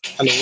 Hello.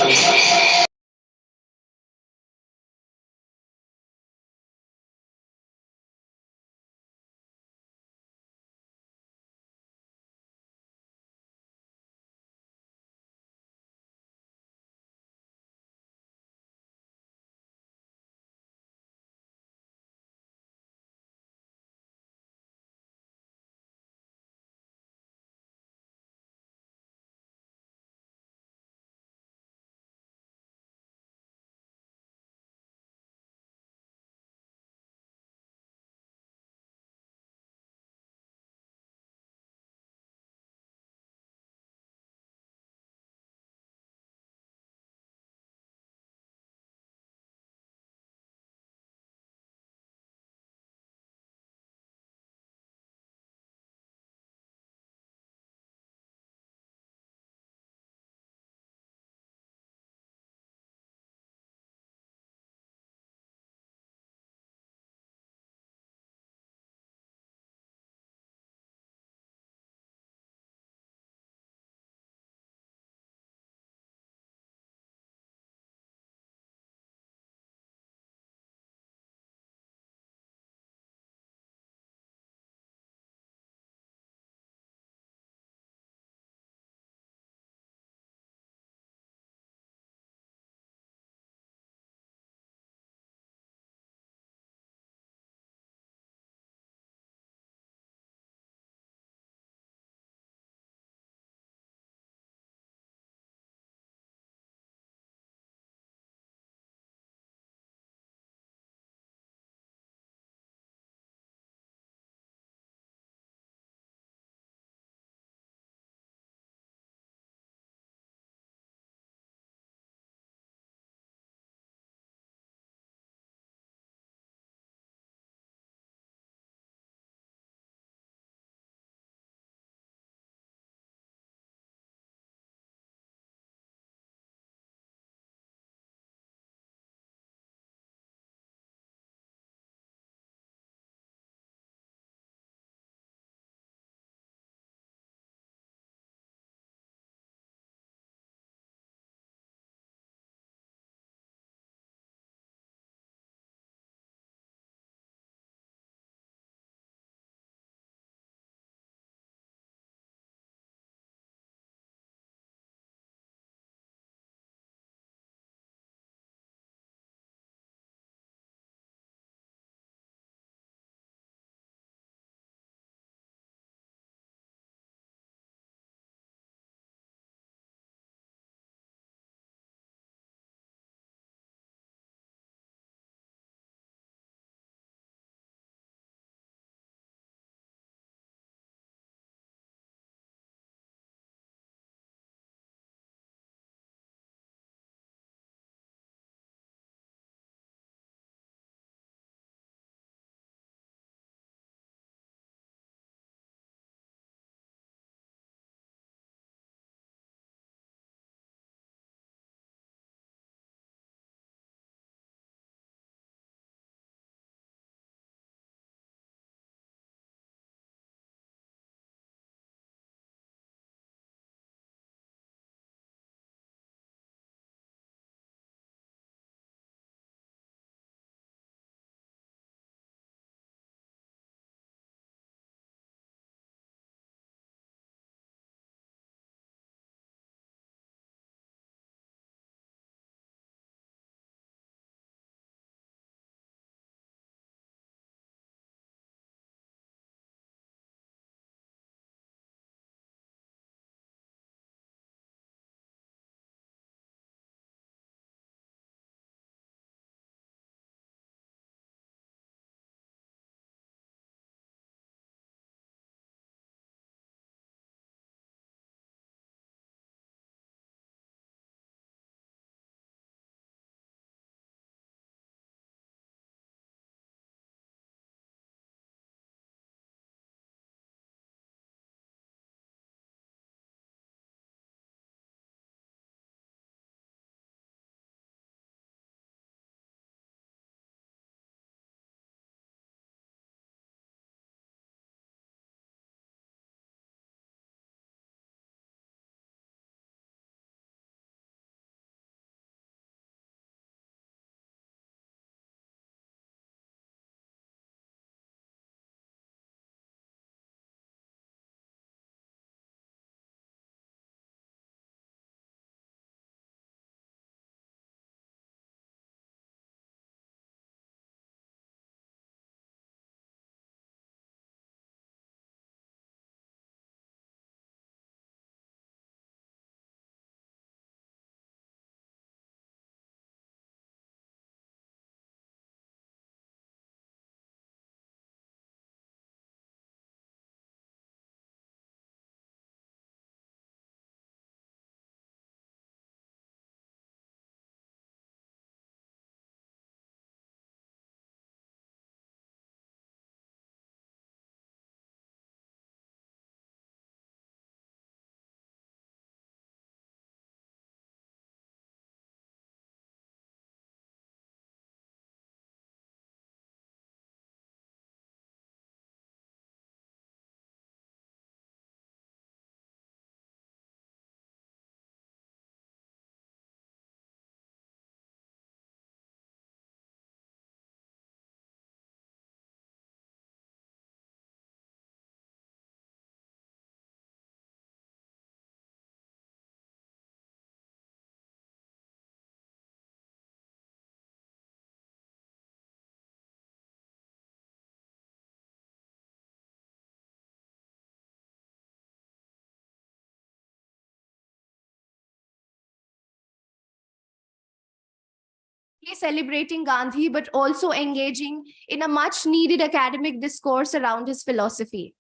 celebrating Gandhi, but also engaging in a much needed academic discourse around his philosophy.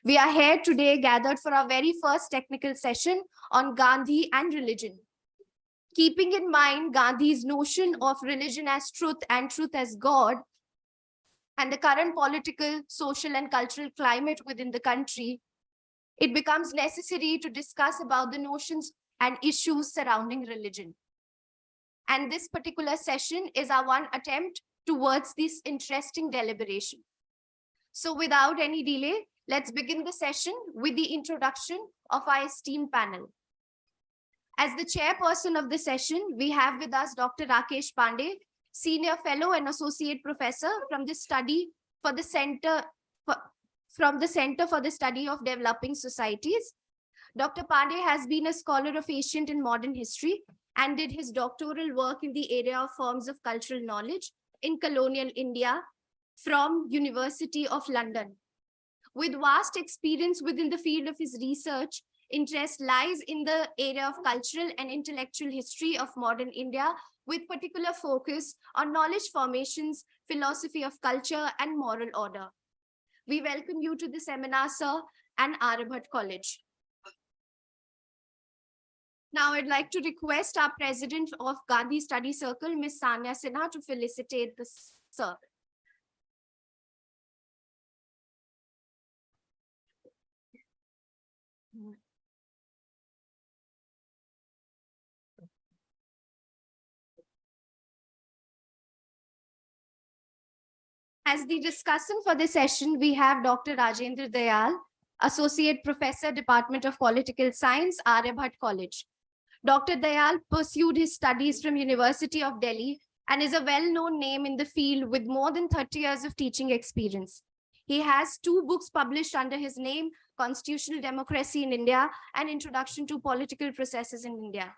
We are here today gathered for our very first technical session on Gandhi and religion. Keeping in mind Gandhi's notion of religion as truth and truth as God, and the current political, social, and cultural climate within the country, it becomes necessary to discuss about the notions and issues surrounding religion. And this particular session is our one attempt towards this interesting deliberation. So without any delay, let's begin the session with the introduction of our esteemed panel. As the chairperson of the session, we have with us Dr. Rakesh Pandey, Senior Fellow and Associate Professor from the Center for the Study of Developing Societies. Dr. Pandey has been a scholar of ancient and modern history and did his doctoral work in the area of forms of cultural knowledge in colonial India from University of London. With vast experience within the field of his research, interest lies in the area of cultural and intellectual history of modern India, with particular focus on knowledge formations, philosophy of culture, and moral order. We welcome you to the seminar, sir, and Aryabhat College. Now, I'd like to request our president of Gandhi Study Circle, Ms. Sanya Sinha, to felicitate the sir. As the discussant for this session, we have Dr. Rajendra Dayal, Associate Professor, Department of Political Science, Aryabhat College. Dr. Dayal pursued his studies from University of Delhi and is a well-known name in the field with more than 30 years of teaching experience. He has 2 books published under his name, Constitutional Democracy in India and Introduction to Political Processes in India.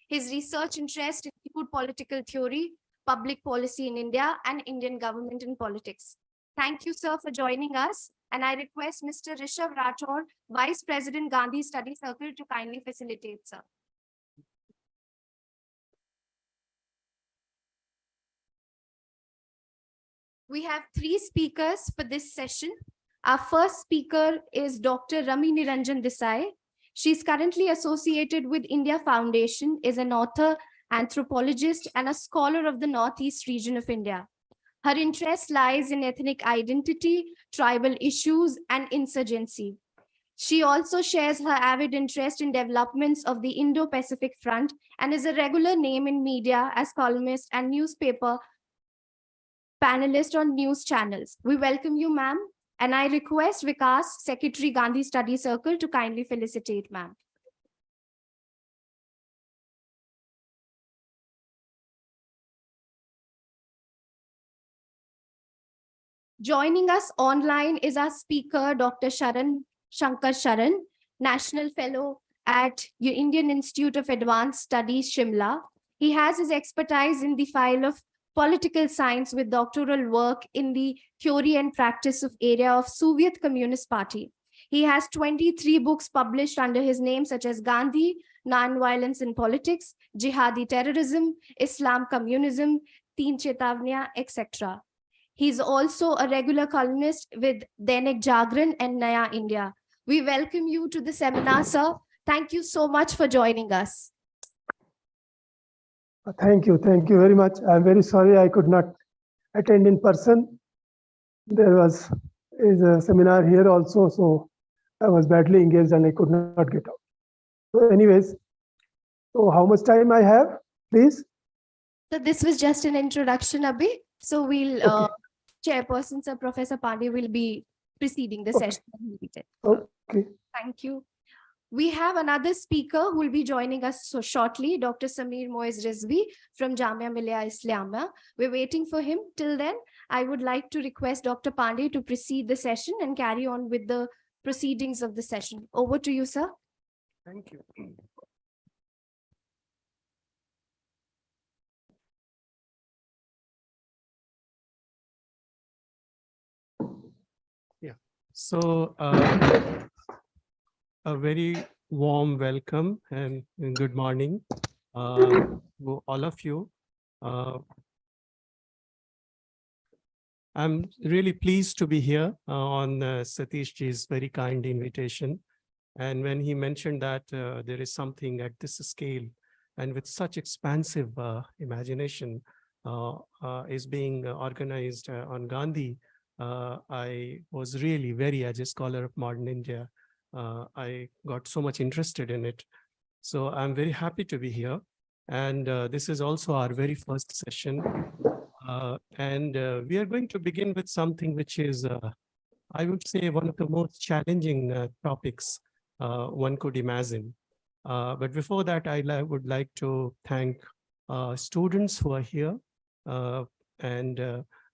His research interests include political theory, public policy in India, and Indian government and politics. Thank you, sir, for joining us. And I request Mr. Rishabh Rathore, Vice President, Gandhi Study Circle, to kindly facilitate, sir. We have 3 speakers for this session. Our first speaker is Dr. Rami Niranjan Desai. She's currently associated with India Foundation, is an author, anthropologist, and a scholar of the Northeast region of India. Her interest lies in ethnic identity, tribal issues, and insurgency. She also shares her avid interest in developments of the Indo-Pacific Front and is a regular name in media as columnist and newspaper panelist on news channels. We welcome you, ma'am, and I request Vikas, Secretary, Gandhi Study Circle, to kindly felicitate, ma'am. Joining us online is our speaker, Dr. Shankar Sharan, National Fellow at Indian Institute of Advanced Studies, Shimla. He has his expertise in the field of political science with doctoral work in the theory and practice of area of Soviet Communist Party. He has 23 books published under his name, such as Gandhi, Nonviolence in Politics, Jihadi Terrorism, Islam Communism, Teen Chetavniya, etc. He's also a regular columnist with Dainik Jagran and Naya India. We welcome you to the seminar, sir. Thank you so much for joining us. Thank you very much. I'm very sorry I could not attend in person. There was a seminar here also, so I was badly engaged and I could not get out. So anyways, so how much time I have, please? So this was just an introduction, Abhi. So we'll, okay. Chairperson, Sir Professor Pandey will be preceding the session. Okay. Thank you. We have another speaker who will be joining us so shortly, Dr. Samir Moez Rizvi from Jamia Millia Islamia. We're waiting for him. Till then, I would like to request Dr. Pandey to precede the session and carry on with the proceedings of the session. Over to you, sir. Thank you. Yeah. So a very warm welcome and good morning, all of you. I'm really pleased to be here on Satish ji's very kind invitation. And when he mentioned that there is something at this scale and with such expansive imagination is being organized on Gandhi, I was really very, as a scholar of modern India, I got so much interested in it. So I'm very happy to be here. And this is also our very first session. We are going to begin with something which is, I would say, one of the most challenging topics one could imagine. But before that, would like to thank students who are here.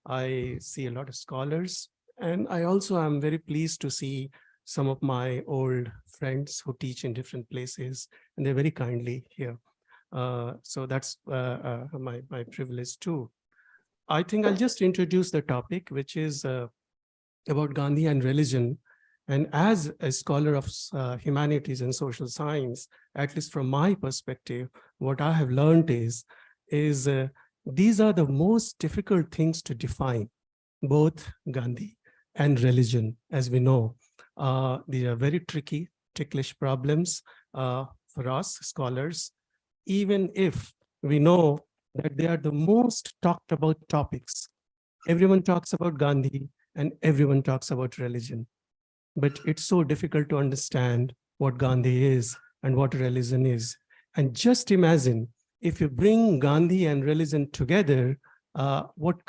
I see a lot of scholars. And I also am very pleased to see some of my old friends who teach in different places, and they're very kindly here. So that's my privilege too. I think I'll just introduce the topic, which is about Gandhi and religion. And as a scholar of humanities and social science, at least from my perspective, what I have learned is these are the most difficult things to define, both Gandhi and religion, as we know. These are very tricky, ticklish problems for us scholars, even if we know that they are the most talked about topics. Everyone talks about Gandhi and everyone talks about religion. But it's so difficult to understand what Gandhi is and what religion is. And just imagine if you bring Gandhi and religion together, what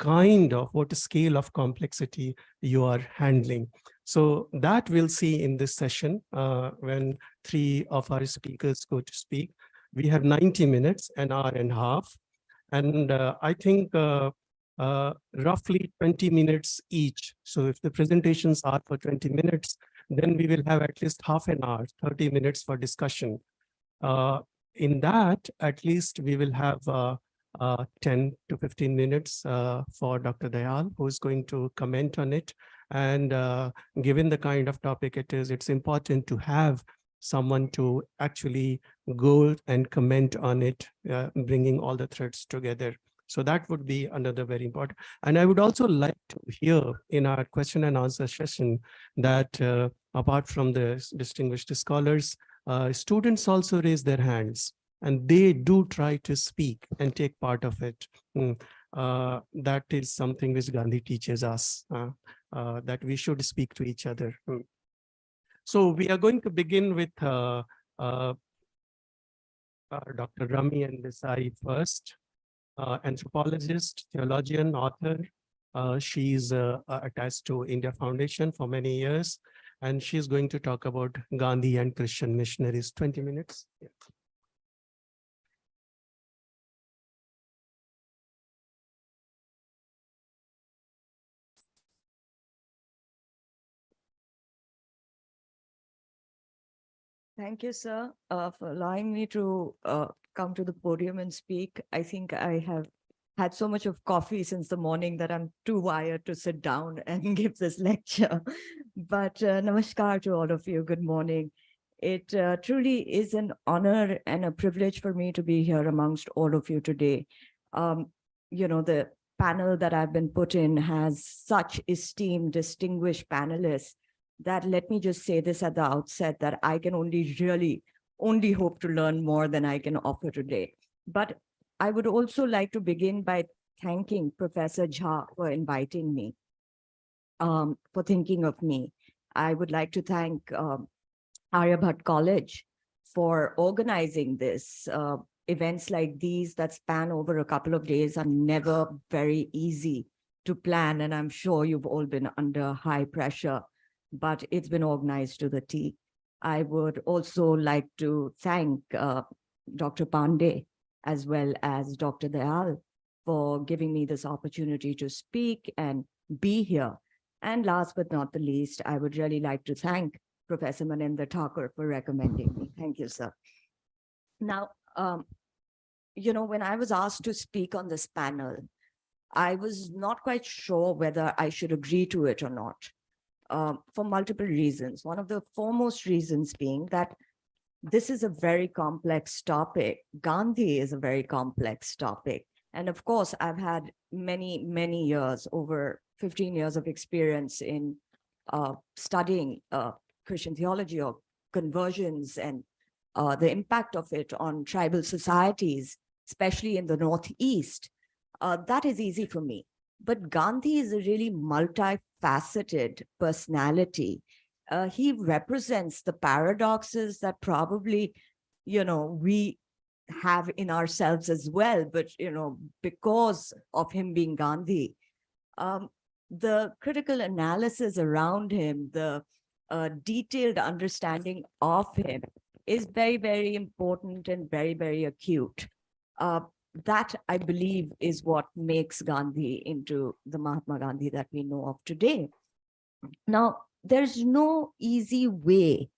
scale of complexity you are handling. So that we'll see in this session when three of our speakers go to speak. We have 90 minutes, an hour and a half. And I think roughly 20 minutes each. So if the presentations are for 20 minutes, then we will have at least half an hour, 30 minutes for discussion. In that, at least we will have 10 to 15 minutes for Dr. Dayal, who is going to comment on it. And given the kind of topic it is, it's important to have someone to actually go and comment on it, bringing all the threads together. So that would be another very important. And I would also like to hear in our question and answer session that apart from the distinguished scholars, students also raise their hands and they do try to speak and take part of it. That is something which Gandhi teaches us, that we should speak to each other. So we are going to begin with Dr. Rami and Desai first. Anthropologist, theologian, author. She's attached to India Foundation for many years, and she's going to talk about Gandhi and Christian missionaries. 20 minutes. Yeah. Thank you, sir, for allowing me to come to the podium and speak. I think I have had so much of coffee since the morning that I'm too wired to sit down and give this lecture. But namaskar to all of you. Good morning. It truly is an honor and a privilege for me to be here amongst all of you today. You know, the panel that I've been put in has such esteemed, distinguished panelists that let me just say this at the outset, that I can only hope to learn more than I can offer today. But I would also like to begin by thanking Professor Jha for inviting me, for thinking of me. I would like to thank Aryabhat College for organizing this. Events like these that span over a couple of days are never very easy to plan, and I'm sure you've all been under high pressure, but it's been organized to the T. I would also like to thank Dr. Pandey as well as Dr. Dayal for giving me this opportunity to speak and be here. And last but not the least, I would really like to thank Professor Maninder Thakur for recommending me. Thank you, sir. Now, you know, when I was asked to speak on this panel, I was not quite sure whether I should agree to it or not. For multiple reasons. One of the foremost reasons being that this is a very complex topic. Gandhi is a very complex topic. And of course, I've had many, many years, over 15 years of experience in studying Christian theology or conversions and the impact of it on tribal societies, especially in the Northeast. That is easy for me. But Gandhi is a really multifaceted personality. He represents the paradoxes that probably, we have in ourselves as well. But, because of him being Gandhi, the critical analysis around him, the detailed understanding of him is very, very important and very, very acute. That, I believe, is what makes Gandhi into the Mahatma Gandhi that we know of today. Now, there's no easy way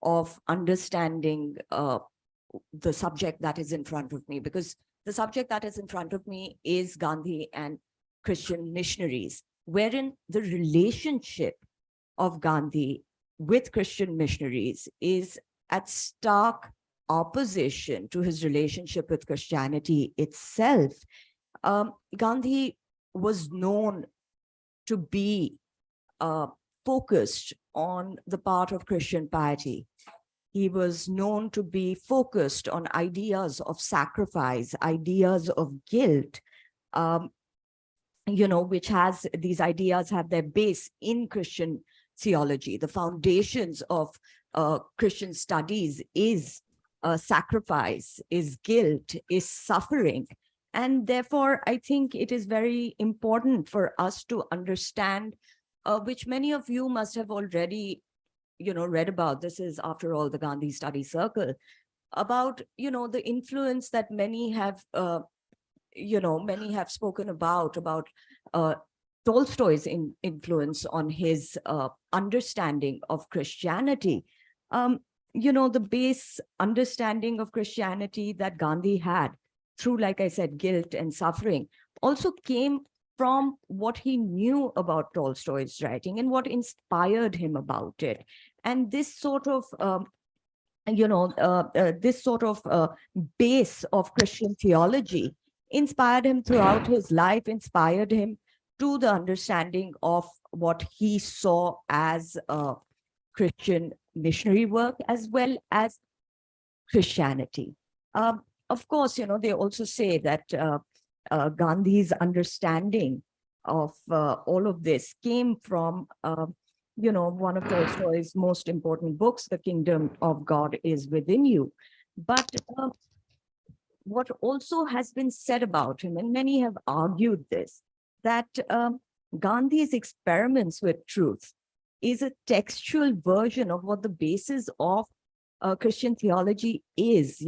of understanding the subject that is in front of me, because the subject that is in front of me is Gandhi and Christian missionaries, wherein the relationship of Gandhi with Christian missionaries is at stark opposition to his relationship with Christianity itself. Gandhi was known to be focused on the part of Christian piety. He was known to be focused on ideas of sacrifice, ideas of guilt, which has, these ideas have their base in Christian theology. The foundations of Christian studies is sacrifice, is guilt, is suffering. And therefore, I think it is very important for us to understand, which many of you must have already, read about. This is, after all, the Gandhi Study Circle, about, the influence that many have, many have spoken about Tolstoy's influence on his understanding of Christianity. The base understanding of Christianity that Gandhi had through, like I said, guilt and suffering, also came from what he knew about Tolstoy's writing and what inspired him about it. And this sort of, base of Christian theology inspired him throughout his life, inspired him to the understanding of what he saw as Christian missionary work, as well as Christianity. Of course, they also say that Gandhi's understanding of all of this came from, one of Tolstoy's most important books, The Kingdom of God is Within You. But what also has been said about him, and many have argued this, that Gandhi's experiments with truth is a textual version of what the basis of Christian theology is,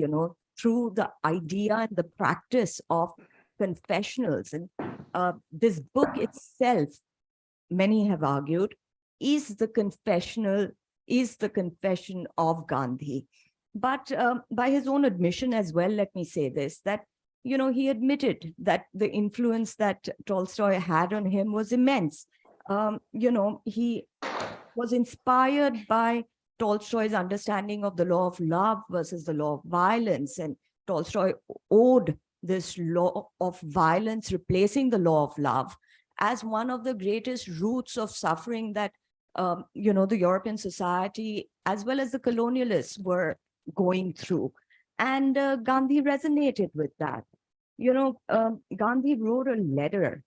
through the idea and the practice of confessionals. And this book itself, many have argued, is the confession of Gandhi. But by his own admission as well, let me say this, that, he admitted that the influence that Tolstoy had on him was immense. He was inspired by Tolstoy's understanding of the law of love versus the law of violence. And Tolstoy owed this law of violence replacing the law of love as one of the greatest roots of suffering that, the European society, as well as the colonialists, were going through. And Gandhi resonated with that. Gandhi wrote a letter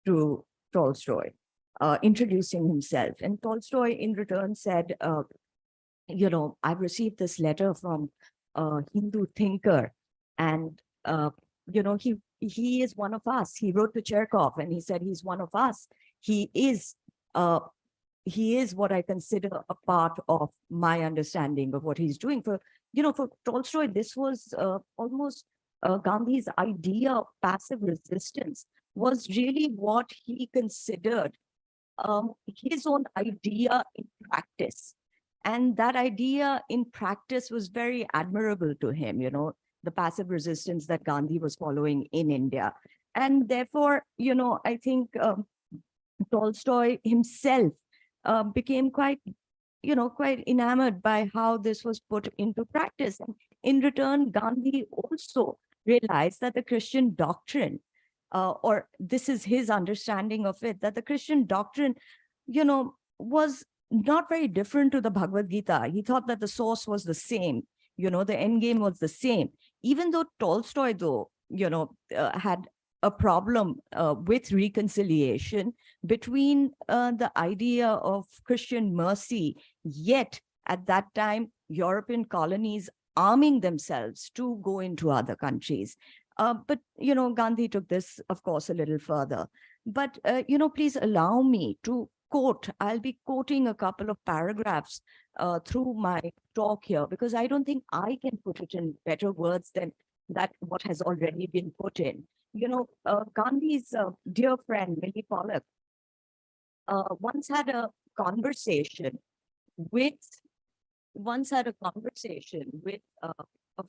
to Tolstoy, introducing himself. And Tolstoy in return said, I've received this letter from a Hindu thinker, and, he is one of us. He wrote to Chekhov and he said, he's one of us. He is what I consider a part of my understanding of what he's doing. For Tolstoy, this was almost Gandhi's idea of passive resistance was really what he considered his own idea in practice. And that idea in practice was very admirable to him, the passive resistance that Gandhi was following in India. And therefore, I think Tolstoy himself became quite enamored by how this was put into practice. And in return, Gandhi also realized that the Christian doctrine or this is his understanding of it, that the Christian doctrine, was not very different to the Bhagavad Gita. He thought that the source was the same, the end game was the same. Even though Tolstoy, though, had a problem with reconciliation between the idea of Christian mercy, yet at that time, European colonies arming themselves to go into other countries. But, Gandhi took this, of course, a little further. But, please allow me to quote. I'll be quoting a couple of paragraphs through my talk here, because I don't think I can put it in better words than that what has already been put in. Gandhi's dear friend, Millie Pollock, once had a conversation with a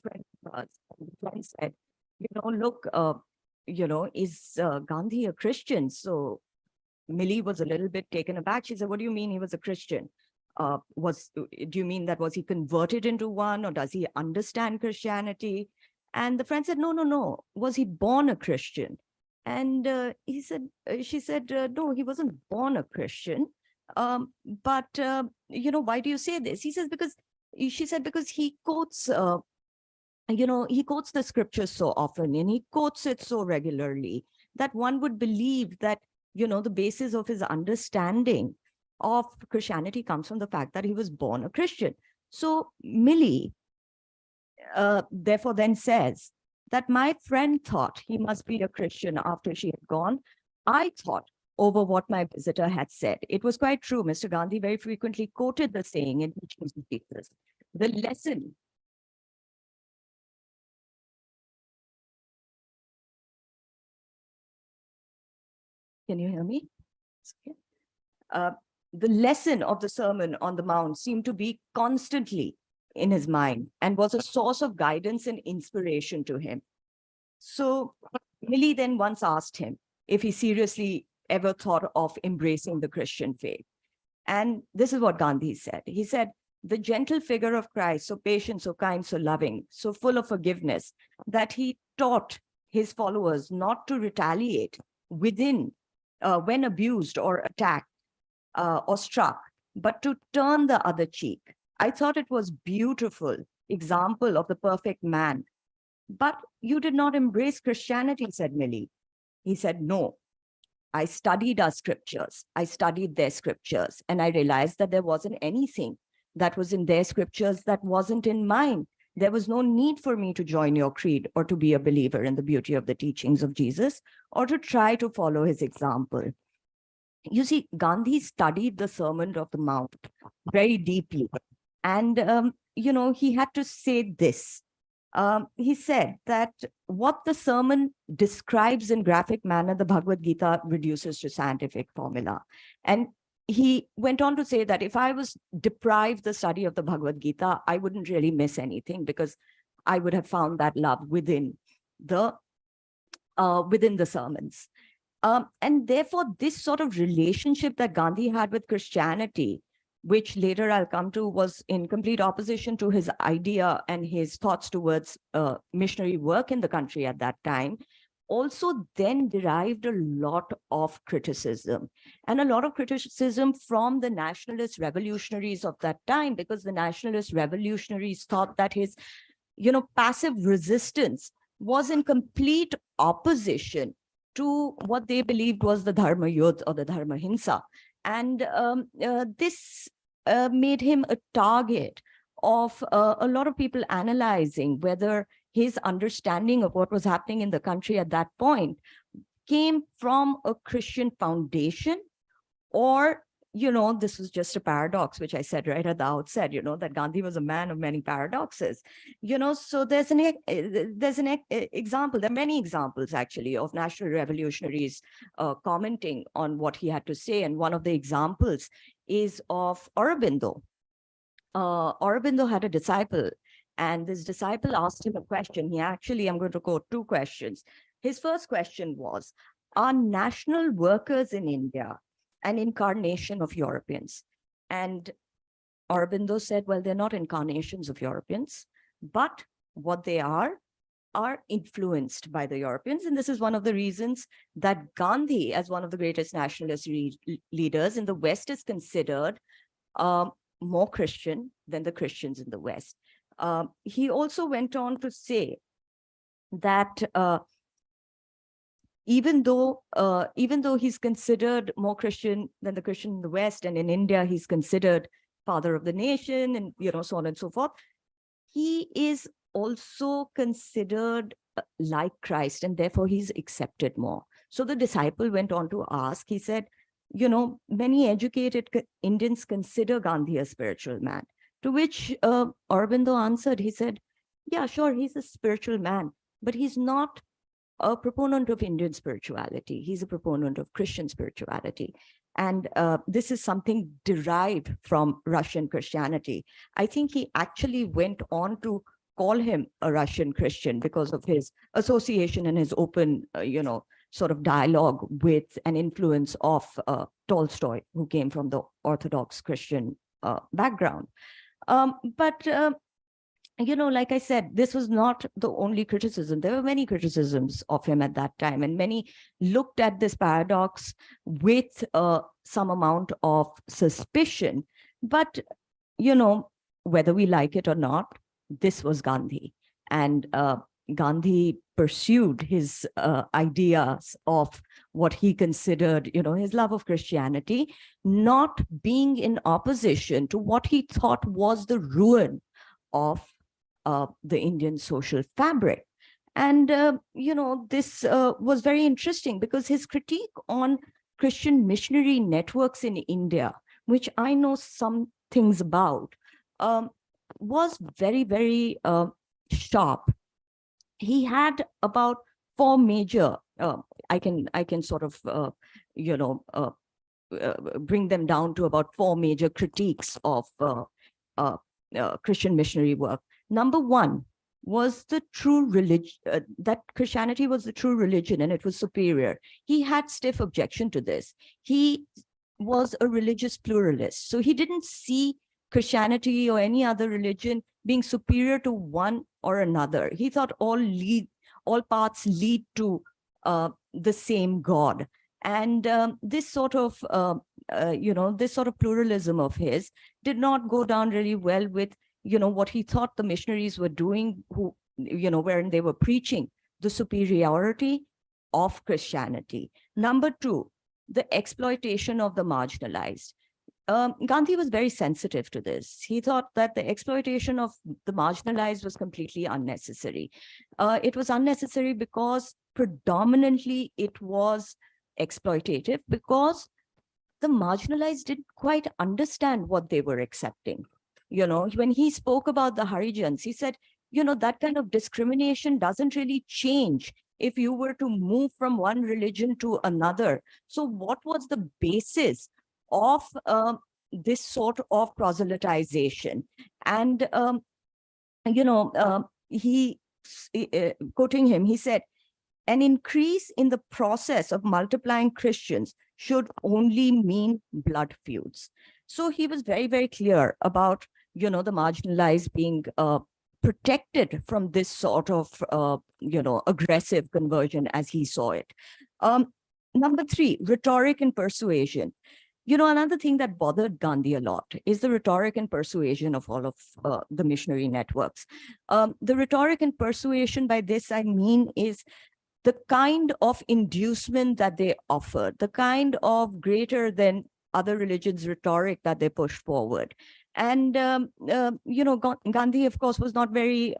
friend of ours. And the friend said, look, is Gandhi a Christian? So Millie was a little bit taken aback. She said, what do you mean he was a Christian? Do you mean that was he converted into one, or does he understand Christianity? And the friend said, no. Was he born a Christian? And she said, no, he wasn't born a Christian. But why do you say this? She said, because he quotes, he quotes the scriptures so often, and he quotes it so regularly that one would believe that, the basis of his understanding of Christianity comes from the fact that he was born a Christian. So Millie, therefore then says that my friend thought he must be a Christian after she had gone. I thought over what my visitor had said. It was quite true. Mr. Gandhi very frequently quoted the saying in teachings of Jesus. The lesson Can you hear me? Okay. The lesson of the Sermon on the Mount seemed to be constantly in his mind and was a source of guidance and inspiration to him. So Millie then once asked him if he seriously ever thought of embracing the Christian faith. And this is what Gandhi said. He said, the gentle figure of Christ, so patient, so kind, so loving, so full of forgiveness, that he taught his followers not to retaliate when abused or attacked or struck, but to turn the other cheek. I thought it was beautiful example of the perfect man. But you did not embrace Christianity, said Millie. He said, no, I studied our scriptures. I studied their scriptures, and I realized that there wasn't anything that was in their scriptures that wasn't in mine. There was no need for me to join your creed or to be a believer in the beauty of the teachings of Jesus or to try to follow his example. You see, Gandhi studied the Sermon on the Mount very deeply. And, he had to say this. He said that what the sermon describes in graphic manner, the Bhagavad Gita reduces to scientific formula. And he went on to say that if I was deprived the study of the Bhagavad Gita, I wouldn't really miss anything, because I would have found that love within the sermons. And therefore, this sort of relationship that Gandhi had with Christianity, which later I'll come to, was in complete opposition to his idea and his thoughts towards missionary work in the country at that time, also then derived a lot of criticism, and a lot of criticism from the nationalist revolutionaries of that time, because the nationalist revolutionaries thought that his, passive resistance was in complete opposition to what they believed was the Dharma Yudh or the Dharma Hinsa. And this made him a target of a lot of people analyzing whether his understanding of what was happening in the country at that point came from a Christian foundation, or, this was just a paradox, which I said right at the outset, that Gandhi was a man of many paradoxes. So there's an example, there are many examples actually of national revolutionaries commenting on what he had to say. And one of the examples is of Aurobindo. Aurobindo had a disciple, and this disciple asked him a question. I'm going to quote two questions. His first question was, are national workers in India an incarnation of Europeans? And Aurobindo said, well, they're not incarnations of Europeans, but what they are are influenced by the Europeans. And this is one of the reasons that Gandhi, as one of the greatest nationalist leaders in the West, is considered more Christian than the Christians in the West. He also went on to say that even though he's considered more Christian than the Christian in the West, and in India he's considered father of the nation, and so on and so forth, he is also considered like Christ, and therefore he's accepted more. So the disciple went on to ask, he said, many educated Indians consider Gandhi a spiritual man. To which Aurobindo answered, he said, yeah, sure, he's a spiritual man, but he's not a proponent of Indian spirituality. He's a proponent of Christian spirituality. And this is something derived from Russian Christianity. I think he actually went on to call him a Russian Christian because of his association and his open, sort of dialogue with an influence of Tolstoy, who came from the Orthodox Christian background. Like I said, this was not the only criticism. There were many criticisms of him at that time, and many looked at this paradox with some amount of suspicion. But, whether we like it or not, this was Gandhi. And Gandhi pursued his ideas of what he considered, his love of Christianity, not being in opposition to what he thought was the ruin of the Indian social fabric. And, this was very interesting because his critique on Christian missionary networks in India, which I know some things about, was very, very sharp. He had about 4 major, I can sort of, bring them down to about 4 major critiques of Christian missionary work. Number 1 was the true religion, that Christianity was the true religion and it was superior. He had stiff objection to this. He was a religious pluralist. So he didn't see Christianity or any other religion being superior to one or another. He thought all paths lead to the same God. And this sort of, this sort of pluralism of his did not go down really well with what he thought the missionaries were doing, who, wherein they were preaching the superiority of Christianity. Number 2, the exploitation of the marginalized. Gandhi was very sensitive to this. He thought that the exploitation of the marginalized was completely unnecessary. It was unnecessary because predominantly it was exploitative, because the marginalized didn't quite understand what they were accepting. When he spoke about the Harijans, he said, that kind of discrimination doesn't really change if you were to move from one religion to another. So what was the basis of this sort of proselytization? And, he, quoting him, he said, an increase in the process of multiplying Christians should only mean blood feuds. So he was very, very clear about, the marginalized being protected from this sort of, aggressive conversion as he saw it. Number 3, rhetoric and persuasion. Another thing that bothered Gandhi a lot is the rhetoric and persuasion of all of the missionary networks. The rhetoric and persuasion, by this I mean, is the kind of inducement that they offered, the kind of greater than other religions rhetoric that they pushed forward. And, Gandhi, of course, was not very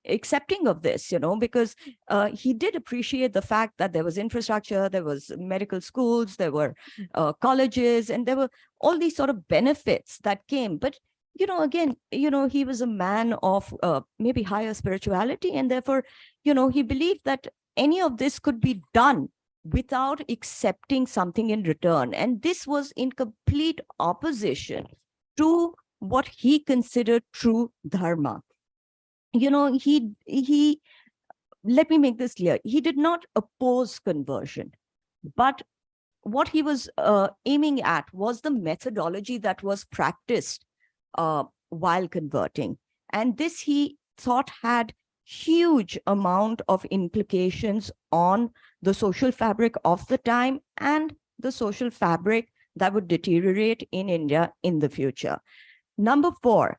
accepting of this, because he did appreciate the fact that there was infrastructure, there was medical schools, there were colleges, and there were all these sort of benefits that came. But, again, he was a man of maybe higher spirituality, and therefore, he believed that any of this could be done without accepting something in return. And this was in complete opposition to what he considered true dharma. He let me make this clear. He did not oppose conversion, but what he was aiming at was the methodology that was practiced while converting. And this he thought had huge amount of implications on the social fabric of the time and the social fabric that would deteriorate in India in the future. Number 4,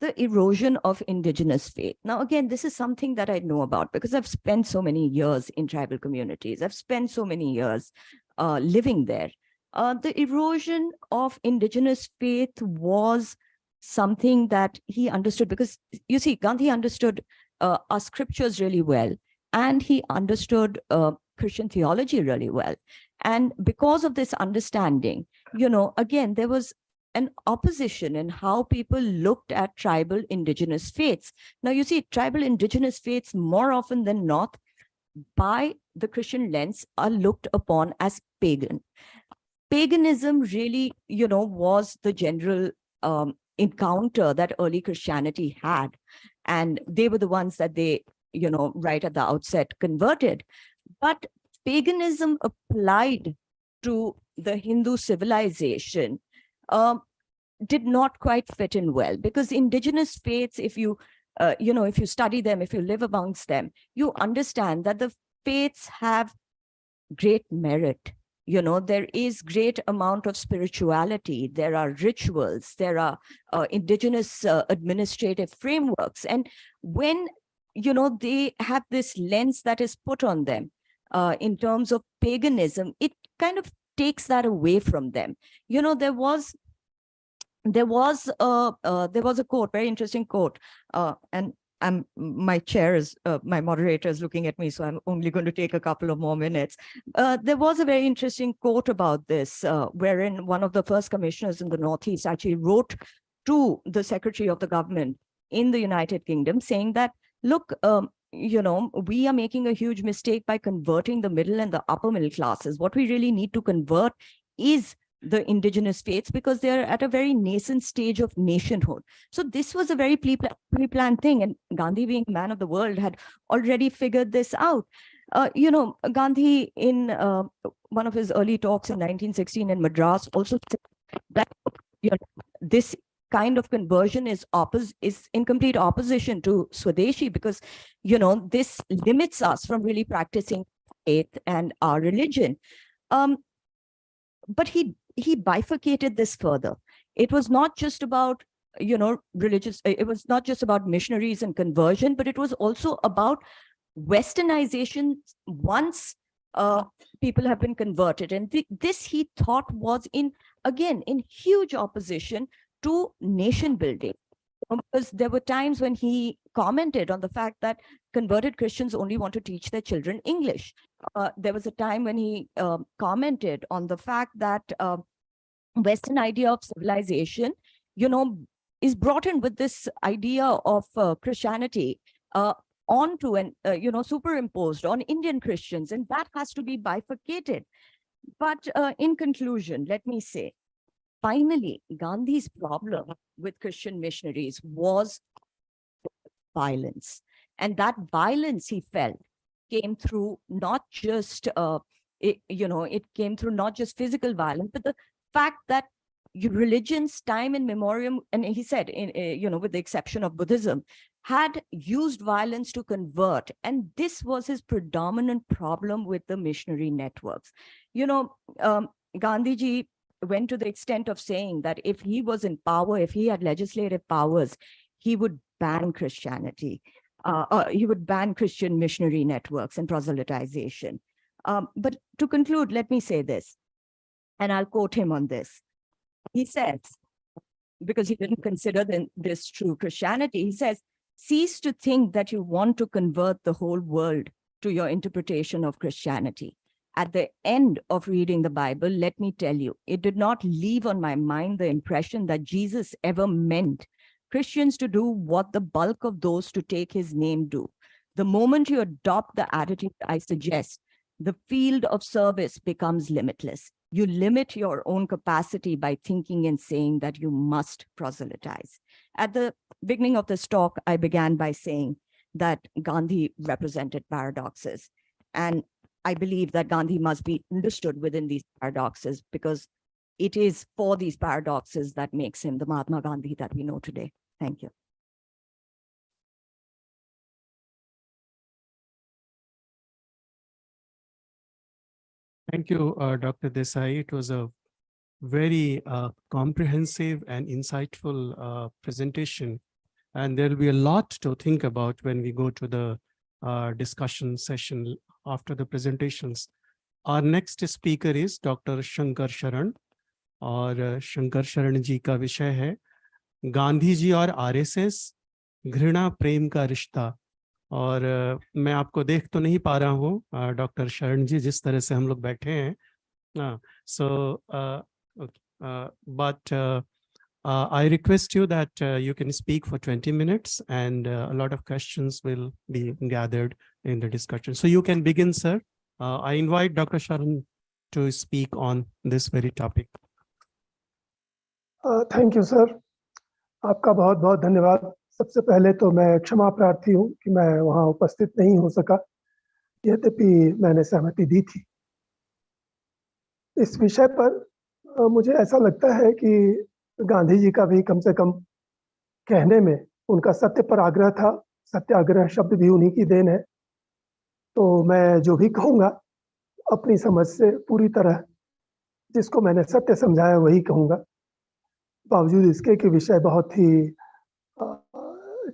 the erosion of indigenous faith. Now, again, this is something that I know about because I've spent so many years in tribal communities. I've spent so many years living there. The erosion of indigenous faith was something that he understood because, you see, Gandhi understood our scriptures really well, and he understood Christian theology really well. And because of this understanding, you know, again, there was an opposition in how people looked at tribal indigenous faiths. Now, you see, tribal indigenous faiths more often than not, by the Christian lens, are looked upon as pagan. Paganism really, you know, was the general encounter that early Christianity had. And they were the ones that they, you know, right at the outset converted. But paganism applied to the Hindu civilization did not quite fit in well, because indigenous faiths, if you, you know, if you study them, if you live amongst them, you understand that the faiths have great merit. You know, there is great amount of spirituality. There are rituals. There are indigenous administrative frameworks. And when, you know, they have this lens that is put on them in terms of paganism, it kind of takes that away from them. You know, there was a quote, very interesting quote, and my chair is, my moderator is looking at me, so I'm only going to take a couple of more minutes. There was a very interesting quote about this, wherein one of the first commissioners in the Northeast actually wrote to the Secretary of the Government in the United Kingdom saying that, look, you know, we are making a huge mistake by converting the middle and the upper middle classes. What we really need to convert is the indigenous faiths, because they're at a very nascent stage of nationhood. So this was a very pre-planned thing. And Gandhi, being a man of the world, had already figured this out. You know, Gandhi, in one of his early talks in 1916 in Madras, also said that, you know, this kind of conversion is in complete opposition to Swadeshi, because, you know, this limits us from really practicing faith and our religion. But he bifurcated this further. It was not just about, you know, religious, it was not just about missionaries and conversion, but it was also about Westernization once people have been converted. And this he thought was in huge opposition to nation building. Because there were times when he commented on the fact that converted Christians only want to teach their children English. There was a time when he commented on the fact that Western idea of civilization, you know, is brought in with this idea of Christianity onto and, you know, superimposed on Indian Christians, and that has to be bifurcated. But in conclusion, let me say, finally, Gandhi's problem with Christian missionaries was violence. And that violence, he felt, came through not just, it came through not just physical violence, but the fact that religions, time in memoriam, and he said, with the exception of Buddhism, had used violence to convert. And this was his predominant problem with the missionary networks. Gandhiji went to the extent of saying that if he was in power, if he had legislative powers, he would ban Christianity. He would ban Christian missionary networks and proselytization. But to conclude, let me say this, and I'll quote him on this. He says, because he didn't consider this true Christianity, he says, cease to think that you want to convert the whole world to your interpretation of Christianity. At the end of reading the Bible, let me tell you, it did not leave on my mind the impression that Jesus ever meant Christians to do what the bulk of those to take his name do. The moment you adopt the attitude I suggest, the field of service becomes limitless. You limit your own capacity by thinking and saying that you must proselytize. At the beginning of this talk, I began by saying that Gandhi represented paradoxes. And I believe that Gandhi must be understood within these paradoxes, because it is for these paradoxes that makes him the Mahatma Gandhi that we know today. Thank you. Thank you, Dr. Desai. It was a very comprehensive and insightful presentation. And there will be a lot to think about when we go to the discussion session after the presentations. Our next speaker is Dr. Shankar Sharan. और शंकर शरण जी का विषय है गांधी जी और RSS, घृणा प्रेम का रिश्ता। और मैं आपको देख तो नहीं पा रहा हूँ डॉक्टर शरण जी, जिस तरह से हम लोग बैठे हैं। So but I request you that you can speak for 20 minutes and a lot of questions will be gathered in the discussion. So you can begin, sir. I invite Dr. Sharan to speak on this very topic. Thank you sir, आपका बहुत बहुत धन्यवाद। सबसे पहले तो मैं क्षमा प्रार्थी हूँ कि मैं वहाँ उपस्थित नहीं हो सका, यद्यपि मैंने सहमति दी थी। इस विषय पर मुझे ऐसा लगता है कि गांधी जी का भी कम से कम कहने में उनका सत्य पर आग्रह था। सत्याग्रह शब्द भी उन्हीं की देन है। तो मैं जो भी कहूँगा अपनी समझ से पूरी तरह जिसको मैंने सत्य समझाया वही कहूँगा, बावजूद इसके कि विषय बहुत ही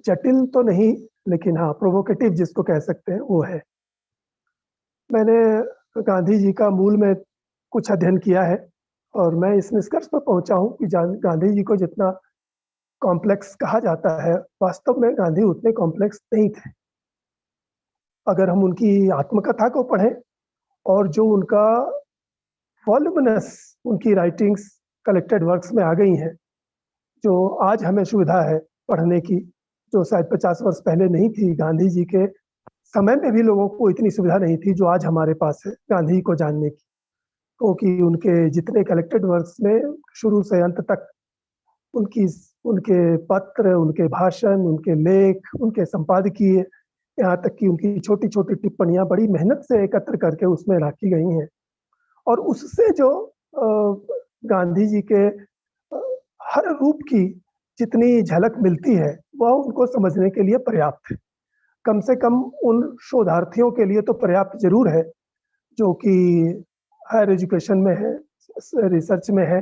जटिल तो नहीं, लेकिन हाँ प्रोवोकेटिव जिसको कह सकते हैं वो है। मैंने गांधी जी का मूल में कुछ अध्ययन किया है और मैं इस निष्कर्ष पर पहुंचा हूं कि गांधी जी को जितना कॉम्प्लेक्स कहा जाता है, वास्तव में गांधी उतने कॉम्प्लेक्स नहीं थे। अगर हम उनकी आत्मकथा को पढ़ें और जो उनका वॉल्यूमिनस उनकी राइटिंग्स कलेक्टेड वर्क्स में आ गई हैं, जो आज हमें सुविधा है पढ़ने की, जो शायद 50 वर्ष पहले नहीं थी। गांधी जी के समय में भी लोगों को इतनी सुविधा नहीं थी जो आज हमारे पास है गांधी जी को जानने की, क्योंकि उनके जितने कलेक्टेड वर्क्स में शुरू से अंत तक उनके पत्र, उनके भाषण, उनके लेख, उनके संपादकीय, यहाँ तक कि उनकी छोटी छोटी टिप्पणियां बड़ी मेहनत से एकत्र करके उसमें रखी गई हैं। और उससे जो गांधी जी के हर रूप की जितनी झलक मिलती है वह उनको समझने के लिए पर्याप्त है। कम से कम उन शोधार्थियों के लिए तो पर्याप्त जरूर है जो कि हायर एजुकेशन में है, रिसर्च में है,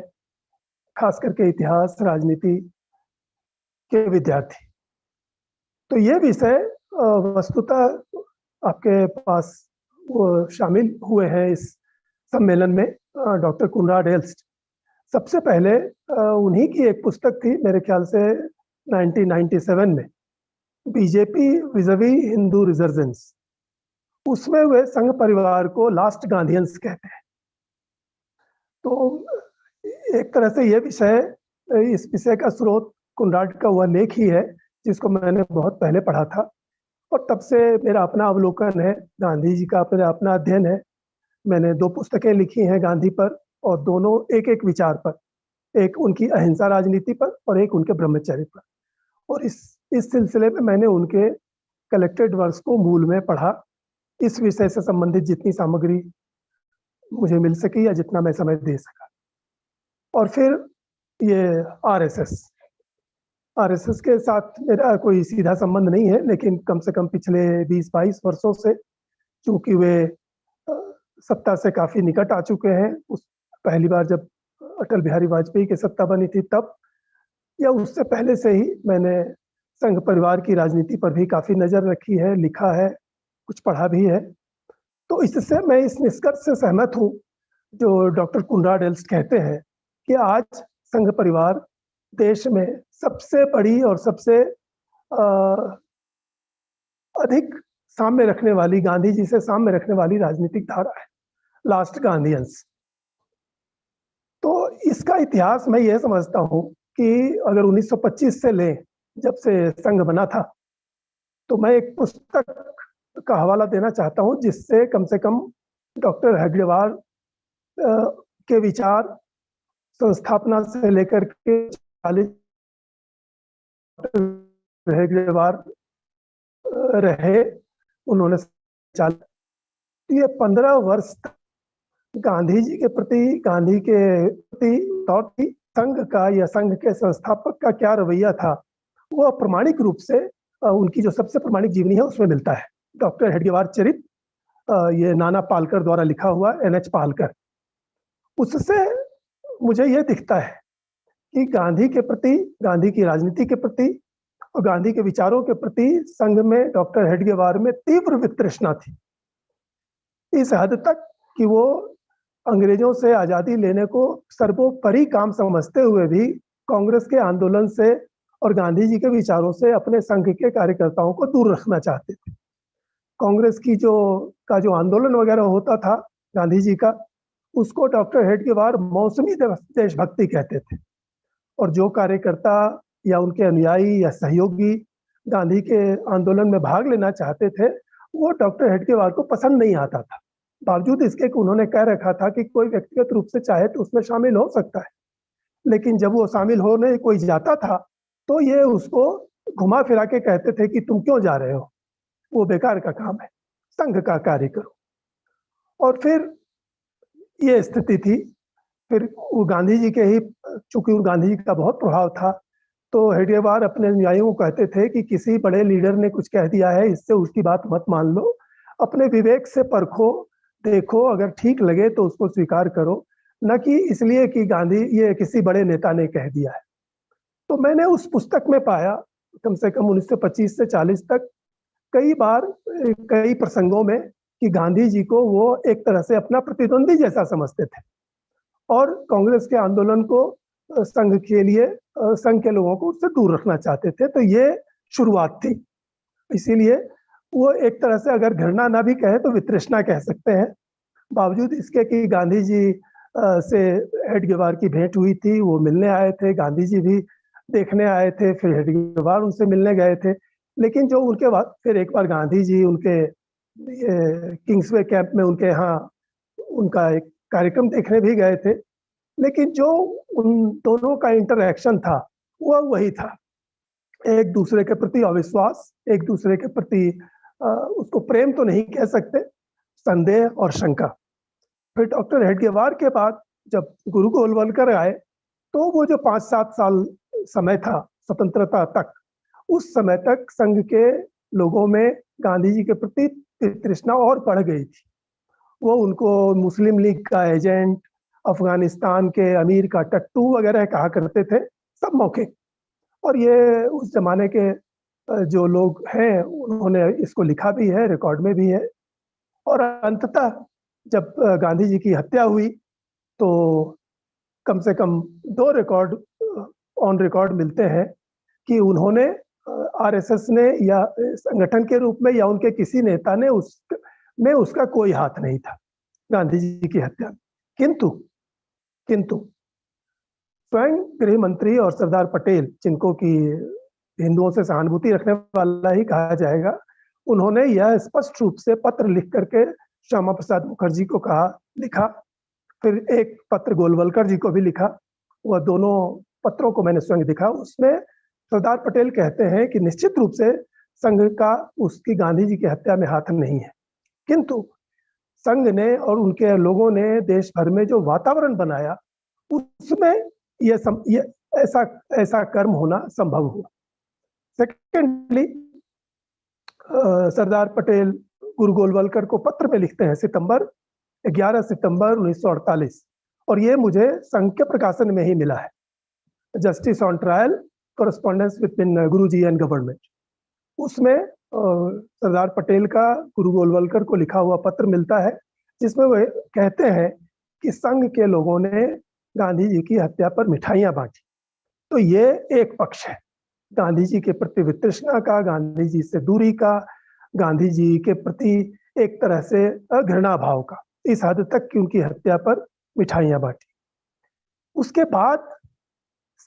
खास करके इतिहास राजनीति के विद्यार्थी। तो ये विषय वस्तुतः आपके पास वो शामिल हुए हैं इस सम्मेलन में डॉक्टर कुनराड एल्स्ट। सबसे पहले उन्हीं की एक पुस्तक थी मेरे ख्याल से 1997 में, बीजेपी विज़-अ-वी हिंदू रिजर्जेंस। उसमें वे संघ परिवार को लास्ट गांधीयंस कहते हैं। तो एक तरह से ये विषय, इस विषय का स्रोत कुनराड का वह लेख ही है जिसको मैंने बहुत पहले पढ़ा था, और तब से मेरा अपना अवलोकन है, गांधी जी का मेरा अपना अध्ययन है। मैंने 2 पुस्तकें लिखी हैं गांधी पर, और दोनों एक एक विचार पर, एक उनकी अहिंसा राजनीति पर और एक उनके ब्रह्मचर्य पर। और इस सिलसिले में मैंने उनके कलेक्टेड वर्क्स को मूल में पढ़ा। इस विषय से संबंधित जितनी सामग्री मुझे मिल सकी या जितना मैं समय दे सका। और फिर ये आरएसएस के साथ मेरा कोई सीधा संबंध नहीं है, लेकिन कम से कम पिछले 20-22 वर्षों से, चूंकि वे सत्ता से काफी निकट आ चुके हैं, उस पहली बार जब अटल बिहारी वाजपेयी की सत्ता बनी थी तब, या उससे पहले से ही मैंने संघ परिवार की राजनीति पर भी काफी नजर रखी है, लिखा है, कुछ पढ़ा भी है। तो इससे मैं इस निष्कर्ष से सहमत हूँ जो डॉक्टर कुनराड एल्स्ट कहते हैं कि आज संघ परिवार देश में सबसे बड़ी और सबसे अधिक साम्य रखने वाली, गांधी जी से साम्य रखने वाली राजनीतिक धारा है, लास्ट गांधीयंस। तो इसका इतिहास मैं ये समझता हूँ कि अगर 1925 से लें, जब से संघ बना था, तो मैं एक पुस्तक का हवाला देना चाहता हूँ जिससे कम से कम डॉक्टर हेडगेवार के विचार संस्थापना से लेकर के 40 हेडगेवार रहे, उन्होंने ये 15 वर्ष गांधी जी के प्रति, गांधी के प्रति तौर की संघ का या संघ के संस्थापक का क्या रवैया था, वह प्रामाणिक रूप से उनकी जो सबसे प्रामाणिक जीवनी है उसमें मिलता है। डॉक्टर हेडगेवार चरित ये नाना पालकर द्वारा लिखा हुआ NH पालकर, उससे मुझे ये दिखता है कि गांधी के प्रति, गांधी की राजनीति के प्रति और गांधी के विचारों के प्रति संघ में डॉक्टर हेडगेवार में तीव्र वितृष्णा थी, इस हद तक कि वो अंग्रेजों से आजादी लेने को सर्वोपरि काम समझते हुए भी कांग्रेस के आंदोलन से और गांधी जी के विचारों से अपने संघ के कार्यकर्ताओं को दूर रखना चाहते थे। कांग्रेस की जो आंदोलन वगैरह होता था गांधी जी का, उसको डॉक्टर हेडगेवार मौसमी देशभक्ति कहते थे, और जो कार्यकर्ता या उनके अनुयायी या सहयोगी गांधी के आंदोलन में भाग लेना चाहते थे, वो डॉक्टर हेडगेवार को पसंद नहीं आता था। बावजूद इसके कि उन्होंने कह रखा था कि कोई व्यक्तिगत रूप से चाहे तो उसमें शामिल हो सकता है, लेकिन जब वो शामिल होने कोई जाता था तो ये उसको घुमा फिरा के कहते थे कि तुम क्यों जा रहे हो, वो बेकार का काम है, संघ का कार्य करो। और फिर ये स्थिति थी। फिर वो गांधी जी के ही, चूंकि गांधी जी का बहुत प्रभाव था, तो हेडगेवार अपने अनुयायियों को कहते थे कि किसी बड़े लीडर ने कुछ कह दिया है, इससे उसकी बात मत मान लो, अपने विवेक से परखो, देखो, अगर ठीक लगे तो उसको स्वीकार करो, न कि इसलिए कि गांधी ये किसी बड़े नेता ने कह दिया है। तो मैंने उस पुस्तक में पाया, कम से कम 1925 से 40 तक कई बार कई प्रसंगों में, कि गांधी जी को वो एक तरह से अपना प्रतिद्वंदी जैसा समझते थे और कांग्रेस के आंदोलन को संघ के लिए, संघ के लोगों को उससे दूर रखना चाहते थे। तो ये शुरुआत थी। इसीलिए वो एक तरह से अगर घृणा ना भी कहे तो वितृष्णा कह सकते हैं। बावजूद इसके कि गांधी जी से हेडगेवार की भेंट हुई थी, वो मिलने आए थे, गांधी जी भी देखने आए थे, फिर हेडगेवार उनसे मिलने गए थे। लेकिन जो उनके बाद फिर एक बार गांधी जी उनके किंग्सवे कैंप में उनके यहाँ उनका एक कार्यक्रम देखने भी गए थे। लेकिन जो उन दोनों का इंटरैक्शन था वो वही था, एक दूसरे के प्रति अविश्वास, एक दूसरे के प्रति उसको प्रेम तो नहीं कह सकते, संदेह और शंका। फिर डॉक्टर हेडगेवार के बाद जब गुरु गोलवलकर आए, तो वो जो 5-7 साल समय था स्वतंत्रता तक, उस समय तक संघ के लोगों में गांधी जी के प्रति तृष्णा और बढ़ गई थी। वो उनको मुस्लिम लीग का एजेंट, अफगानिस्तान के अमीर का टट्टू वगैरह कहा करते थे सब मौके। और ये उस जमाने के जो लोग हैं उन्होंने इसको लिखा भी है, रिकॉर्ड में भी है। और अंततः जब गांधी जी की हत्या हुई तो कम से कम 2 रिकॉर्ड ऑन रिकॉर्ड मिलते हैं कि उन्होंने आरएसएस ने या संगठन के रूप में या उनके किसी नेता ने उसका कोई हाथ नहीं था गांधी जी की हत्या में। किंतु स्वयं गृह मंत्री और सरदार पटेल, जिनको कि हिंदुओं से सहानुभूति रखने वाला ही कहा जाएगा, उन्होंने यह स्पष्ट रूप से पत्र लिख करके श्यामा प्रसाद मुखर्जी को लिखा, फिर एक पत्र गोलवलकर जी को भी लिखा। वह दोनों पत्रों को मैंने स्वयं देखा। उसमें सरदार पटेल कहते हैं कि निश्चित रूप से संघ का उसकी गांधी जी की हत्या में हाथ नहीं है, किंतु संघ ने और उनके लोगों ने देश भर में जो वातावरण बनाया उसमें ये ऐसा कर्म होना संभव हुआ। सेकेंडली, सरदार पटेल गुरु गोलवलकर को पत्र में लिखते हैं 11 सितंबर 1948, और ये मुझे संघ के प्रकाशन में ही मिला है, justice on trial correspondence between Guruji and government. उसमें सरदार पटेल का गुरु गोलवलकर को लिखा हुआ पत्र मिलता है, जिसमें वे कहते हैं कि संघ के लोगों ने गांधी जी की हत्या पर मिठाइयां बांटी। तो ये एक पक्ष है गांधी जी के प्रति वितृष्णा का, गांधी जी से दूरी का, गांधी जी के प्रति एक तरह से घृणा भाव का, इस हद तक कि उनकी हत्या पर मिठाइयां बांटी। उसके बाद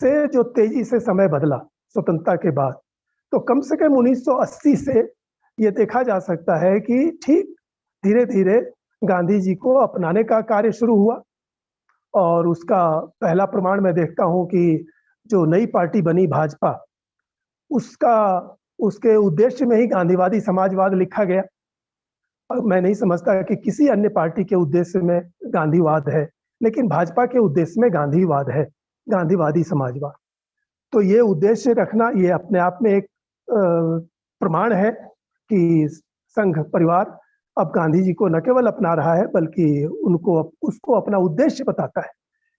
से जो तेजी से समय बदला स्वतंत्रता के बाद, तो कम से कम 1980 से ये देखा जा सकता है कि ठीक धीरे धीरे गांधी जी को अपनाने का कार्य शुरू हुआ। और उसका पहला प्रमाण मैं देखता हूं कि जो नई पार्टी बनी भाजपा, उसके उद्देश्य में ही गांधीवादी समाजवाद लिखा गया। अब मैं नहीं समझता कि किसी अन्य पार्टी के उद्देश्य में गांधीवाद है, लेकिन भाजपा के उद्देश्य में गांधीवाद है, गांधीवादी समाजवाद। तो ये उद्देश्य रखना ये अपने आप में एक प्रमाण है कि संघ परिवार अब गांधी जी को न केवल अपना रहा है बल्कि उसको अपना उद्देश्य बताता है।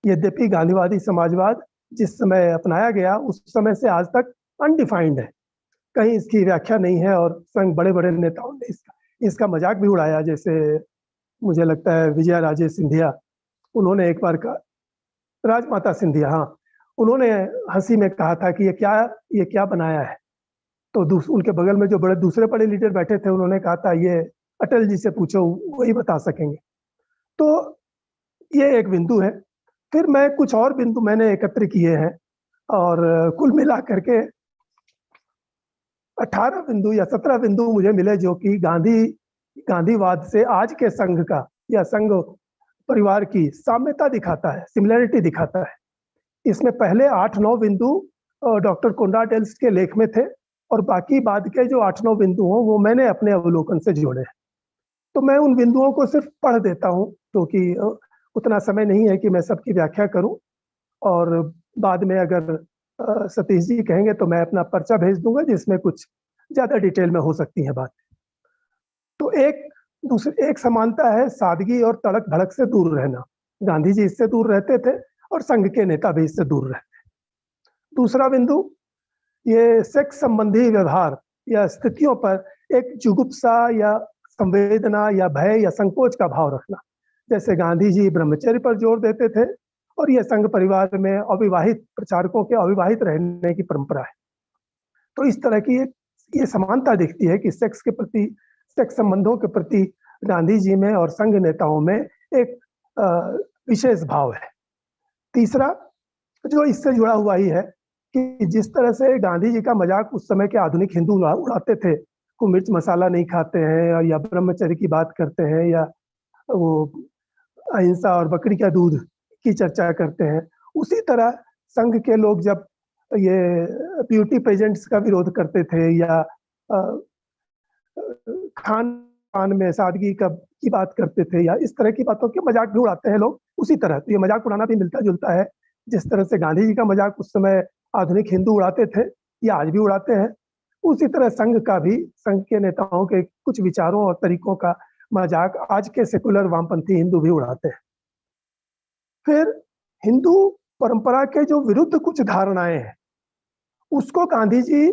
यद्यपि गांधीवादी समाजवाद जिस समय अपनाया गया उस समय से आज तक अनडिफाइंड है, कहीं इसकी व्याख्या नहीं है, और संग बड़े बड़े नेताओं ने इसका मजाक भी उड़ाया। जैसे मुझे लगता है विजया राजे सिंधिया, उन्होंने एक बार कहा, राजमाता सिंधिया, हाँ, उन्होंने हंसी में कहा था कि ये क्या बनाया है। तो उनके बगल में जो दूसरे बड़े लीडर बैठे थे, उन्होंने कहा था ये अटल जी से पूछो, वही बता सकेंगे। तो ये एक बिंदु है। फिर मैं कुछ और बिंदु मैंने एकत्र किए हैं, और कुल मिला करके 18 बिंदु या 17 बिंदु मुझे मिले, जो कि गांधीवाद से आज के संघ का या संघ परिवार की साम्यता दिखाता है, सिमिलरिटी दिखाता है। इसमें पहले 8-9 बिंदु डॉक्टर कोनराड एल्स्ट के लेख में थे, और बाकी बाद के जो 8-9 बिंदु हों वो मैंने अपने अवलोकन से जोड़े हैं। तो मैं उन बिंदुओं को सिर्फ पढ़ देता हूँ, क्योंकि उतना समय नहीं है कि मैं सबकी व्याख्या करूं, और बाद में अगर सतीश जी कहेंगे तो मैं अपना पर्चा भेज दूंगा जिसमें कुछ ज्यादा डिटेल में हो सकती है बात। तो एक समानता है सादगी और तड़क भड़क से दूर रहना। गांधी जी इससे दूर रहते थे और संघ के नेता भी इससे दूर रहते। दूसरा बिंदु, ये सेक्स संबंधी व्यवहार या स्थितियों पर एक जुगुप्सा या संवेदना या भय या संकोच का भाव रखना। जैसे गांधी जी ब्रह्मचर्य पर जोर देते थे, और यह संघ परिवार में अविवाहित प्रचारकों के अविवाहित रहने की परंपरा है। तो इस तरह की ये समानता दिखती है कि सेक्स संबंधों के प्रति गांधी जी में और संघ नेताओं में एक विशेष भाव है। तीसरा, जो इससे जुड़ा हुआ ही है कि जिस तरह से गांधी जी का मजाक उस समय के आधुनिक हिंदू उड़ाते थे, वो मिर्च मसाला नहीं खाते हैं या ब्रह्मचर्य की बात करते हैं या वो अहिंसा और बकरी का दूध की चर्चा करते हैं, उसी तरह संघ के लोग जब ये ब्यूटी पेजेंट्स का विरोध करते थे या खान पान में सादगी की बात करते थे या इस तरह की बातों के मजाक भी उड़ाते हैं लोग, उसी तरह तो ये मजाक उड़ाना भी मिलता जुलता है। जिस तरह से गांधी जी का मजाक उस समय आधुनिक हिंदू उड़ाते थे या आज भी उड़ाते हैं, उसी तरह संघ के नेताओं के कुछ विचारों और तरीकों का मजाक आज के सेकुलर वामपंथी हिंदू भी उड़ाते हैं। फिर हिंदू परंपरा के जो विरुद्ध कुछ धारणाएं हैं, उसको गांधी जी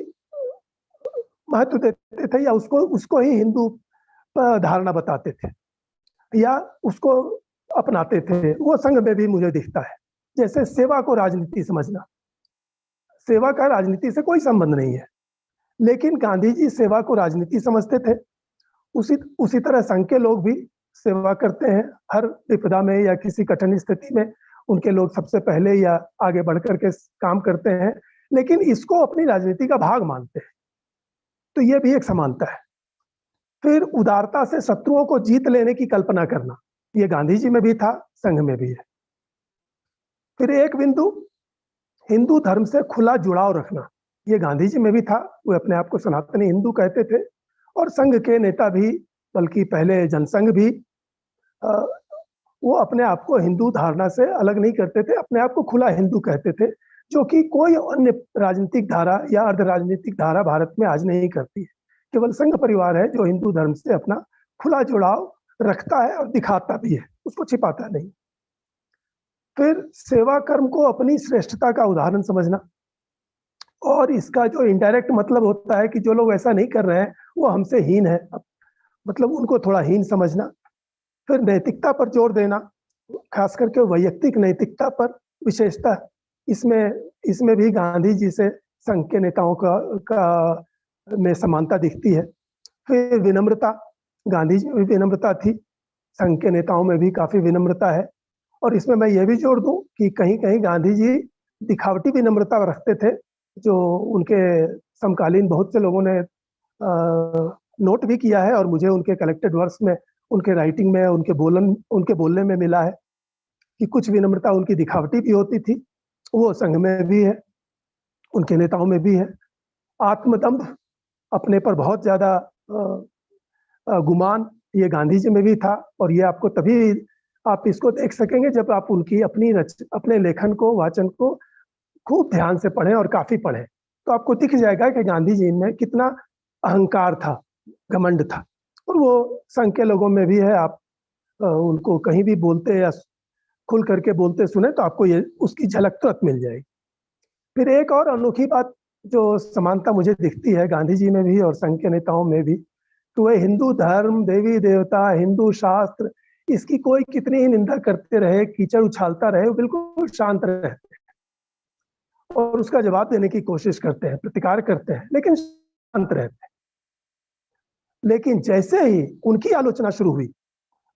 महत्व देते थे या उसको ही हिंदू धारणा बताते थे या उसको अपनाते थे। वो संघ में भी मुझे दिखता है। जैसे सेवा को राजनीति समझना, सेवा का राजनीति से कोई संबंध नहीं है, लेकिन गांधी जी सेवा को राजनीति समझते थे। उसी तरह संघ के लोग भी सेवा करते हैं। हर विपदा में या किसी कठिन स्थिति में उनके लोग सबसे पहले या आगे बढ़ करके काम करते हैं, लेकिन इसको अपनी राजनीति का भाग मानते हैं। तो ये भी एक समानता है। फिर उदारता से शत्रुओं को जीत लेने की कल्पना करना, ये गांधी जी में भी था, संघ में भी है। फिर एक बिंदु, हिंदू धर्म से खुला जुड़ाव रखना, ये गांधी जी में भी था। वो अपने आप को सनातनी हिंदू कहते थे, और संघ के नेता भी, बल्कि पहले जनसंघ भी, वो अपने आप को हिंदू धारणा से अलग नहीं करते थे, अपने आप को खुला हिंदू कहते थे, जो कि कोई अन्य राजनीतिक धारा या अर्ध राजनीतिक धारा भारत में आज नहीं करती है। केवल संघ परिवार है जो हिंदू धर्म से अपना खुला जुड़ाव रखता है और दिखाता भी है, उसको छिपाता नहीं। फिर सेवा कर्म को अपनी श्रेष्ठता का उदाहरण समझना, और इसका जो इनडायरेक्ट मतलब होता है कि जो लोग ऐसा नहीं कर रहे हैं वो हमसे हीन है, मतलब उनको थोड़ा हीन समझना। फिर नैतिकता पर जोर देना, खास करके वैयक्तिक नैतिकता पर विशेषता, इसमें भी गांधी जी से संघ के नेताओं का में समानता दिखती है। फिर विनम्रता, गांधी जी में भी विनम्रता थी, संघ के नेताओं में भी काफी विनम्रता है। और इसमें मैं ये भी जोड़ दूं कि कहीं कहीं गांधी जी दिखावटी विनम्रता रखते थे, जो उनके समकालीन बहुत से लोगों ने नोट भी किया है, और मुझे उनके कलेक्टेड वर्क्स में, उनके राइटिंग में, उनके बोलने में मिला है कि कुछ विनम्रता उनकी दिखावटी भी होती थी। वो संघ में भी है, उनके नेताओं में भी है। आत्मदम्भ, अपने पर बहुत ज्यादा गुमान, ये गांधी जी में भी था, और ये आपको तभी आप इसको देख सकेंगे जब आप उनकी अपने लेखन को, वाचन को खूब ध्यान से पढ़ें और काफी पढ़ें, तो आपको दिख जाएगा कि गांधी जी में कितना अहंकार था, घमंड था। और वो संघ के लोगों में भी है। आप उनको कहीं भी बोलते या खुल करके बोलते सुने तो आपको ये उसकी झलक तुरंत मिल जाएगी। फिर एक और अनोखी बात जो समानता मुझे दिखती है गांधी जी में भी और संघ के नेताओं में भी, तो वह हिंदू धर्म, देवी देवता, हिंदू शास्त्र, इसकी कोई कितनी ही निंदा करते रहे, कीचड़ उछालता रहे, वो बिल्कुल शांत रहते हैं और उसका जवाब देने की कोशिश करते हैं, प्रतिकार करते हैं, लेकिन शांत रहते हैं। लेकिन जैसे ही उनकी आलोचना शुरू हुई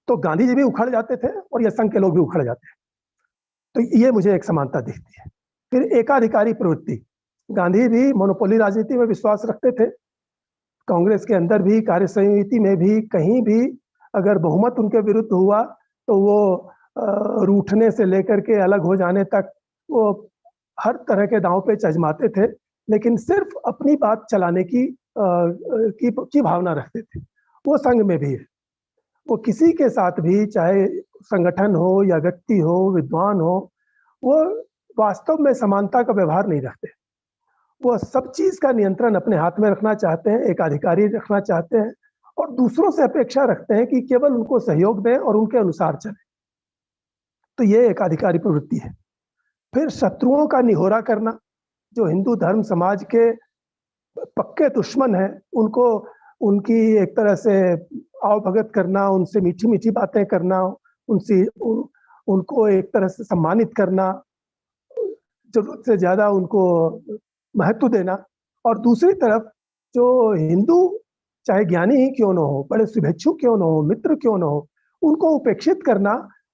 तो गांधी जी भी उखड़ जाते थे और ये संघ के लोग भी उखड़ जाते हैं। तो ये मुझे एक समानता दिखती है। फिर एकाधिकारी प्रवृत्ति, गांधी भी मोनोपोली राजनीति में विश्वास रखते थे। कांग्रेस के अंदर भी, कार्य समिति में भी, कहीं भी अगर बहुमत उनके विरुद्ध हुआ तो वो रूठने से लेकर के अलग हो जाने तक वो हर तरह के दांव पे आजमाते थे, लेकिन सिर्फ अपनी बात चलाने की भावना रखते थे। वो संघ में भी है। वो किसी के साथ भी, चाहे संगठन हो या व्यक्ति हो, विद्वान हो, वो वास्तव में समानता का व्यवहार नहीं रखते। वो सब चीज का नियंत्रण अपने हाथ में रखना चाहते हैं, एकाधिकारी रखना चाहते हैं और दूसरों से अपेक्षा रखते हैं कि केवल उनको सहयोग दें और उनके अनुसार चले। तो ये एकाधिकारी प्रवृत्ति है। फिर शत्रुओं का निहोरा करना, जो हिंदू धर्म समाज के पक्के दुश्मन है उनको उनकी एक तरह से आवभगत करना, उनसे मीठी मीठी बातें करना, उनको एक तरह से सम्मानित करना, जरूरत से ज्यादा उनको महत्व देना। और दूसरी तरफ जो हिंदू चाहे ज्ञानी ही क्यों ना हो, बड़े शुभेच्छु क्यों ना हो, मित्र क्यों ना हो, उनको उपेक्षित करना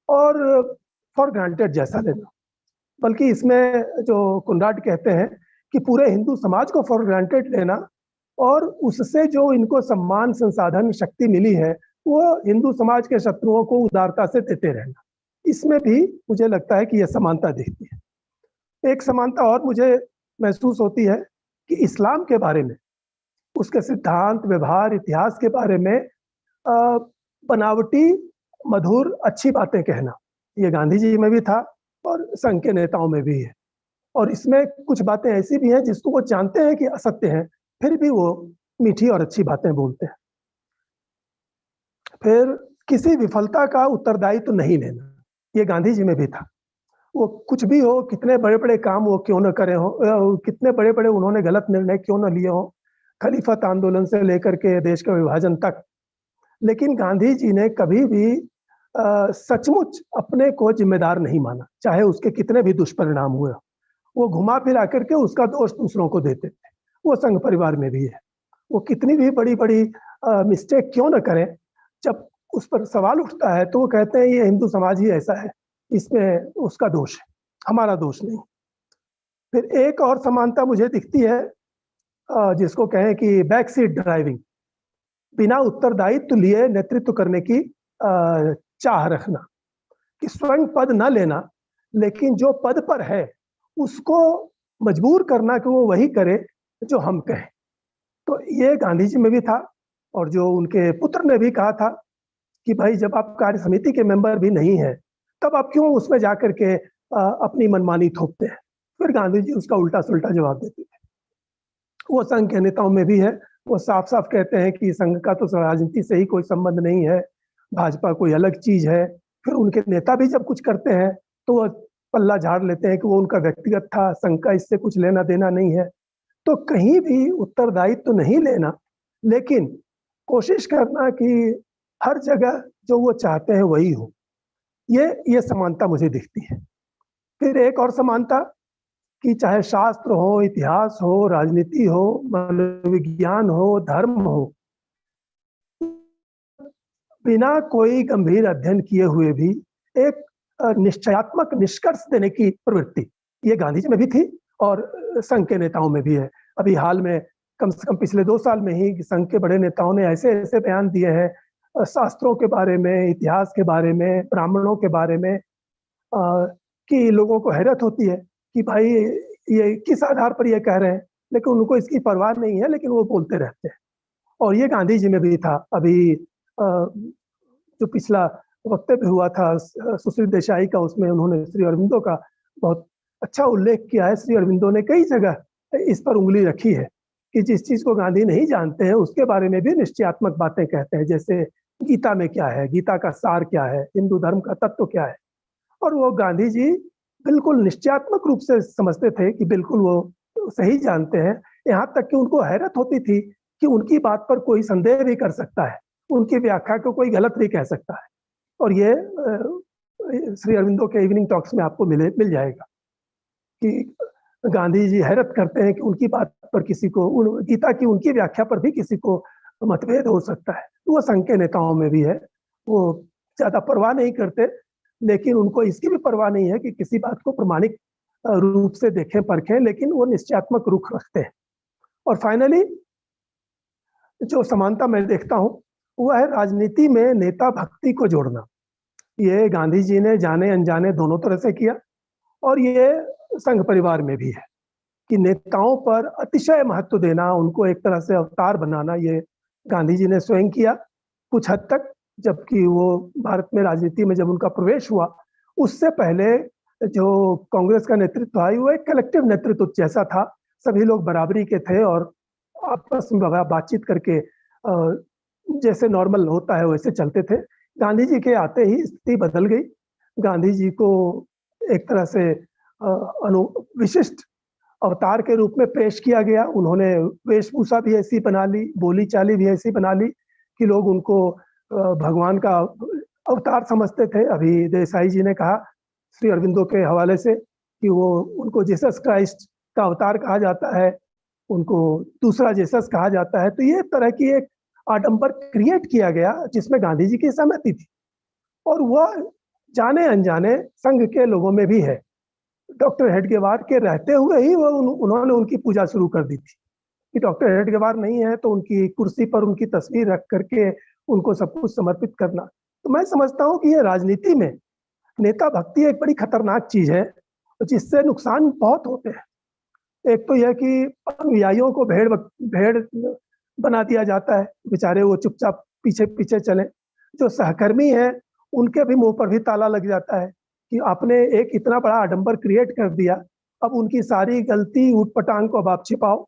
और फॉर ग्रांटेड जैसा लेना। बल्कि इसमें जो कुनराड कहते हैं कि पूरे हिंदू समाज को फॉर ग्रांटेड लेना और उससे जो इनको सम्मान, संसाधन, शक्ति मिली है वो हिंदू समाज के शत्रुओं को उदारता से देते रहना। इसमें भी मुझे लगता है कि यह समानता दिखती है। एक समानता और मुझे महसूस होती है कि इस्लाम के बारे में, उसके सिद्धांत, व्यवहार, इतिहास के बारे में बनावटी, मधुर, अच्छी बातें कहना, ये गांधी जी में भी था और संघ के नेताओं में भी है। और इसमें कुछ बातें ऐसी भी हैं जिसको वो जानते हैं कि असत्य हैं, फिर भी वो मीठी और अच्छी बातें बोलते हैं। फिर किसी विफलता का उत्तरदायित्व तो नहीं लेना, ये गांधी जी में भी था। वो कुछ भी हो, कितने बड़े बड़े काम वो क्यों न करे हो, कितने बड़े बड़े उन्होंने गलत निर्णय क्यों न लिए हो, खलीफत आंदोलन से लेकर के देश का विभाजन तक, लेकिन गांधी जी ने कभी भी सचमुच अपने को जिम्मेदार नहीं माना, चाहे उसके कितने भी दुष्परिणाम हुए। वो घुमा फिरा करके उसका दोष दूसरों को देते थे। वो संघ परिवार में भी है। वो कितनी भी बड़ी बड़ी मिस्टेक क्यों न करें, जब उस पर सवाल उठता है तो वो कहते हैं ये हिंदू समाज ही ऐसा है, इसमें उसका दोष है, हमारा दोष नहीं। फिर एक और समानता मुझे दिखती है जिसको कहें कि बैक सीट ड्राइविंग, बिना उत्तरदायित्व लिए नेतृत्व करने की चाह रखना, कि स्वयं पद न लेना, लेकिन जो पद पर है उसको मजबूर करना कि वो वही करे जो हम कहें। तो ये गांधी जी में भी था और जो उनके पुत्र ने भी कहा था कि भाई जब आप कार्य समिति के मेंबर भी नहीं है तब आप क्यों उसमें जाकर के अपनी मनमानी थोपते हैं। फिर गांधी जी उसका उल्टा सुल्टा जवाब देते थे। वो संघ के नेताओं में भी है। वो साफ साफ कहते हैं कि संघ का तो राजनीति से ही कोई संबंध नहीं है, भाजपा कोई अलग चीज है। फिर उनके नेता भी जब कुछ करते हैं तो वो पल्ला झाड़ लेते हैं कि वो उनका व्यक्तिगत था, संघ का इससे कुछ लेना देना नहीं है। तो कहीं भी उत्तरदायित्व तो नहीं लेना, लेकिन कोशिश करना कि हर जगह जो वो चाहते हैं वही हो। ये समानता मुझे दिखती है। फिर एक और समानता कि चाहे शास्त्र हो, इतिहास हो, राजनीति हो, मनोविज्ञान हो, धर्म हो, बिना कोई गंभीर अध्ययन किए हुए भी एक निश्चयात्मक निष्कर्ष देने की प्रवृत्ति, ये गांधी जी में भी थी और संघ के नेताओं में भी है। अभी हाल में कम से कम पिछले 2 साल में ही संघ के बड़े नेताओं ने ऐसे ऐसे बयान दिए हैं शास्त्रों के बारे में, इतिहास के बारे में, ब्राह्मणों के बारे में, कि लोगों को हैरत होती है कि भाई ये किस आधार पर ये कह रहे हैं, लेकिन उनको इसकी परवाह नहीं है, लेकिन वो बोलते रहते हैं। और ये गांधी जी में भी था। अभी जो पिछला वक्तव्य हुआ था सुश्री देसाई का, उसमें उन्होंने श्री अरविंदो का बहुत अच्छा उल्लेख किया है। श्री अरविंदो ने कई जगह इस पर उंगली रखी है कि जिस चीज को गांधी नहीं जानते हैं उसके बारे में भी निश्चयात्मक बातें कहते हैं, जैसे गीता में क्या है, गीता का सार क्या है, हिंदू धर्म का तत्व क्या है। और वो गांधी जी बिल्कुल निश्चयात्मक रूप से समझते थे कि बिल्कुल वो सही जानते हैं। यहाँ तक कि उनको हैरत होती थी कि उनकी बात पर कोई संदेह भी कर सकता है, उनकी व्याख्या को कोई गलत भी कह सकता है। और ये श्री अरविंदो के इवनिंग टॉक्स में आपको मिल जाएगा कि गांधी जी हैरत करते हैं कि उनकी बात पर किसी को, गीता की उनकी व्याख्या पर भी किसी को मतभेद हो सकता है। तो वो संघ के नेताओं में भी है, वो ज्यादा परवाह नहीं करते, लेकिन उनको इसकी भी परवाह नहीं है कि किसी बात को प्रमाणिक रूप से देखें परखें, लेकिन वो निश्चयात्मक रुख रखते हैं। और फाइनली जो समानता मैं देखता हूं वो है राजनीति में नेता भक्ति को जोड़ना। ये गांधी जी ने जाने अनजाने दोनों तरह से किया, और ये संघ परिवार में भी है कि नेताओं पर अतिशय महत्व देना, उनको एक तरह से अवतार बनाना, ये गांधी जी ने स्वयं किया कुछ हद तक। जबकि वो भारत में राजनीति में जब उनका प्रवेश हुआ, उससे पहले जो कांग्रेस का नेतृत्व था वो एक कलेक्टिव नेतृत्व जैसा था, सभी लोग बराबरी के थे और आपस में बातचीत करके जैसे नॉर्मल होता है वैसे चलते थे। गांधी जी के आते ही स्थिति बदल गई। गांधी जी को एक तरह से विशिष्ट अवतार के रूप में पेश किया गया। उन्होंने वेशभूषा भी ऐसी बना ली, बोली चाली भी ऐसी बना ली कि लोग उनको भगवान का अवतार समझते थे। अभी देसाई जी ने कहा श्री अरविंदो के हवाले से कि वो उनको जीसस क्राइस्ट का अवतार कहा जाता है, उनको दूसरा जीसस कहा जाता है। तो ये तरह की एक आडंबर क्रिएट किया गया जिसमें गांधी जी की सहमति थी, और वह जाने अनजाने संघ के लोगों में भी है। डॉक्टर हेडगेवार के रहते हुए ही वो उन्होंने उनकी पूजा शुरू कर दी थी कि डॉक्टर हेडगेवार नहीं है तो उनकी कुर्सी पर उनकी तस्वीर रख करके उनको सब कुछ समर्पित करना। तो मैं समझता हूँ कि ये राजनीति में नेता भक्ति एक बड़ी खतरनाक चीज है, जिससे नुकसान बहुत होते हैं। एक तो यह कि अनुयायियों को भेड़ बना दिया जाता है, बेचारे वो चुपचाप पीछे पीछे चले। जो सहकर्मी है उनके भी मुंह पर भी ताला लग जाता है कि आपने एक इतना बड़ा आडंबर क्रिएट कर दिया, अब उनकी सारी गलती ऊटपटांग को अब आप छिपाओ,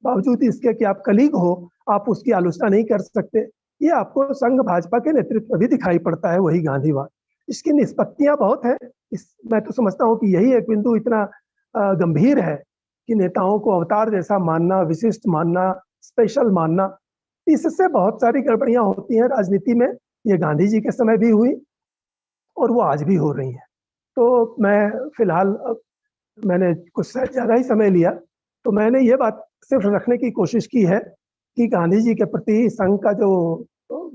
बावजूद इसके कि आप कलीग हो आप उसकी आलोचना नहीं कर सकते। ये आपको संघ भाजपा के नेतृत्व में भी दिखाई पड़ता है, वही गांधीवाद। इसकी निष्पत्तियां बहुत है। मैं तो समझता हूँ कि यही एक बिंदु इतना गंभीर है कि नेताओं को अवतार जैसा मानना, विशिष्ट मानना, स्पेशल मानना, इससे बहुत सारी गड़बड़ियां होती हैं राजनीति में। ये गांधी जी के समय भी हुई और वो आज भी हो रही हैं। तो मैं फिलहाल, मैंने कुछ ज्यादा ही समय लिया, तो मैंने ये बात सिर्फ रखने की कोशिश की है कि गांधी जी के प्रति संघ का जो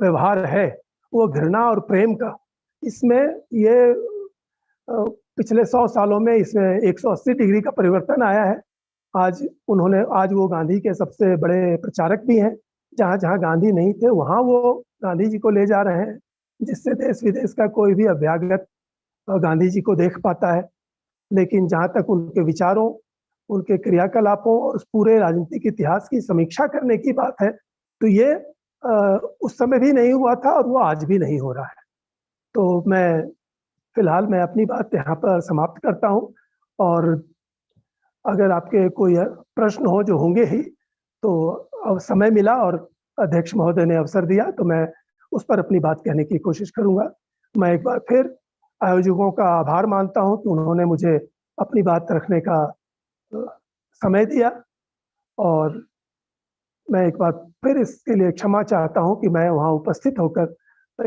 व्यवहार है वो घृणा और प्रेम का, इसमें ये पिछले 100 सालों में इसमें 180 डिग्री का परिवर्तन आया है। आज वो गांधी के सबसे बड़े प्रचारक भी हैं। जहां जहां गांधी नहीं थे वहां वो गांधी जी को ले जा रहे हैं, जिससे देश विदेश का कोई भी अभ्यागत गांधी जी को देख पाता है। लेकिन जहां तक उनके विचारों, उनके क्रियाकलापों और उस पूरे राजनीतिक इतिहास की समीक्षा करने की बात है, तो ये उस समय भी नहीं हुआ था और वो आज भी नहीं हो रहा है। तो फिलहाल मैं अपनी बात यहाँ पर समाप्त करता हूँ, और अगर आपके कोई प्रश्न हो, जो होंगे ही, तो अब समय मिला और अध्यक्ष महोदय ने अवसर दिया तो मैं उस पर अपनी बात कहने की कोशिश करूंगा। मैं एक बार फिर आयोजकों का आभार मानता हूं कि उन्होंने मुझे अपनी बात रखने का समय दिया, और मैं एक बार फिर इसके लिए क्षमा चाहता हूं कि मैं वहां उपस्थित होकर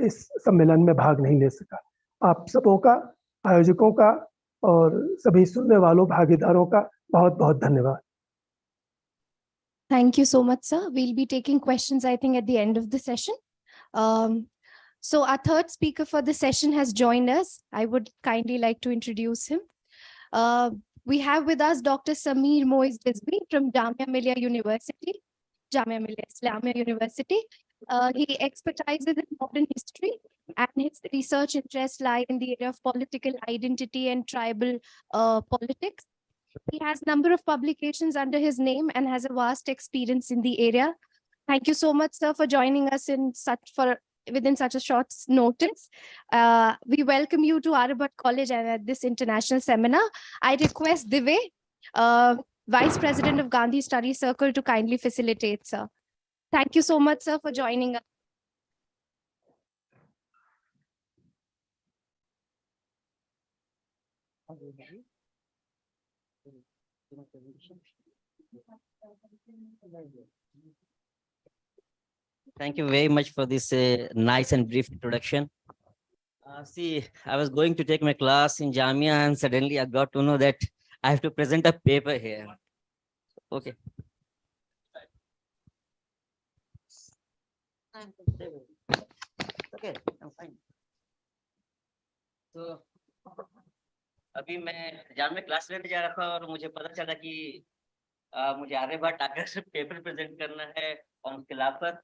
इस सम्मेलन में भाग नहीं ले सका। आप सबों का, आयोजकों का और सभी सुनने वालों भागीदारों का बहुत बहुत धन्यवाद। Thank you so much, sir. We'll be taking questions, I think, at the end of the session. So our third speaker for the session has joined us. I would kindly like to introduce him. We have with us Dr. Sameer Moiz Rizvi from Jamia Millia University. Jamia Millia Islamia University. He expertises in modern history, and his research interests lie in the area of political identity and tribal politics. He has a number of publications under his name and has a vast experience in the area. Thank you so much, sir, for joining us within such a short notice. We welcome you to Aryabat College and at this international seminar. I request Divey, Vice President of Gandhi Study Circle, to kindly facilitate, sir. Thank you so much, sir, for joining us. Thank you very much for this nice and brief introduction. See, I was going to take my class in Jamia and suddenly I got to know that I have to present a paper here. Okay. Okay, I'm fine. So, अभी मैं Jamia class लेने जा रहा था और मुझे पता चला कि मुझे आर्यभट्ट आकर पेपर प्रेजेंट करना है ऑन खिलाफत.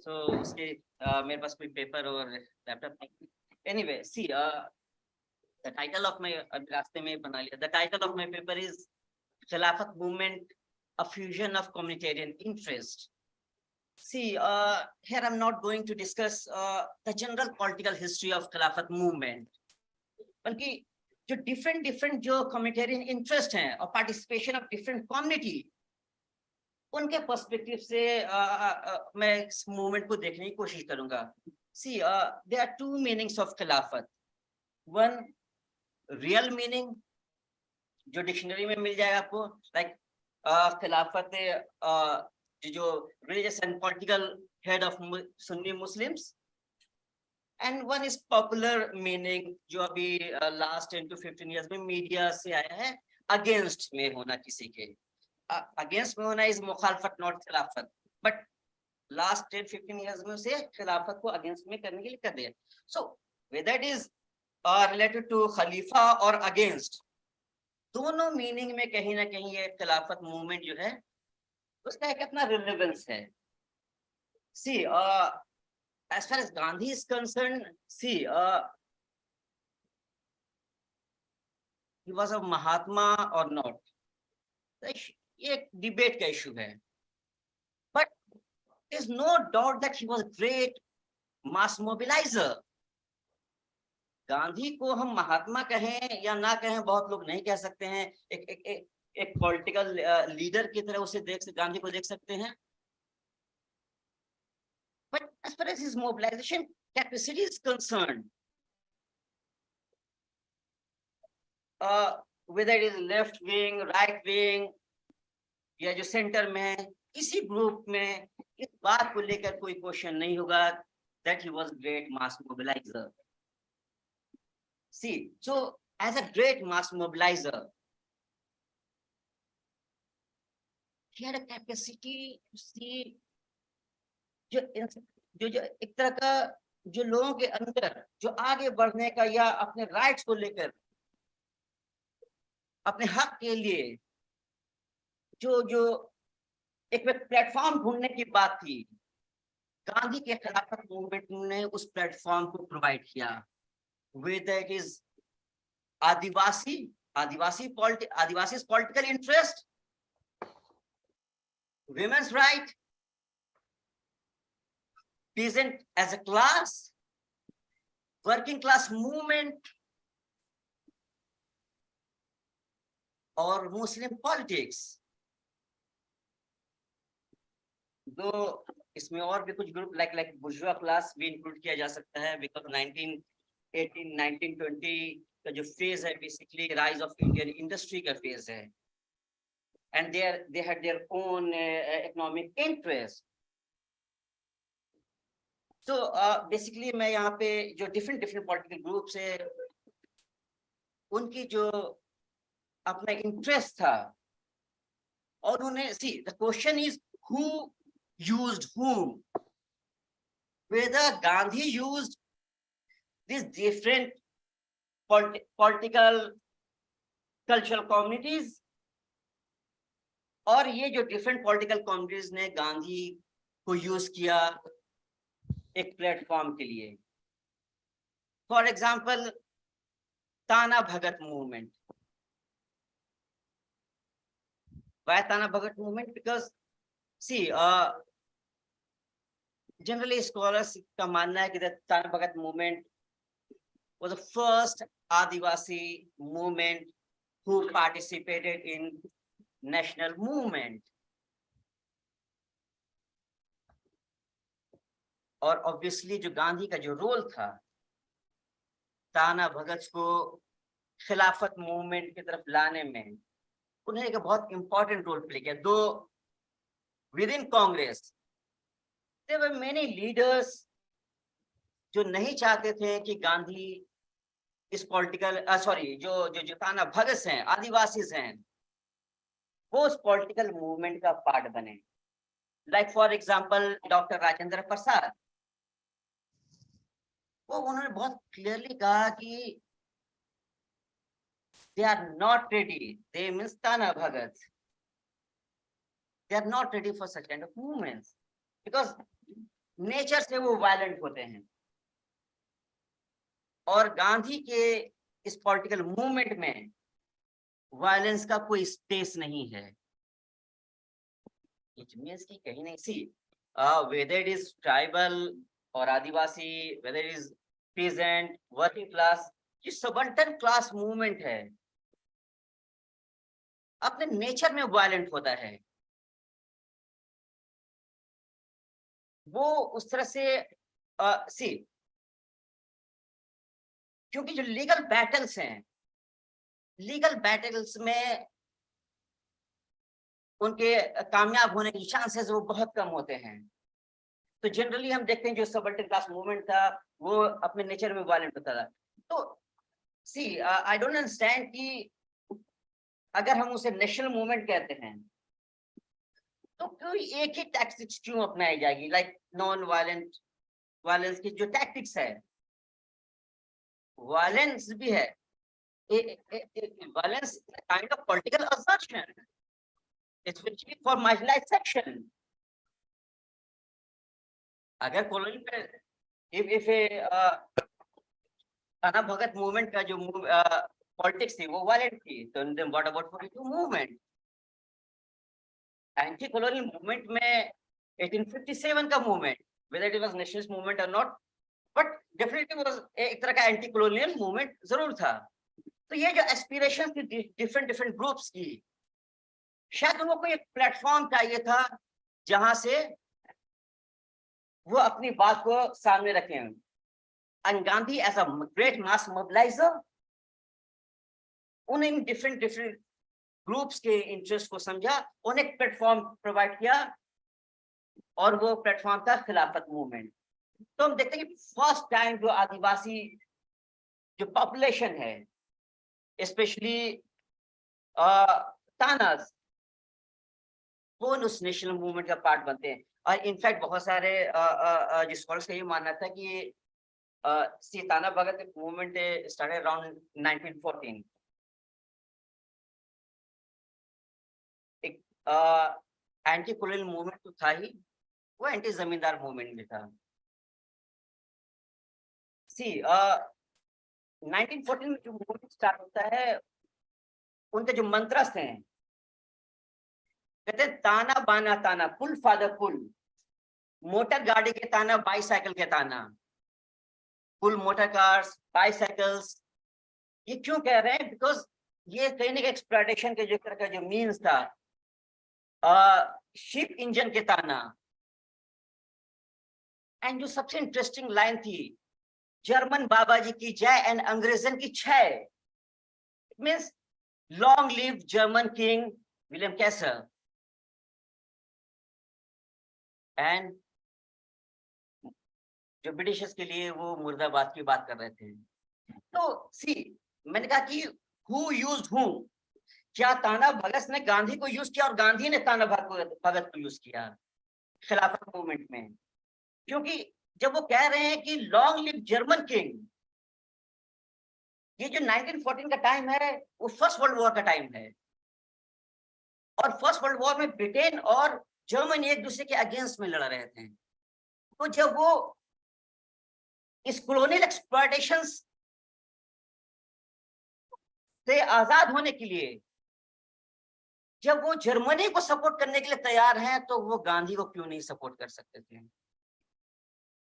So उसके मेरे पास कोई पेपर और लैपटॉप नहीं. Anyway, see, the title of my रास्ते में बना लिया. The title of my paper is Khilafat Movement, a fusion of communitarian interest. See, here I'm not going to discuss the general political history of Khilafat movement, बल्कि जो different जो communitarian interest हैं और participation of different community, उनके perspective से मैं इस movement को देखने की कोशिश करूंगा. See, there are two meanings of खिलाफत. One, real meaning, जो डिक्शनरी में मिल जाएगा आपको, like खिलाफत जो religious and political head of Sunni Muslims. And one is popular meaning, जो अभी last 10 to 15 years में मीडिया से आया है, against में होना किसी के. Against में होना is मुखालफत, not खिलाफत. But last 10-15 years में से खिलाफत को against में करने के लिए कर दिया. So whether it is related to खलीफा और against, दोनों मीनिंग में कहीं ना कहीं ये खिलाफत मूवमेंट जो है उसका एक अपना रिलेवेंस है. See, as far as Gandhi is concerned, see, he was a Mahatma or not. ये एक डिबेट का इशू है. But there's no doubt that he was a great mass mobilizer. Gandhi को हम महात्मा कहें या ना कहें, बहुत लोग नहीं कह सकते हैं. एक पॉलिटिकल लीडर की तरह उसे गांधी को देख सकते हैं. But as far as his mobilization capacity is concerned, whether it is left wing, right wing, या जो सेंटर में, किसी ग्रुप में इस बात को लेकर कोई क्वेश्चन नहीं होगा that he was great mass mobilizer. See, so as a great mass mobilizer, he had a capacity to see जो एक तरह का जो लोगों के अंदर जो आगे बढ़ने का या अपने राइट्स को लेकर अपने हक के लिए जो एक प्लेटफॉर्म ढूंढने की बात थी, गांधी के खिलाफत मूवमेंट ने उस प्लेटफॉर्म को प्रोवाइड किया. Whether it is Adivasi political interest, women's right, peasant as a class, working class movement, or Muslim politics. दो इसमें और भी कुछ ग्रुप like bourgeois class भी इंक्लूड किया जा सकता है, because 1918-1920 का जो फेज है basically rise of Indian industry का फेज है, and they had their own economic interest. So basically मैं यहाँ पे जो different political groups है उनकी जो अपना इंटरेस्ट था और उन्हें see the question is who used whom, whether Gandhi used these different political cultural communities और ये जो different political communities ने गांधी को यूज किया एक प्लेटफॉर्म के लिए. फॉर एग्जाम्पल ताना भगत movement. Why Tana Bhagat movement? Because see, generally scholars का मानना है कि the Tana Bhagat movement was the first Adivasi movement who participated in national movement. और ऑब्वियसली जो गांधी का जो रोल था ताना भगत को खिलाफत मूवमेंट की तरफ लाने में, उन्होंने एक बहुत इंपॉर्टेंट रोल प्ले किया. Though within Congress there were many leaders जो नहीं चाहते थे कि गांधी इस पॉलिटिकल जो ताना भगत हैं, आदिवासी हैं, वो उस पॉलिटिकल मूवमेंट का पार्ट बने. Like for example doctor Rajendra Prasad, वो उन्होंने बहुत क्लियरली कहा कि they are not ready, they means Tana Bhagat, they are not ready for such kind of movements because nature से वो वायलेंट होते हैं. और गांधी के इस पॉलिटिकल मूवमेंट में वायलेंस का कोई स्पेस नहीं है. इट मींस कि कहीं नहीं सी whether it is tribal और आदिवासी, whether it is peasant, working class, ये सबल्टन क्लास मूवमेंट है, अपने नेचर में वायलेंट होता है. वो उस तरह से क्योंकि जो लीगल बैटल्स हैं, लीगल बैटल्स में उनके कामयाब होने के चांसेस वो बहुत कम होते हैं. तो जनरली हम देखते हैं जो सबल्टन क्लास मूवमेंट था वो अपने नेचर में वायलेंट होता था. तो आई डोंट अंडरस्टैंड कि अगर हम उसे नेशनल मूवमेंट कहते हैं तो कोई एक ही टैक्टिक्स क्यों अपनाई जाएगी, लाइक नॉन वायलेंट वायलेंस की जो टैक्टिक्स है, वायलेंस भी है, violence kind of political assertion especially for marginalized section. अगर कॉलोनी पे if ताना भगत मूवमेंट का जो पॉलिटिक्स थी वो वायलेंट थी, तो then what about 42 movement? Anti colonial movement में 1857 का movement, whether it was nationalist movement or not, but definitely was एक तरह का एंटी कॉलोनियल मूवमेंट जरूर था. तो ये जो एस्पिरेशन थी डिफरेंट ग्रुप्स की, शायद उनको कोई एक प्लेटफॉर्म चाहिए था जहां से वो अपनी बात को सामने रखें. And Gandhi as a great mass mobiliser, उन्हें डिफरेंट ग्रुप्स के इंटरेस्ट को समझा, उन्हें एक प्लेटफॉर्म प्रोवाइड किया और वो प्लेटफॉर्म था खिलाफत मूवमेंट. तो हम देखते हैं कि फर्स्ट टाइम जो आदिवासी जो पॉपुलेशन है, स्पेशली तानास, वो उस नेशनल मूवमेंट का पार्ट बनते हैं. और इनफैक्ट बहुत सारे जिस स्कॉलर्स का ये मानना था कि ताना भगत मूवमेंट स्टार्टेड अराउंड 1914. एक एंटी कॉलोनियल मूवमेंट तो था ही, वो एंटी जमींदार मूवमेंट भी था. 1914 में जो मूवमेंट स्टार्ट होता है, उनके जो मंत्रस हैं, कहते हैं ताना बाना ताना, पुल फादर पुल, मोटर गाड़ी के ताना, बाईसाइकिल के ताना, पुल मोटर कार्स, बाईसाइकिल्स. ये क्यों कह रहे हैं? बिकॉज ये कहीं ना कहीं एक्सप्लॉयटेशन के जो तरह का जो मीन्स था, शिप इंजन के ताना. एंड जो सबसे इंटरेस्टिंग लाइन थी, जर्मन बाबा जी की जय एंड अंग्रेजन की क्षय. It means long live German king William castle. And जो ब्रिटिशर्स के लिए वो मुर्दाबाद की बात कर रहे थे. तो मैंने कहा कि हु यूज्ड हूम, क्या ताना भगत ने गांधी को यूज किया और गांधी ने ताना भगत को यूज किया खिलाफत मूवमेंट में? क्योंकि जब वो कह रहे हैं कि लॉन्ग लिव जर्मन किंग, ये जो 1914 का टाइम है वो फर्स्ट वर्ल्ड वॉर का टाइम है, और फर्स्ट वर्ल्ड वॉर में ब्रिटेन और जर्मनी एक दूसरे के अगेंस्ट में लड़ रहे थे. तो जब वो इस कॉलोनियल एक्सप्लॉयटेशन से आजाद होने के लिए जब वो जर्मनी को सपोर्ट करने के लिए तैयार हैं, तो वो गांधी को क्यों नहीं सपोर्ट कर सकते थे?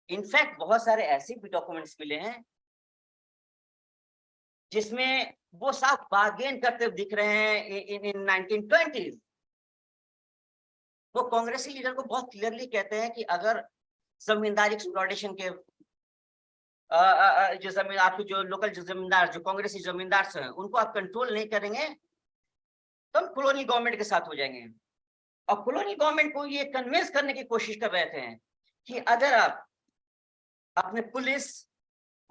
इनफैक्ट बहुत सारे ऐसे भी डॉक्यूमेंट्स मिले हैं जिसमें वो साफ बार्गेन करते हुए दिख रहे हैं इन 1920s। वो कांग्रेसी लीडर को बहुत क्लियरली कहते हैं कि अगर जमींदारी एक्सप्लॉयटेशन के जो जमीन आपके जो लोकल जो जमींदार जो कांग्रेसी जमींदार हैं उनको आप कंट्रोल नहीं करेंगे तो हम कॉलोनी गवर्नमेंट के साथ हो जाएंगे। और कॉलोनी गवर्नमेंट को ये कन्विंस करने की कोशिश कर रहे थे कि अगर आप अपने पुलिस,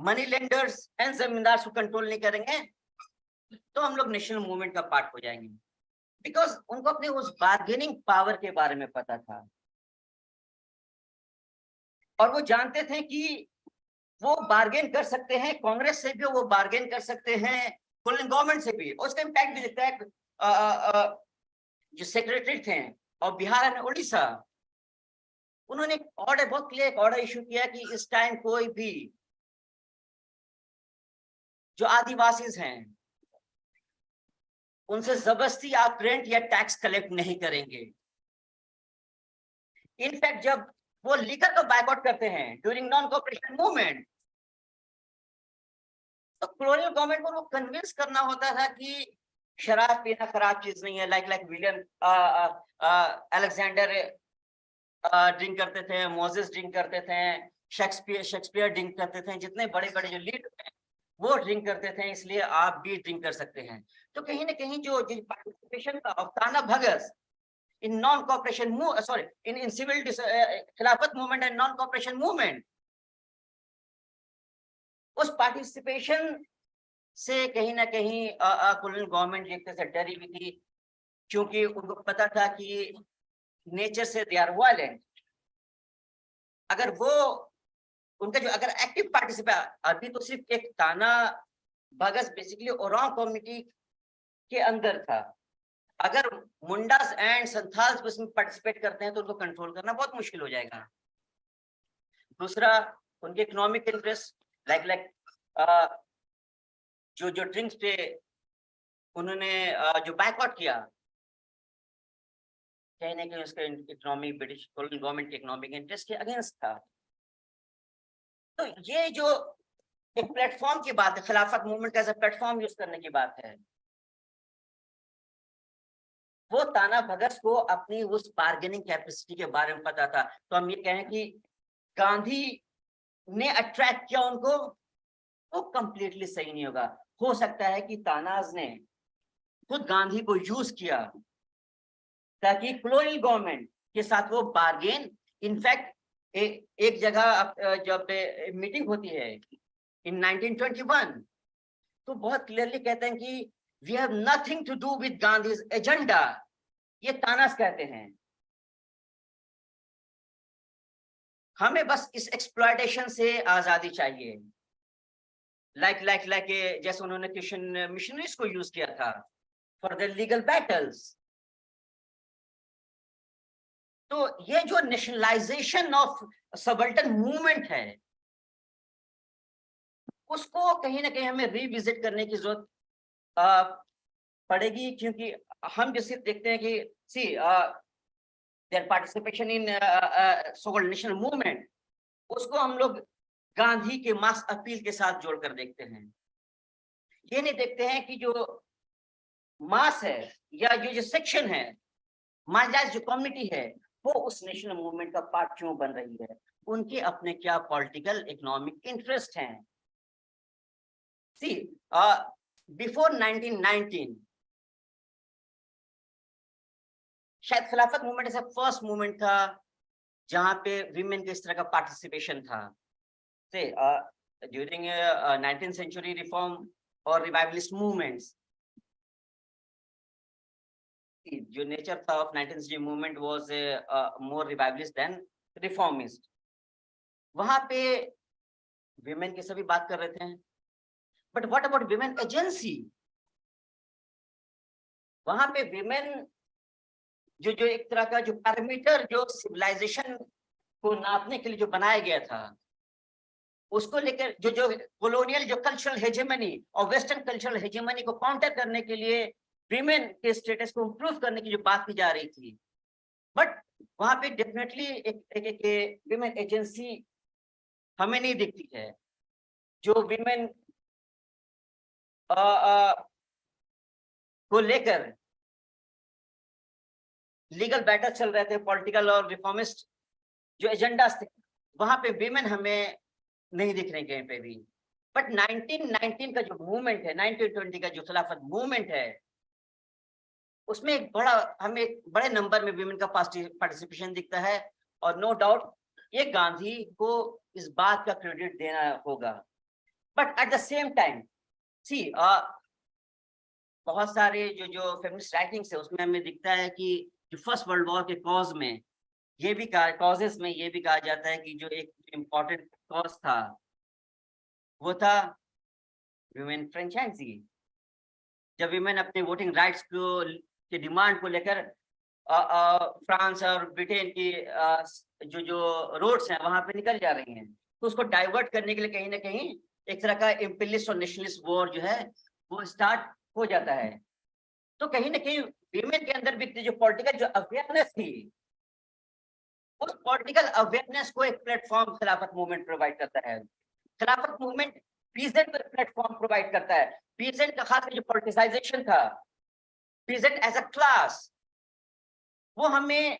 मनी लेंडर्स एंड जमींदार को कंट्रोल नहीं करेंगे तो हम लोग नेशनल मूवमेंट का पार्ट हो जाएंगे। बिकॉज उनको अपने उस बार्गेनिंग पावर के बारे में पता था और वो जानते थे कि वो बार्गेन कर सकते हैं कांग्रेस से भी, वो बार्गेन कर सकते हैं कॉलोनी गवर्नमेंट से भी। उसका इम्पैक्ट भी दिखता है। जो सेक्रेटरी थे और बिहार और उड़ीसा, उन्होंने ऑर्डर बहुत क्लियर ऑर्डर इशू किया कि इस टाइम कोई भी जो आदिवासी हैं उनसे जबरदस्ती आप रेंट या टैक्स कलेक्ट नहीं करेंगे। इनफैक्ट जब वो लीकर को बायकॉट करते हैं ड्यूरिंग नॉन कोऑपरेशन मूवमेंट, तो कॉलोनियल गवर्नमेंट को वो कन्विंस करना होता था कि शराब पीना खराब चीज नहीं है। लाइक विलियम अलेक्जेंडर ड्रिंक करते थे, मोजेस ड्रिंक करते थे, शेक्सपियर ड्रिंक करते थे, जितने बड़े बड़े जो लीडर हैं वो ड्रिंक करते थे, इसलिए आप भी ड्रिंक कर सकते हैं। तो कहीं ना कहीं जो participation of Tana Bhagat in non cooperation in civil Khilafat movement and non cooperation movement, उस पार्टिसिपेशन से कहीं ना कहीं कॉलोनियल गवर्नमेंट एक तरह से डरी हुई थी, क्योंकि उनको पता था कि नेचर से दे आर वायलेंट। अगर वो उनका जो अगर एक्टिव पार्टिसिपेट, अभी तो सिर्फ एक ताना भगत बेसिकली ओरांव कम्युनिटी के अंदर था, अगर मुंडास एंड संथाल्स उसमें पार्टिसिपेट करते हैं तो उनको कंट्रोल करना बहुत मुश्किल हो जाएगा। दूसरा, उनके इकोनॉमिक इंटरेस्ट लाइक जो ड्रिंक्स पे उन्होंने जो बायकॉट किया, कहीं ना कहीं उसका इकोनॉमिक ब्रिटिश गवर्नमेंट के इकोनॉमिक इंटरेस्ट के अगेंस्ट था। तो ये जो एक प्लेटफॉर्म की बात है, Khilafat movement as a platform use करने की बात है, वो ताना भगत को अपनी उस बार्गेनिंग कैपेसिटी के बारे में पता था। तो हम ये कहें कि गांधी ने अट्रैक्ट किया उनको, वो कंप्लीटली सही नहीं होगा। हो सकता है कि तानाज ने खुद गांधी को यूज किया ताकि कॉलोनियल गवर्नमेंट के साथ वो बार्गेन। इनफैक्ट एक जगह जब मीटिंग होती है इन 1921, तो बहुत क्लियरली कहते हैं कि we have nothing to do with Gandhi's agenda. ये तानाज कहते हैं, हमें बस इस एक्सप्लॉयटेशन से आजादी चाहिए। लाइक जैसे उन्होंने क्रिश्चियन मिशनरीज को यूज किया था फॉर द लीगल बैटल्स। तो ये जो नेशनलाइजेशन ऑफ सबल्टन मूवमेंट है, उसको कहीं ना कहीं हमें रिविजिट करने की जरूरत पड़ेगी, क्योंकि हम जो सिर्फ देखते हैं कि see their participation in so called national movement, उसको हम लोग गांधी के मास अपील के साथ जोड़कर देखते हैं। ये नहीं देखते हैं कि जो मास है या जो सेक्शन है, मार्जिनाइज्ड जो कम्युनिटी है, वो उस नेशनल मूवमेंट का पार्ट क्यों बन रही है, उनके अपने क्या पॉलिटिकल इकोनॉमिक इंटरेस्ट हैं। सी बिफोर 1919 शायद खिलाफत मूवमेंट ऐसा फर्स्ट मूवमेंट था जहां पे विमेन के इस तरह का पार्टिसिपेशन था। से ड्यूरिंग 19th century रिफॉर्म और रिवाइवलिस्ट मूवमेंट्स, जो नेचर था of 19th century movement was more revivalist than reformist. वहां पे विमेन की सभी बात कर रहे थे, but what about women agency? वहां पे विमेन जो एक तरह का जो पैरामीटर जो सिविलाइजेशन को नापने के लिए जो बनाया गया था, उसको लेकर जो कॉलोनियल जो कल्चरल हेजेमनी और वेस्टर्न कल्चरल हेजेमनी को काउंटर करने के लिए विमेन के स्टेटस को इंप्रूव करने की जो बात की जा रही थी, बट वहां पे डेफिनेटली एक विमेन एजेंसी हमें नहीं दिखती है। जो विमेन को लेकर लीगल बैटल चल रहे थे, पॉलिटिकल और रिफॉर्मिस्ट जो एजेंडास थे, वहां पे विमेन हमें नहीं दिख रहे कहीं पे भी। बट 1919 का जो मूवमेंट है, 1920 का जो खिलाफत मूवमेंट है, उसमें एक बड़ा, हमें एक बड़े नंबर में विमेन का पार्टिसिपेशन दिखता है। और नो डाउट ये गांधी को इस बात का क्रेडिट देना होगा। But at the same time see बहुत सारे जो फेमिनिस्ट राइटिंग्स है, उसमें हमें दिखता है कि जो फर्स्ट वर्ल्ड वॉर के कॉजेस में ये भी कहा जाता है कि जो एक इम्पोर्टेंट कॉज था वो था विमेन फ्रेंचाइजी। जब विमेन अपने वोटिंग राइट्स को के डिमांड को लेकर फ्रांस और ब्रिटेन की जो रोड्स हैं वहां पे निकल जा रही हैं, तो उसको डाइवर्ट करने के लिए कहीं ना कहीं एक तरह का इम्पीरियलिस्ट और नेशनलिस्ट वॉर जो है वो स्टार्ट हो जाता है। तो कहीं ना कहीं विमेन के अंदर भी जो पॉलिटिकल जो अवेयरनेस थी, उस पॉलिटिकल अवेयरनेस को एक प्लेटफॉर्म खिलाफत मूवमेंट प्रोवाइड करता है। खिलाफत मूवमेंट पीजेंट को प्लेटफॉर्म प्रोवाइड करता है। पीजेंट का खास जो पॉलिटिसाइजेशन था, पीजेंट एज अ क्लास, वो हमें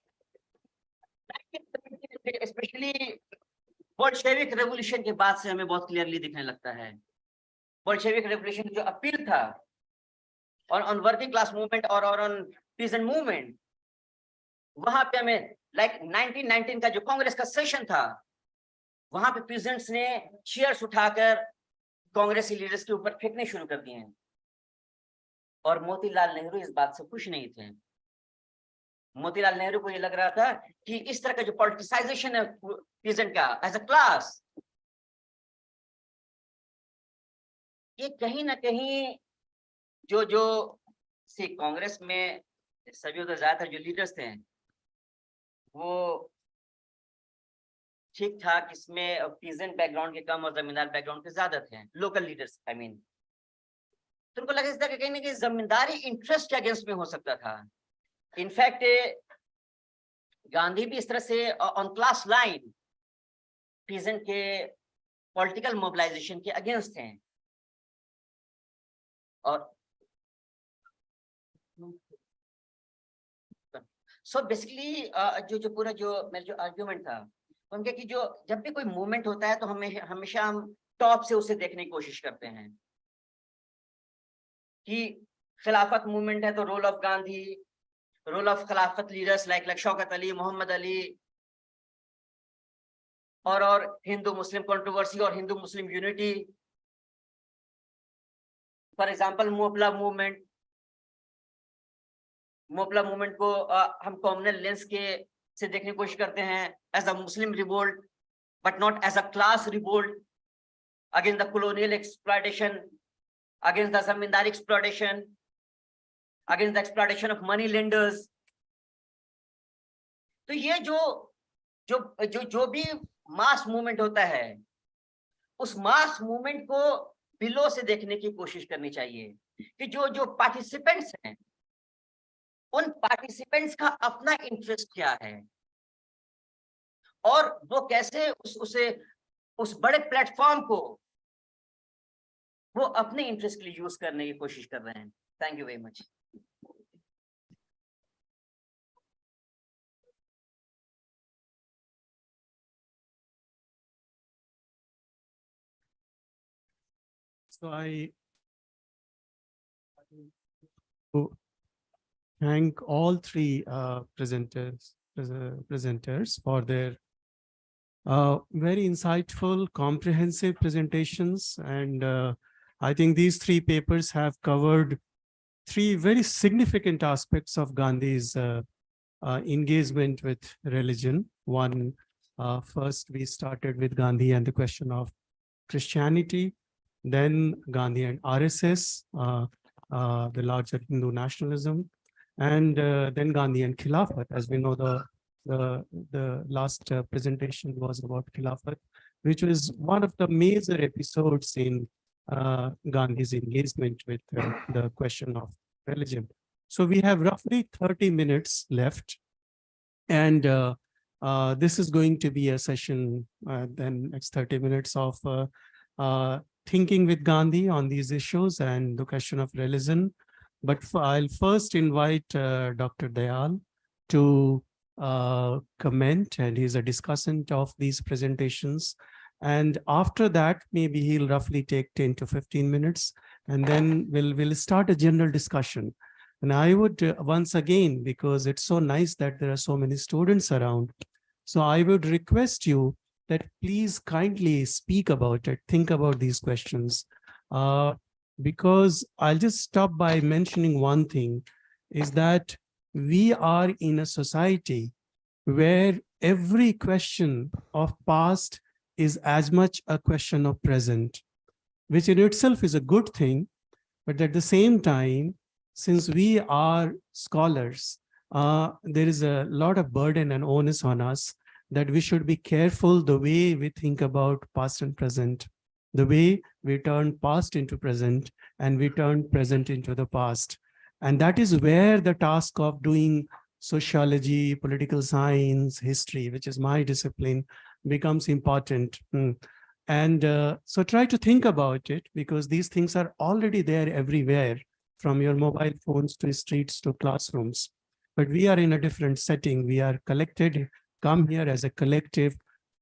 स्पेशली बोल्शेविक रेवोल्यूशन के बाद से हमें बहुत क्लियरली दिखने लगता है। बोल्शेविक रेवोल्यूशन जो अपील था ऑन वर्किंग क्लास मूवमेंट और ऑन पीजेंट मूवमेंट, वहां पे हमें लाइक 1919 का जो कांग्रेस का सेशन था, वहां पे पीजेंट्स ने चेयर्स उठाकर कांग्रेसी लीडर्स के ऊपर फेंकने शुरू कर दिए हैं। और मोतीलाल नेहरू इस बात से खुश नहीं थे। मोतीलाल नेहरू को ये लग रहा था कि इस तरह का जो पॉलिटिसाइजेशन है पीजेंट का एज अ क्लास, ये कहीं ना कहीं जो कांग्रेस में सभी तो ज्यादातर जो लीडर्स थे वो ठीक ठाक, इसमें पीजेंट बैकग्राउंड के कम और जमींदार बैकग्राउंड के ज्यादा थे, लोकल लीडर्स आई मीन। तो उनको लगा इस तरह कहीं ना कहीं जमींदारी इंटरेस्ट के अगेंस्ट में हो सकता था। इनफैक्ट गांधी भी इस तरह से ऑन क्लास लाइन पीजेंट के पॉलिटिकल मोबिलाइजेशन के अगेंस्ट हैं। और सो बेसिकली जो पूरा जो मेरा जो आर्ग्यूमेंट था उनके कि जो जब भी कोई मूवमेंट होता है तो हमेशा हम टॉप से उसे देखने की कोशिश करते हैं कि खिलाफत मूवमेंट है तो role of Gandhi, role of Khilafat leaders like Shaukat Ali, Mohammad Ali, और हिंदू मुस्लिम कंट्रोवर्सी और Hindu Muslim unity. For example Moplah movement को हम कॉमनल लेंस के से देखने की कोशिश करते हैं as a Muslim revolt, but not as a class revolt against the colonial exploitation, against the zamindari exploitation, against the exploitation of money lenders. तो ये जो भी मास मूवमेंट होता है, उस मास मूवमेंट को बिलो से देखने की कोशिश करनी चाहिए कि जो पार्टिसिपेंट्स हैं, उन पार्टिसिपेंट्स का अपना इंटरेस्ट क्या है और वो कैसे उस बड़े प्लेटफॉर्म को वो अपने इंटरेस्ट के लिए यूज करने की कोशिश कर रहे हैं। Thank you very much. So I thank all three presenters for their very insightful, comprehensive presentations. And I think these three papers have covered three very significant aspects of Gandhi's engagement with religion. One, first we started with Gandhi and the question of Christianity, then Gandhi and RSS, the larger Hindu nationalism, and then Gandhi and Khilafat. As we know, the last presentation was about Khilafat, which was one of the major episodes in Gandhi's engagement with the question of religion. So we have roughly 30 minutes left, and this is going to be a session, then next 30 minutes of thinking with Gandhi on these issues and the question of religion. But I'll first invite Dr. Dayal to comment, and he's a discussant of these presentations. And after that, maybe he'll roughly take 10 to 15 minutes, and then we'll start a general discussion. And I would once again, because it's so nice that there are so many students around, so I would request you that please kindly speak about it, think about these questions. Because I'll just stop by mentioning one thing, is that we are in a society where every question of past is as much a question of present, which in itself is a good thing. But at the same time, since we are scholars, there is a lot of burden and onus on us that we should be careful the way we think about past and present, the way we turn past into present and we turn present into the past. And that is where the task of doing sociology, political science, history, which is my discipline, becomes important. And so try to think about it, because these things are already there everywhere, from your mobile phones to streets to classrooms. But we are in a different setting. We are collected, come here as a collective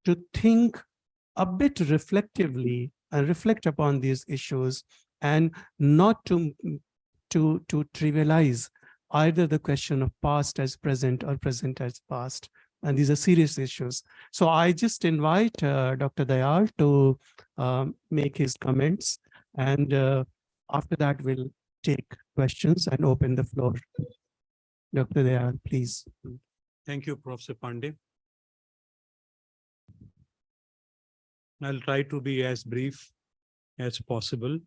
to think a bit reflectively and reflect upon these issues, and not to trivialize either the question of past as present or present as past. And these are serious issues. So I just invite Dr. Dayal to make his comments, and after that we'll take questions and open the floor. Dr. Dayal, please. Thank you, Professor Pandey. I'll try to be as brief as possible.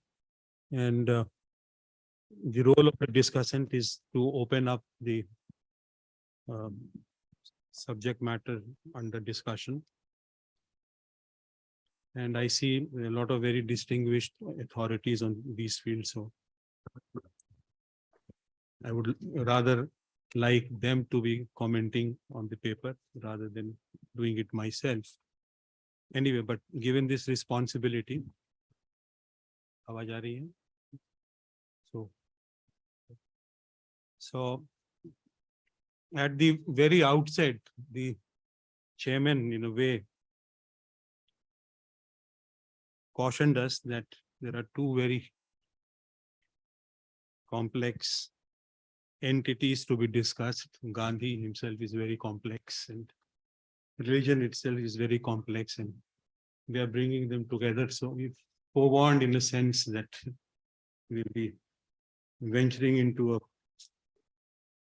And the role of the discussant is to open up the subject matter under discussion. And I see a lot of very distinguished authorities on these fields. So I would rather like them to be commenting on the paper rather than doing it myself. Anyway, but given this responsibility, आवाज आ रही है? So at the very outset, the chairman, in a way, cautioned us that there are two very complex entities to be discussed. Gandhi himself is very complex, and religion itself is very complex, and we are bringing them together. So we've forewarned in a sense that we'll be venturing into a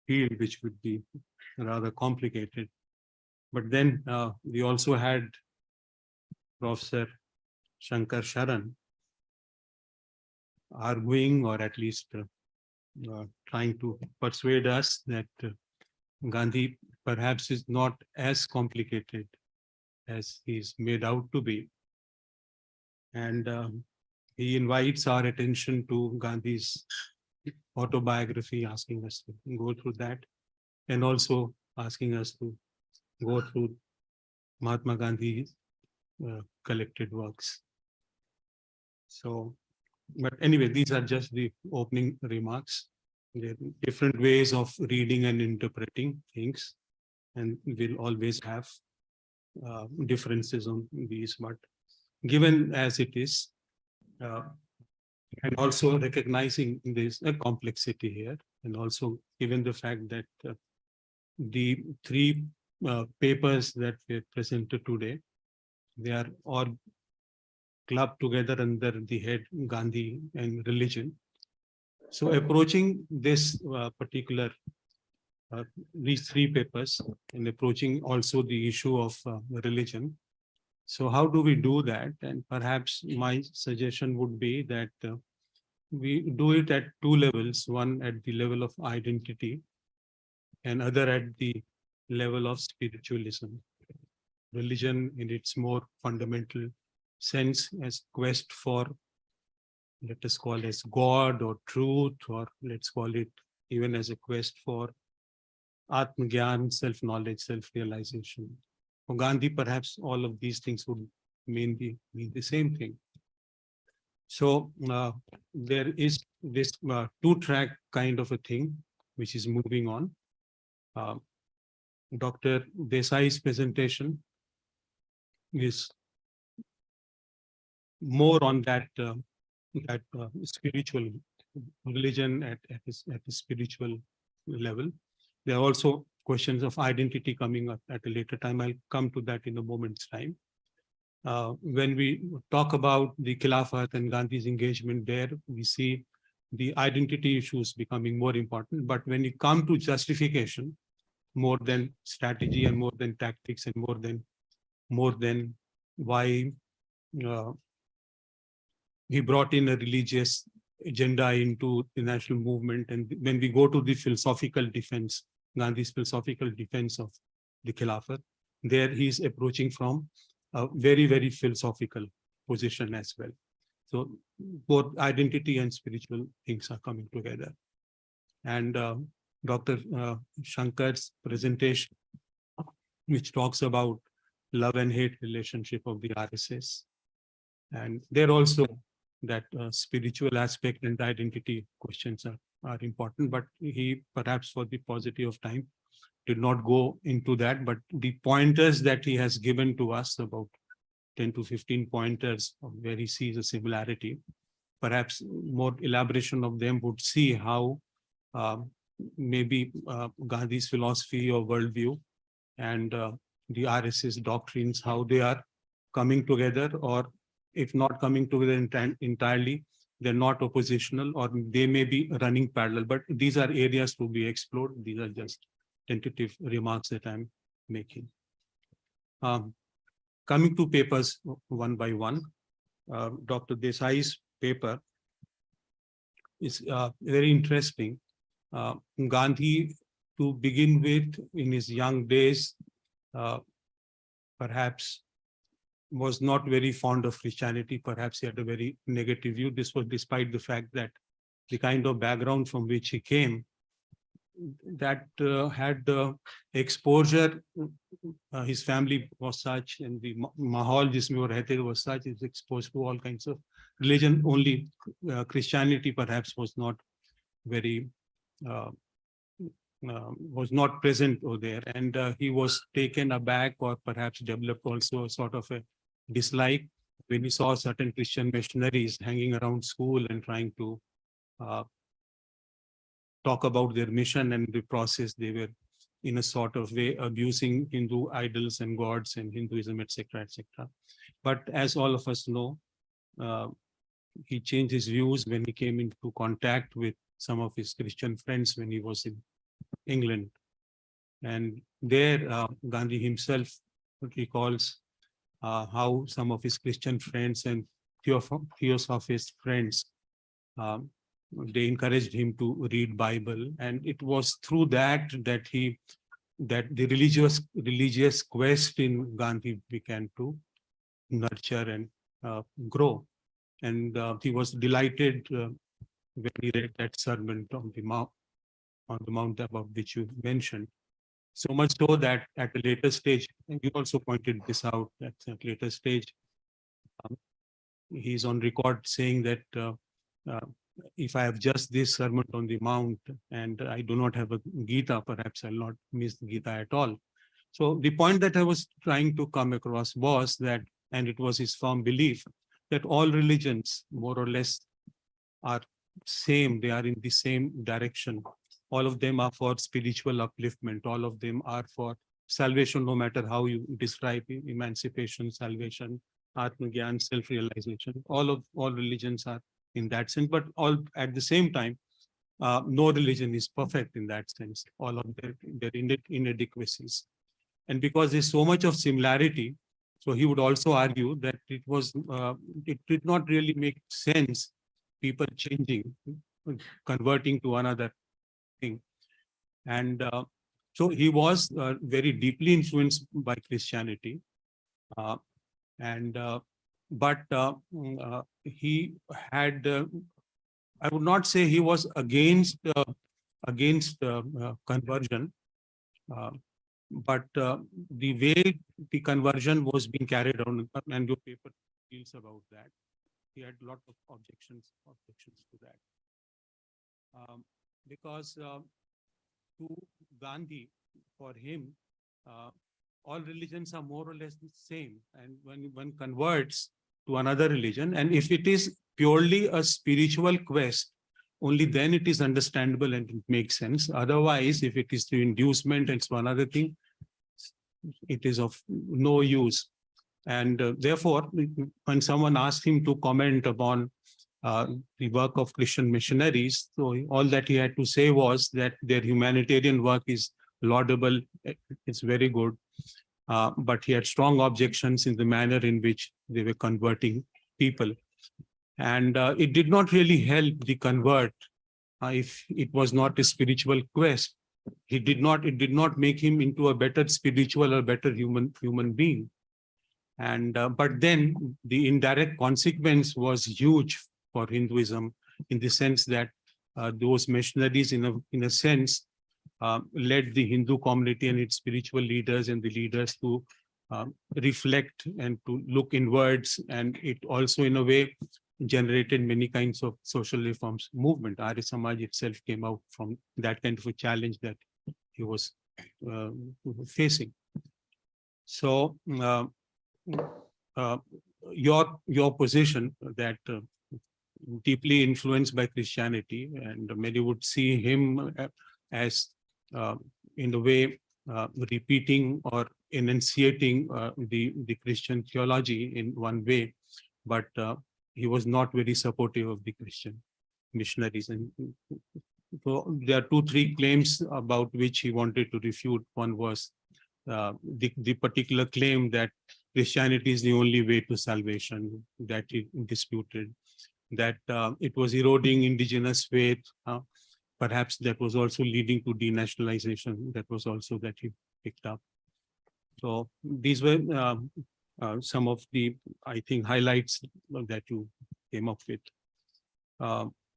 field which would be rather complicated. But then we also had Professor Shankar Sharan arguing, or at least trying to persuade us that Gandhi perhaps is not as complicated as he's made out to be. And he invites our attention to Gandhi's autobiography, asking us to go through that, and also asking us to go through Mahatma Gandhi's collected works. So, but anyway, these are just the opening remarks. There are different ways of reading and interpreting things, and we'll always have differences on these, but given as it is, and also recognizing there's a complexity here, and also given the fact that the three papers that were presented today, they are all clubbed together under the head Gandhi and religion. So approaching this particular, these three papers, and approaching also the issue of religion. So how do we do that? And perhaps my suggestion would be that we do it at two levels, one at the level of identity and other at the level of spiritualism. Religion in its more fundamental sense as quest for, let us call as God or truth, or let's call it even as a quest for Atmagyan, self-knowledge, self-realization. For Gandhi, perhaps all of these things would mainly mean the same thing. So there is this two-track kind of a thing which is moving on. Dr. Desai's presentation is more on that spiritual religion at a spiritual level. There are also questions of identity coming up at a later time. I'll come to that in a moment's time. When we talk about the Khilafat and Gandhi's engagement there, we see the identity issues becoming more important. But when you come to justification, more than strategy and more than tactics and more than why he brought in a religious agenda into the national movement. And when we go to the philosophical defense, Gandhi's philosophical defense of the Khilafat, there he's approaching from a very, very philosophical position as well. So both identity and spiritual things are coming together. And Dr. Shankar's presentation, which talks about love and hate relationship of the RSS. And there also that spiritual aspect and identity questions are important, but he perhaps for the paucity of time did not go into that. But the pointers that he has given to us, about 10 to 15 pointers where he sees a similarity, perhaps more elaboration of them would see how maybe Gandhi's philosophy or worldview and the RSS doctrines, how they are coming together, or if not coming together entirely, they're not oppositional, or they may be running parallel. But these are areas to be explored. These are just tentative remarks that I'm making. Coming to papers one by one, Dr. Desai's paper is very interesting. Gandhi, to begin with, in his young days, perhaps was not very fond of Christianity. Perhaps he had a very negative view. This was despite the fact that the kind of background from which he came, that had exposure, his family was such, and the mahal jisme wo rehte was such, is exposed to all kinds of religion. Only Christianity perhaps was not very was not present over there, and he was taken aback, or perhaps developed also a sort of a dislike when he saw certain Christian missionaries hanging around school and trying to talk about their mission and the process. They were in a sort of way abusing Hindu idols and gods and Hinduism, etc., etc. But as all of us know, he changed his views when he came into contact with some of his Christian friends when he was in England. And there, Gandhi himself recalls how some of his Christian friends and Theosophist friends, they encouraged him to read Bible. And it was through that the religious quest in Gandhi began to nurture and grow. And he was delighted when he read that sermon on the mount about which you mentioned. So much so that at a later stage, and you also pointed this out, at a later stage, he's on record saying that if I have just this sermon on the mount and I do not have a Gita, perhaps I'll not miss the Gita at all. So the point that I was trying to come across was that, and it was his firm belief, that all religions more or less are same. They are in the same direction. All of them are for spiritual upliftment. All of them are for salvation, no matter how you describe emancipation, salvation, Atmagyan, self-realization. All religions are in that sense, but all at the same time, no religion is perfect in that sense. All of their inadequacies. And because there's so much of similarity, so he would also argue that it did not really make sense, people changing, converting to another thing. And so he was very deeply influenced by Christianity. But he had, I would not say he was against conversion, but the way the conversion was being carried on, and your paper deals about that. he had a lot of objections to that. Because to Gandhi, for him, all religions are more or less the same. And when one converts to another religion, and if it is purely a spiritual quest, only then it is understandable and it makes sense. Otherwise, if it is the inducement and so another thing, it is of no use. And therefore, when someone asked him to comment upon the work of Christian missionaries, so all that he had to say was that their humanitarian work is laudable, it's very good. But he had strong objections in the manner in which they were converting people. And it did not really help the convert if it was not a spiritual quest. It did not make him into a better spiritual or better human being. And but then the indirect consequence was huge for Hinduism, in the sense that those missionaries, in a sense, led the Hindu community and its spiritual leaders and the leaders to reflect and to look inwards. And it also, in a way, generated many kinds of social reforms movement. Arya Samaj itself came out from that kind of a challenge that he was facing. So your position that deeply influenced by Christianity, and many would see him as in a way repeating or enunciating the Christian theology in one way, but he was not very supportive of the Christian missionaries. And so there are 2-3 claims about which he wanted to refute. One was the particular claim that Christianity is the only way to salvation, that he disputed, that it was eroding indigenous faith. Perhaps that was also leading to denationalization. That was also that he picked up. So these were some of the, I think, highlights that you came up with.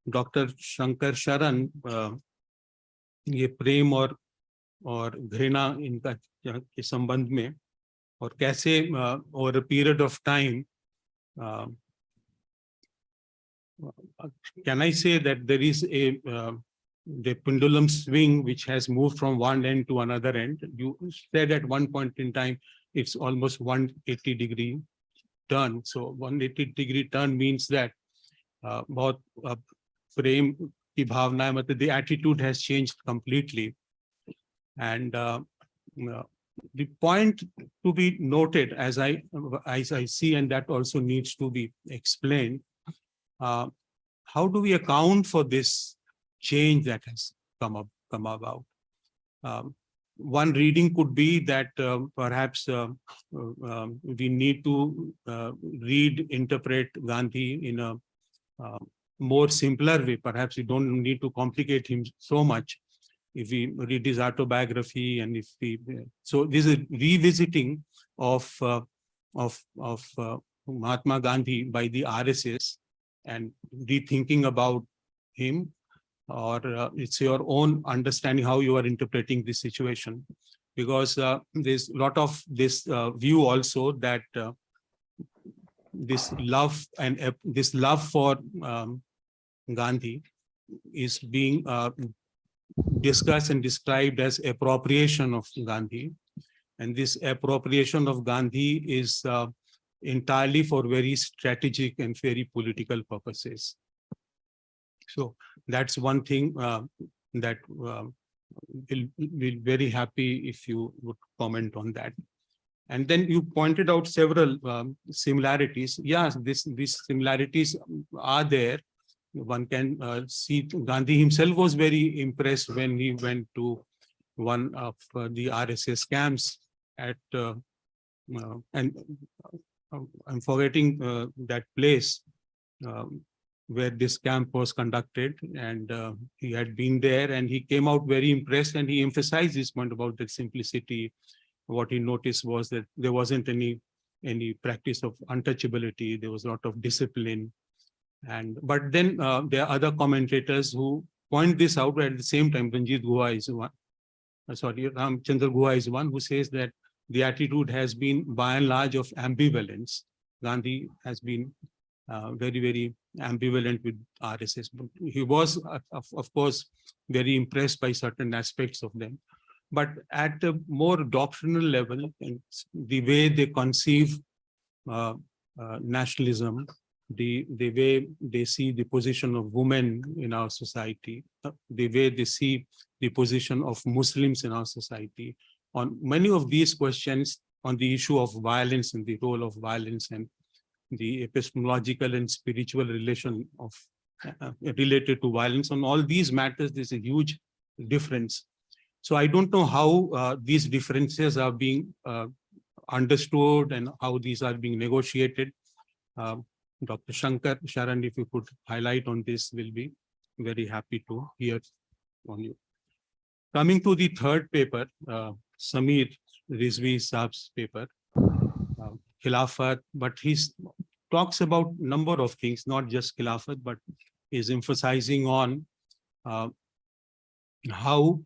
Dr. Shankar Sharan, ये प्रेम और घृणा इनका के संबंध में, और कैसे over a period of time, can I say that there is the pendulum swing which has moved from one end to another end? You said at one point in time it's almost 180-degree turn. So 180-degree turn means that बहुत प्रेम की भावना है, मतलब the attitude has changed completely. And the point to be noted, as I see, and that also needs to be explained, how do we account for this change that has come about? One reading could be that perhaps we need to interpret Gandhi in a more simpler way. Perhaps we don't need to complicate him so much. If we read his autobiography, and if we, so this is revisiting of Mahatma Gandhi by the RSS and rethinking about him, or it's your own understanding how you are interpreting this situation, because there's a lot of this view also that this love and this love for Gandhi is being discussed and described as appropriation of Gandhi, and this appropriation of Gandhi is entirely for very strategic and very political purposes. So that's one thing that we'll be very happy if you would comment on that. And then you pointed out several similarities. Yes, these similarities are there. One can see Gandhi himself was very impressed when he went to one of the RSS camps at, and I'm forgetting that place where this camp was conducted, and he had been there, and he came out very impressed, and he emphasized this point about the simplicity. What he noticed was that there wasn't any practice of untouchability. There was a lot of discipline. And but then there are other commentators who point this out at the same time. Ranjit Guha is one. Ramchandra Guha is one who says that the attitude has been by and large of ambivalence. Gandhi has been very ambivalent with RSS. But he was, of course, very impressed by certain aspects of them. But at a more doctrinal level, and the way they conceive nationalism, the way they see the position of women in our society, the way they see the position of Muslims in our society, on many of these questions, on the issue of violence and the role of violence and the epistemological and spiritual relation of related to violence, on all these matters, there's a huge difference. So I don't know how these differences are being understood and how these are being negotiated. Dr. Shankar Sharan, if you could highlight on this, will be very happy to hear on you. Coming to the third paper, Samir Rizvi Saab's paper, Khilafat, but he talks about number of things, not just Khilafat, but is emphasizing on how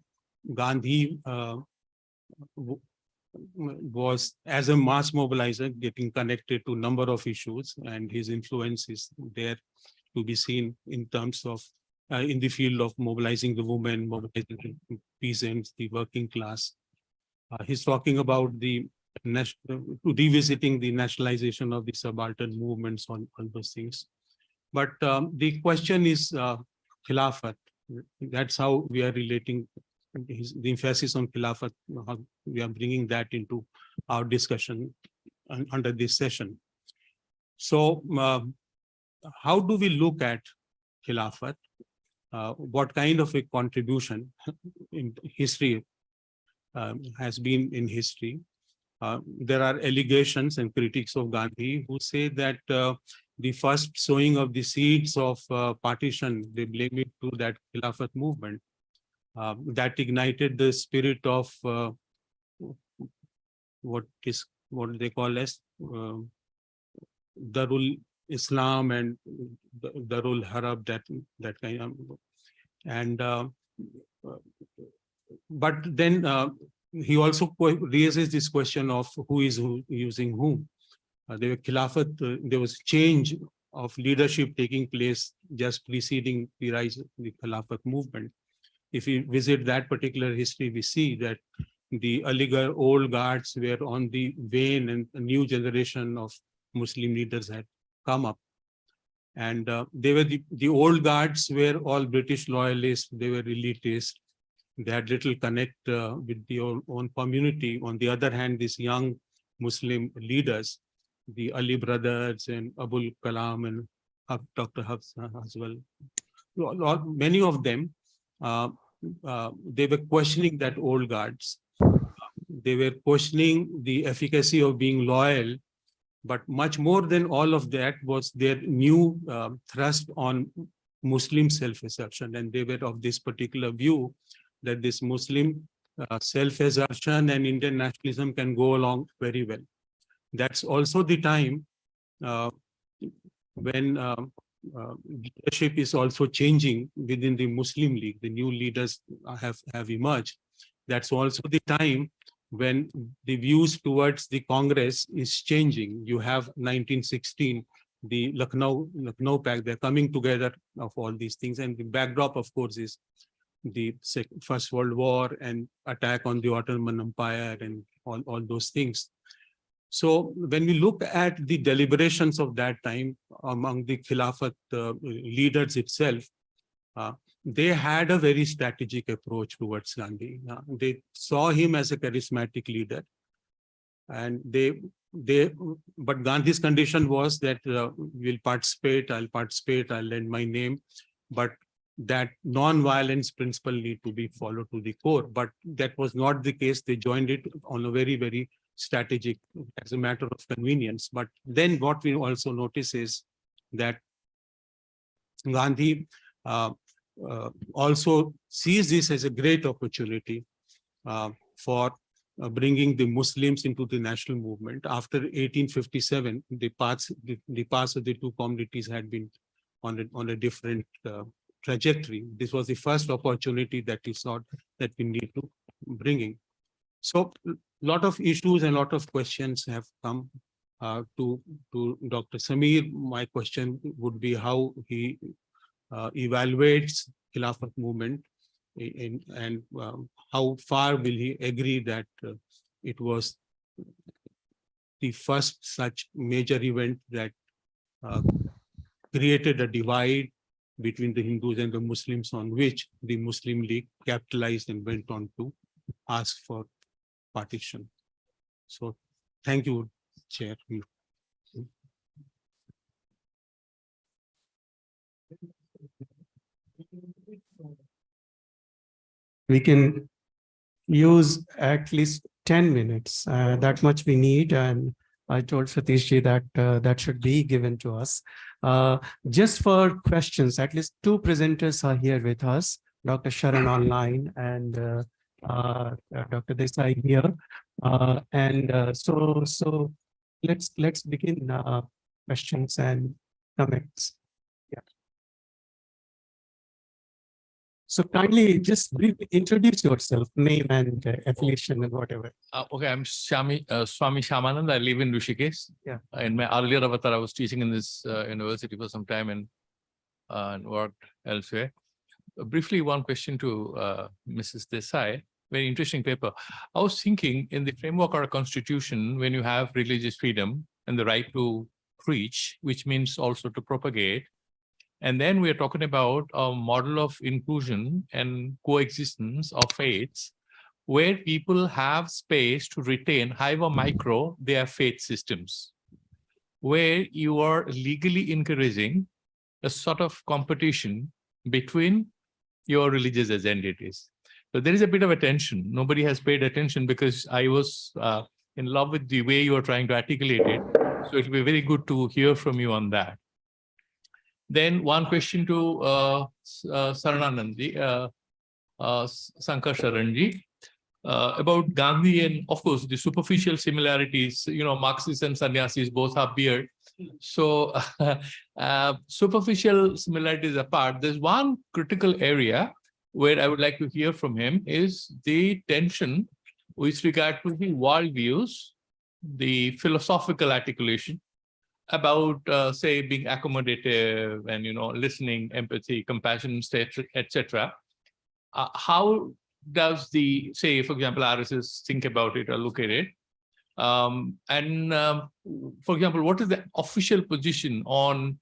Gandhi was, as a mass mobilizer, getting connected to a number of issues, and his influence is there to be seen in terms of in the field of mobilizing the women, mobilizing the peasants, the working class. He's talking about the revisiting the nationalization of the subaltern movements on those things. But the question is Khilafat. That's how we are relating the emphasis on Khilafat, how we are bringing that into our discussion under this session. So how do we look at Khilafat? What kind of a contribution in history has been in history? There are allegations and critics of Gandhi who say that the first sowing of the seeds of partition, they blame it to that Khilafat movement that ignited the spirit of what they call as Darul Islam and Darul Harab, that kind of, and but then he also raises this question of who is using whom. There were Khilafat, there was change of leadership taking place just preceding the rise of the Khilafat movement. If we visit that particular history, we see that the Aligarh old guards were on the wane and a new generation of Muslim leaders had come up. And they were the old guards were all British loyalists, they were elitists. They had little connect with the own community. On the other hand, these young Muslim leaders, the Ali brothers and Abul Kalam and Dr. Hafs as well, many of them, they were questioning that old guards. They were questioning the efficacy of being loyal, but much more than all of that was their new thrust on Muslim self-assertion. And they were of this particular view that this Muslim self-assertion and Indian nationalism can go along very well. That's also the time when leadership is also changing within the Muslim League. The new leaders have emerged. That's also the time when the views towards the Congress is changing. You have 1916, the Lucknow Pact, they're coming together of all these things. And the backdrop, of course, is the First World War and attack on the Ottoman Empire and all those things. So when we look at the deliberations of that time among the Khilafat leaders itself, they had a very strategic approach towards Gandhi. They saw him as a charismatic leader, and but Gandhi's condition was that we'll participate, I'll lend my name, but that non-violence principle need to be followed to the core. But that was not the case. They joined it on a very, very strategic, as a matter of convenience. But then what we also notice is that Gandhi also sees this as a great opportunity for bringing the Muslims into the national movement. After 1857, the paths of the two communities had been on a different trajectory. This was the first opportunity that we saw that we need to bring in. So a lot of issues and a lot of questions have come To Dr. Samir, my question would be how he evaluates Khilafat movement and how far will he agree that it was the first such major event that created a divide between the Hindus and the Muslims, on which the Muslim League capitalized and went on to ask for partition. So thank you, Chair. We can use at least 10 minutes. That much we need. And I told Satish ji that that should be given to us. Just for questions, at least two presenters are here with us, Dr. Sharan online and Dr. Desai here. So let's begin questions and comments. Yeah. So kindly just briefly introduce yourself, name and affiliation and whatever. Okay, I'm Swami Shamanand. I live in Rishikesh. Yeah. In my earlier avatar, I was teaching in this university for some time and worked elsewhere. Briefly, one question to Mrs. Desai. Very interesting paper. I was thinking, in the framework of our constitution, when you have religious freedom and the right to preach, which means also to propagate, and then we are talking about a model of inclusion and coexistence of faiths, where people have space to retain, however micro, their faith systems, where you are legally encouraging a sort of competition between your religious identities. So there is a bit of attention. Nobody has paid attention because I was in love with the way you are trying to articulate it. So it will be very good to hear from you on that. Then one question to Sarananandji, Sankar Sharanji, about Gandhi and, of course, the superficial similarities. You know, Marxists and sannyasis both have beard. So superficial similarities apart, there's one critical area where I would like to hear from him is the tension with regard to the worldviews, the philosophical articulation about, say, being accommodative and, listening, empathy, compassion, etc. How does the, say, for example, RSS think about it or look at it? For example, what is the official position on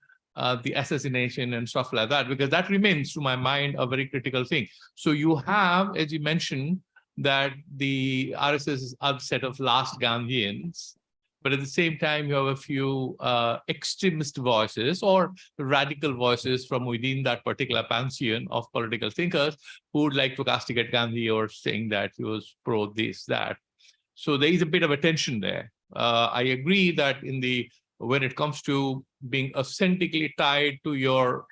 the assassination and stuff like that? Because that remains, to my mind, a very critical thing. So you have, as you mentioned, that the RSS is a set of last Gandhians, but at the same time, you have a few extremist voices or radical voices from within that particular pantheon of political thinkers who would like to castigate Gandhi or saying that he was pro this, that. So there is a bit of a tension there. I agree that when it comes to being authentically tied to your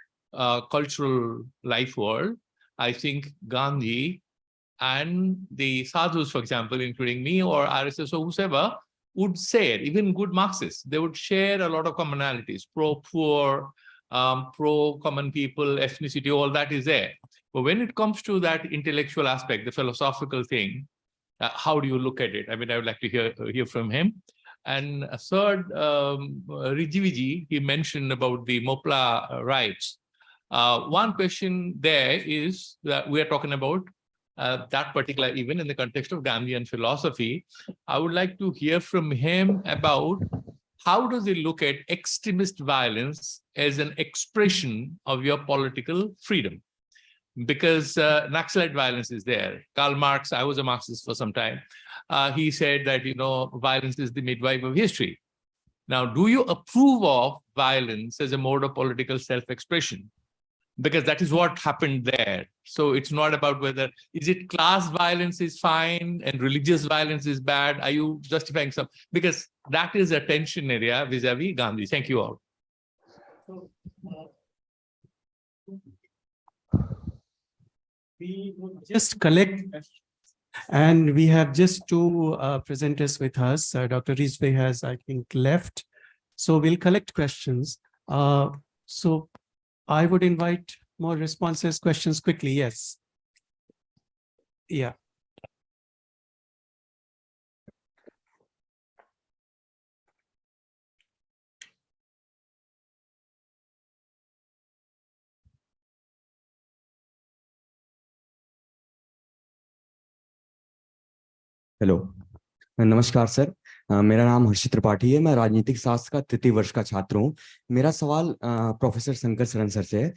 cultural life world, I think Gandhi and the sadhus, for example, including me or RSS or whoever, would share, even good Marxists, they would share a lot of commonalities, pro-poor, pro-common people, ethnicity, all that is there. But when it comes to that intellectual aspect, the philosophical thing, how do you look at it? I mean, I would like to hear from him. And a third, Rijiviji, he mentioned about the Mopla rights. One question there is that we are talking about that particular event in the context of Gandhian philosophy. I would like to hear from him about how does he look at extremist violence as an expression of your political freedom? Because Naxalite violence is there. Karl Marx, I was a Marxist for some time. He said that, violence is the midwife of history. Now, do you approve of violence as a mode of political self-expression? Because that is what happened there. So it's not about whether, is it class violence is fine and religious violence is bad? Are you justifying some? Because that is a tension area vis-a-vis Gandhi. Thank you all. We would just collect, and we have just two presenters with us. Dr. Rizvi has, I think, left. So we'll collect questions. So I would invite more responses, questions quickly. Yes. Yeah. Hello, नमस्कार sir. मेरा नाम हर्षित त्रिपाठी है। मैं राजनीतिक शास्त्र का तृतीय वर्ष का छात्र हूँ। मेरा सवाल प्रोफेसर शंकर शरण सर से है।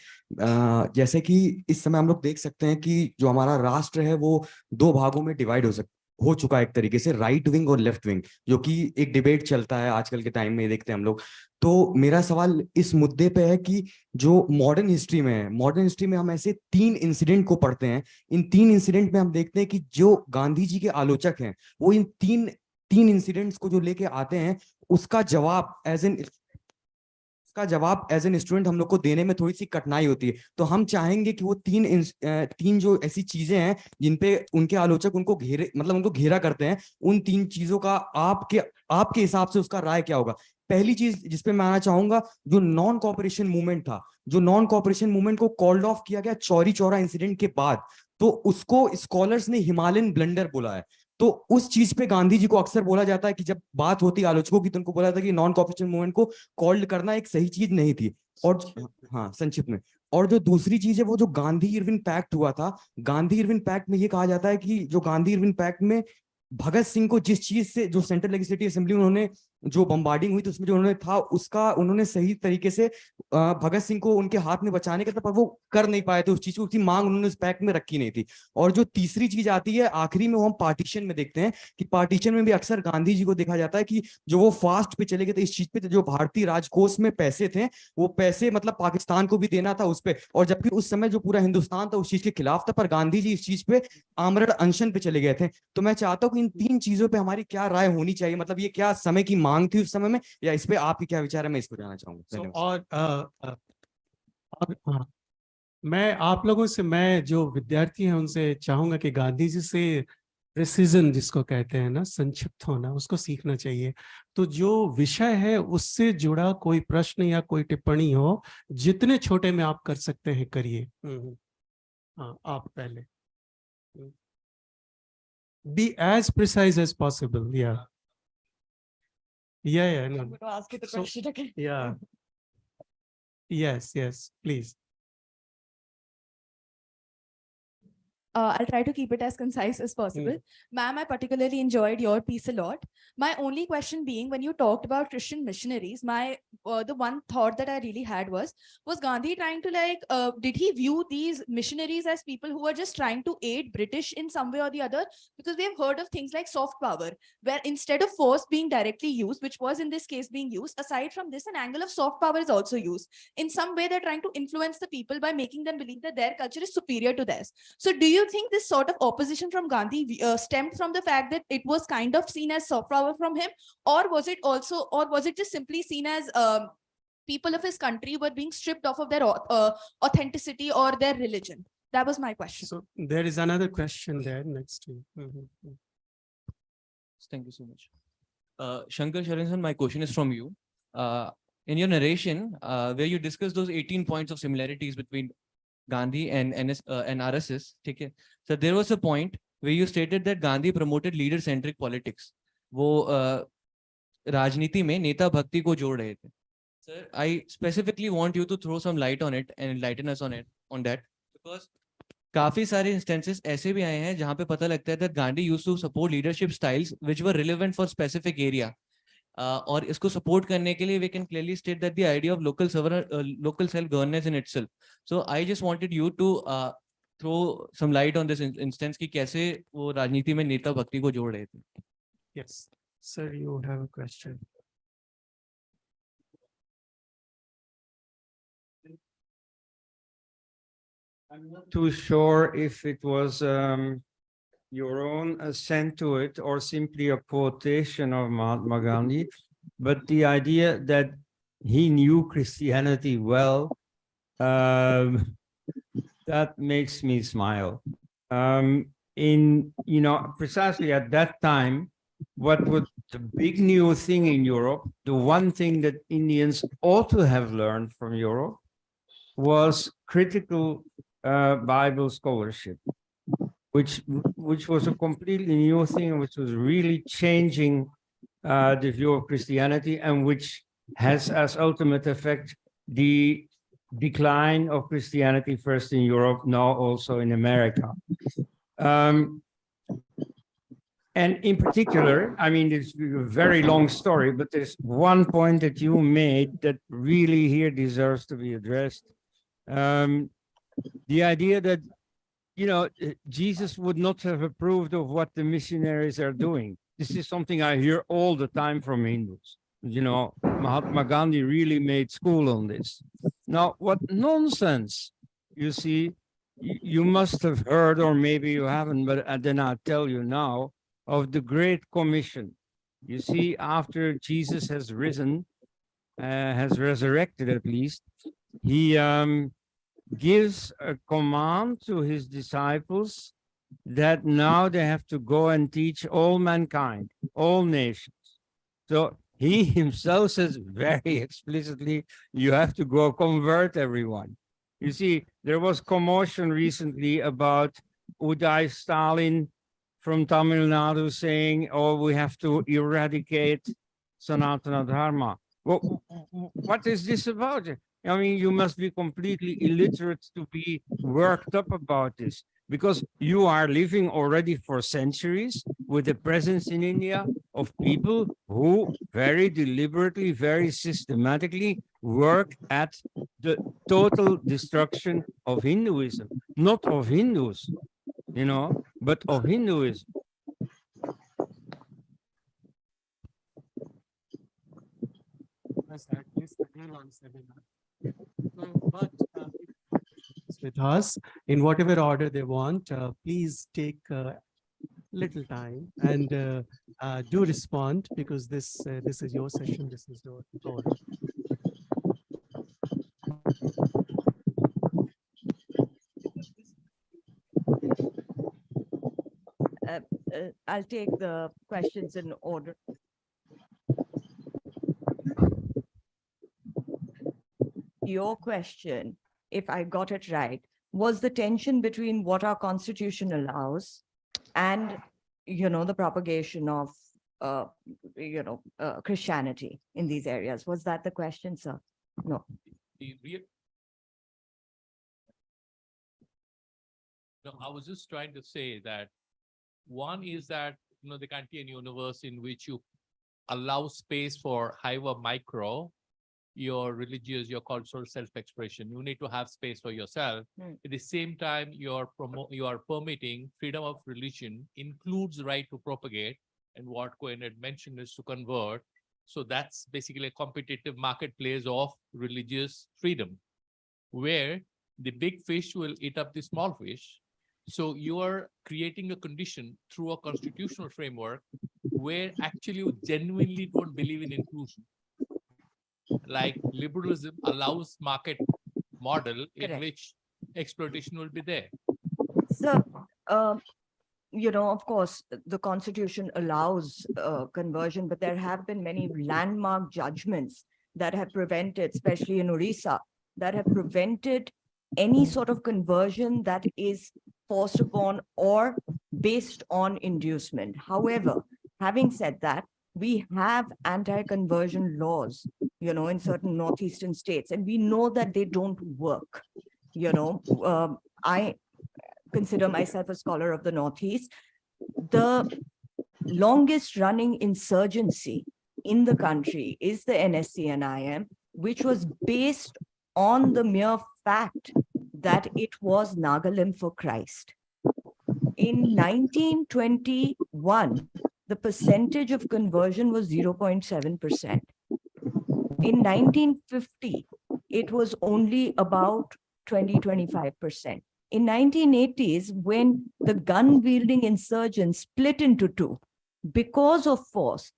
जैसे कि इस समय हम लोग देख सकते हैं कि जो हमारा राष्ट्र है वो दो भागों में डिवाइड हो चुका है, एक तरीके से राइट विंग और लेफ्ट विंग, जो कि एक डिबेट चलता है आजकल के टाइम में, देखते हैं हम लोग। तो मेरा सवाल इस मुद्दे पे है कि जो मॉडर्न हिस्ट्री में हम ऐसे 3 इंसिडेंट को पढ़ते हैं। इन 3 इंसिडेंट में हम देखते हैं कि जो गांधी जी के आलोचक हैं वो इन तीन इंसिडेंट्स को जो लेके आते हैं, उसका जवाब एज एन स्टूडेंट हम लोग को देने में थोड़ी सी कठिनाई होती है। तो हम चाहेंगे कि वो तीन जो ऐसी चीजें हैं जिनपे उनके आलोचक उनको घेरा करते हैं, उन 3 चीजों का आपके हिसाब से उसका राय क्या होगा। पहली चीज जिसपे मैं आना चाहूंगा, जो नॉन कॉपरेशन मूवमेंट था, जो नॉन कॉपरेशन मूवमेंट को कॉल्ड ऑफ किया गया चौरी चौरा इंसिडेंट के बाद, तो उसको स्कॉलर्स ने हिमालयन ब्लंडर बोला है। तो उस चीज पे गांधी जी को अक्सर बोला जाता है कि जब बात होती है आलोचकों की, तो उनको बोला जाता है कि नॉन कॉपरेशन मूवमेंट को कॉल्ड करना एक सही चीज नहीं थी। और हाँ, संक्षिप्त में। और जो दूसरी चीज है वो जो गांधी इरविन पैक्ट हुआ था, गांधी इरविन पैक्ट में ये कहा जाता है कि जो गांधी इरविन पैक्ट में भगत सिंह को जिस चीज से, जो सेंट्रल लेजिस्लेटिव असेंबली में उन्होंने जो बम्बार्डिंग हुई थी उसमें जो उन्होंने था, उसका उन्होंने सही तरीके से भगत सिंह को उनके हाथ में बचाने का था, पर वो कर नहीं पाए थे उस चीज को, उसकी मांग उन्होंने उस पैक्ट में रखी नहीं थी। और जो तीसरी चीज आती है आखिरी में, वो हम पार्टीशन में देखते हैं कि पार्टीशन में भी अक्सर गांधी जी को देखा जाता है कि जो वो फास्ट पे चले गए थे इस चीज पे, जो भारतीय राजकोष में पैसे थे वो पैसे मतलब पाकिस्तान को भी देना था उस पे, और जबकि उस समय जो पूरा हिंदुस्तान था उस चीज के खिलाफ था, पर गांधी जी इस चीज पे आमरण अनशन पे चले गए थे। तो मैं चाहता हूँ कि इन 3 चीजों पे हमारी क्या राय होनी चाहिए, मतलब ये क्या समय की मांग थी उस समय में, या इस पे आपकी क्या विचार है, मैं इसको जानना चाहूंगा। So, धन्यवाद। हाँ, मैं आप लोगों से, मैं जो विद्यार्थी हैं उनसे चाहूंगा कि गांधी जी से प्रिसिजन जिसको कहते हैं ना, संक्षिप्त होना, उसको सीखना चाहिए। तो जो विषय है उससे जुड़ा कोई प्रश्न या कोई टिप्पणी हो, जितने छोटे में आप कर सकते हैं करिए। हाँ, आप पहले be as precise as possible. Yeah, no. I'm going to ask you the So- question again. Yeah. Yes, please. I'll try to keep it as concise as possible. Ma'am, I particularly enjoyed your piece a lot. My only question being, when you talked about Christian missionaries, the one thought that I really had was Gandhi trying to did he view these missionaries as people who were just trying to aid British in some way or the other? Because we have heard of things like soft power, where instead of force being directly used, which was in this case being used, aside from this, an angle of soft power is also used. In some way, they're trying to influence the people by making them believe that their culture is superior to theirs. So do you think this sort of opposition from Gandhi stemmed from the fact that it was kind of seen as soft power from him, or was it just simply seen as people of his country were being stripped off of their authenticity or their religion? That was my question. So there is another question there next to you. Thank you so much. Shankar Sharan, my question is from you. In your narration, where you discuss those 18 points of similarities between Gandhi and RSS, okay? So there was a point where you stated that Gandhi promoted leader-centric politics. वो राजनीति में नेता भक्ति को जोड़ रहे थे. Sir, I specifically want you to throw some light on it and enlighten us on that, because काफी सारे instances ऐसे भी आए हैं जहाँ पे पता लगता है that Gandhi used to support leadership styles which were relevant for specific area. और इसको support करने के लिए we can clearly state that the idea of local self-governance in itself. So I just wanted you to throw some light on this instance कि कैसे वो राजनीति में नेता भक्ति को जोड़ रहे थे. Yes, sir, you have a question. I'm not too sure if it was your own assent to it or simply a quotation of Mahatma Gandhi, but the idea that he knew Christianity well, that makes me smile. Precisely at that time, what was the big new thing in Europe, the one thing that Indians ought to have learned from Europe was critical Bible scholarship, which was a completely new thing, which was really changing the view of Christianity, and which has as ultimate effect the decline of Christianity first in Europe, now also in America. And in particular, I mean, it's a very long story, but there's one point that you made that really here deserves to be addressed. The idea that, you know, Jesus would not have approved of what the missionaries are doing. This is something I hear all the time from Hindus. You know, Mahatma Gandhi really made school on this. Now, what nonsense, you see, you must have heard, or maybe you haven't, but then I'll tell you now, of the Great Commission. You see, after Jesus has risen, has resurrected at least, he gives a command to his disciples that now they have to go and teach all mankind, all nations. So he himself says very explicitly, you have to go convert everyone. You see, there was commotion recently about Uday Stalin from Tamil Nadu saying, oh, we have to eradicate Sanatana Dharma. What is this about? I mean, you must be completely illiterate to be worked up about this, because you are living already for centuries with the presence in India of people who very deliberately, very systematically work at the total destruction of Hinduism, not of Hindus, you know, but of Hinduism. With us in whatever order they want, please take little time and do respond, because this is your session, this is your order. I'll take the questions in order. Your question, if I got it right, was the tension between what our constitution allows and, you know, the propagation of, Christianity in these areas. Was that the question, sir? No. No, I was just trying to say that one is that, you know, the Kantian universe in which you allow space for however micro your religious, your cultural self-expression. You need to have space for yourself. At the same time, you are permitting freedom of religion includes right to propagate, and what Cohen had mentioned is to convert. So that's basically a competitive marketplace of religious freedom, where the big fish will eat up the small fish. So you are creating a condition through a constitutional framework where actually you genuinely don't believe in inclusion. Like liberalism allows market model in which exploitation will be there. So, you know, of course, the Constitution allows conversion, but there have been many landmark judgments that have prevented, especially in Orissa, that have prevented any sort of conversion that is forced upon or based on inducement. However, having said that, we have anti-conversion laws, you know, in certain northeastern states, and we know that they don't work. You know, I consider myself a scholar of the Northeast. The longest running insurgency in the country is the NSCNIM, which was based on the mere fact that it was Nagalim for Christ. In 1921, the percentage of conversion was 0.7%. In 1950, it was only about 20-25%. In 1980s, when the gun-wielding insurgents split into two because of force,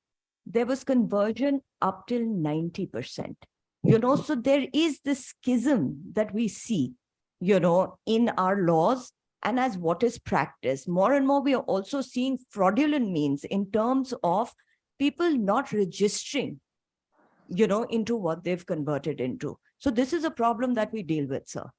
there was conversion up till 90%. You know, so there is this schism that we see, you know, in our laws and as what is practiced. More and more, we are also seeing fraudulent means in terms of people not registering, you know, into what they've converted into. So this is a problem that we deal with, sir.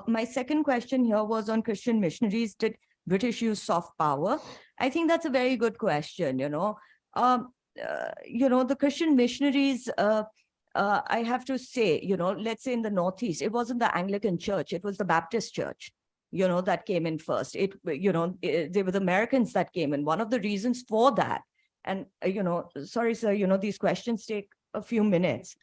My second question here was on Christian missionaries. Did British use soft power? I think that's a very good question, you know. The Christian missionaries, I have to say, you know, let's say in the Northeast, it wasn't the Anglican Church, it was the Baptist Church. that came in first. They were the Americans that came in. One of the reasons for that, and sorry, sir, these questions take a few minutes.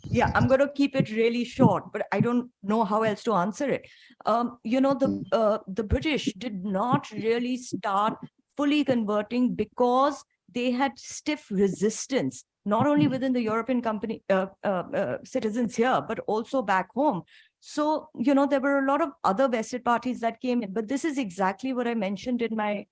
Yeah, I'm going to keep it really short, but I don't know how else to answer it. The British did not really start fully converting because they had stiff resistance, not only within the European citizens here, but also back home. So, there were a lot of other vested parties that came in, but this is exactly what I mentioned in my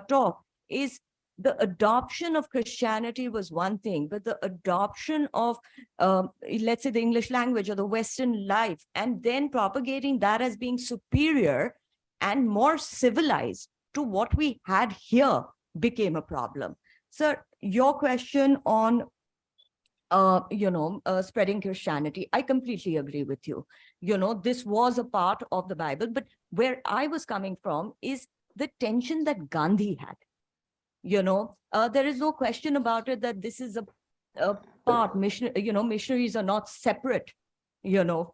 talk, is the adoption of Christianity was one thing, but the adoption of, let's say, the English language or the Western life, and then propagating that as being superior and more civilized to what we had here became a problem. Sir, your question on, spreading Christianity, I completely agree with you. This was a part of the Bible, but where I was coming from is the tension that Gandhi had. There is no question about it that this is a part, missionaries are not separate,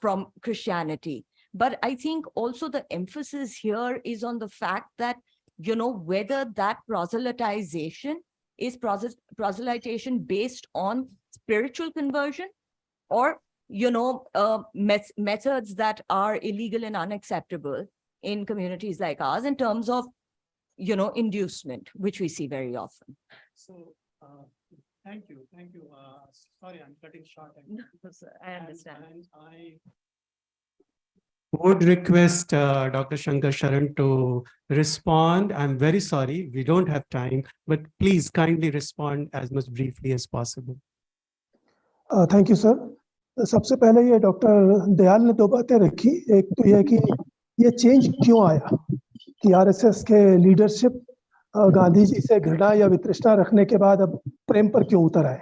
from Christianity. But I think also the emphasis here is on the fact that, whether that proselytization is proselytization based on spiritual conversion or, methods that are illegal and unacceptable in communities like ours in terms of, inducement, which we see very often. So, thank you. Sorry, I'm cutting short. I understand. And I would request Dr. Shankar Sharan to respond. I'm very sorry, we don't have time, but please kindly respond as much briefly as possible. Thank you sir. सबसे पहले ये doctor Dayal ने दो बातें रखी। एक तो यह कि ये चेंज क्यों आया कि आरएसएस के लीडरशिप गांधी जी से घृणा या वितृष्णा रखने के बाद अब प्रेम पर क्यों उतर आए,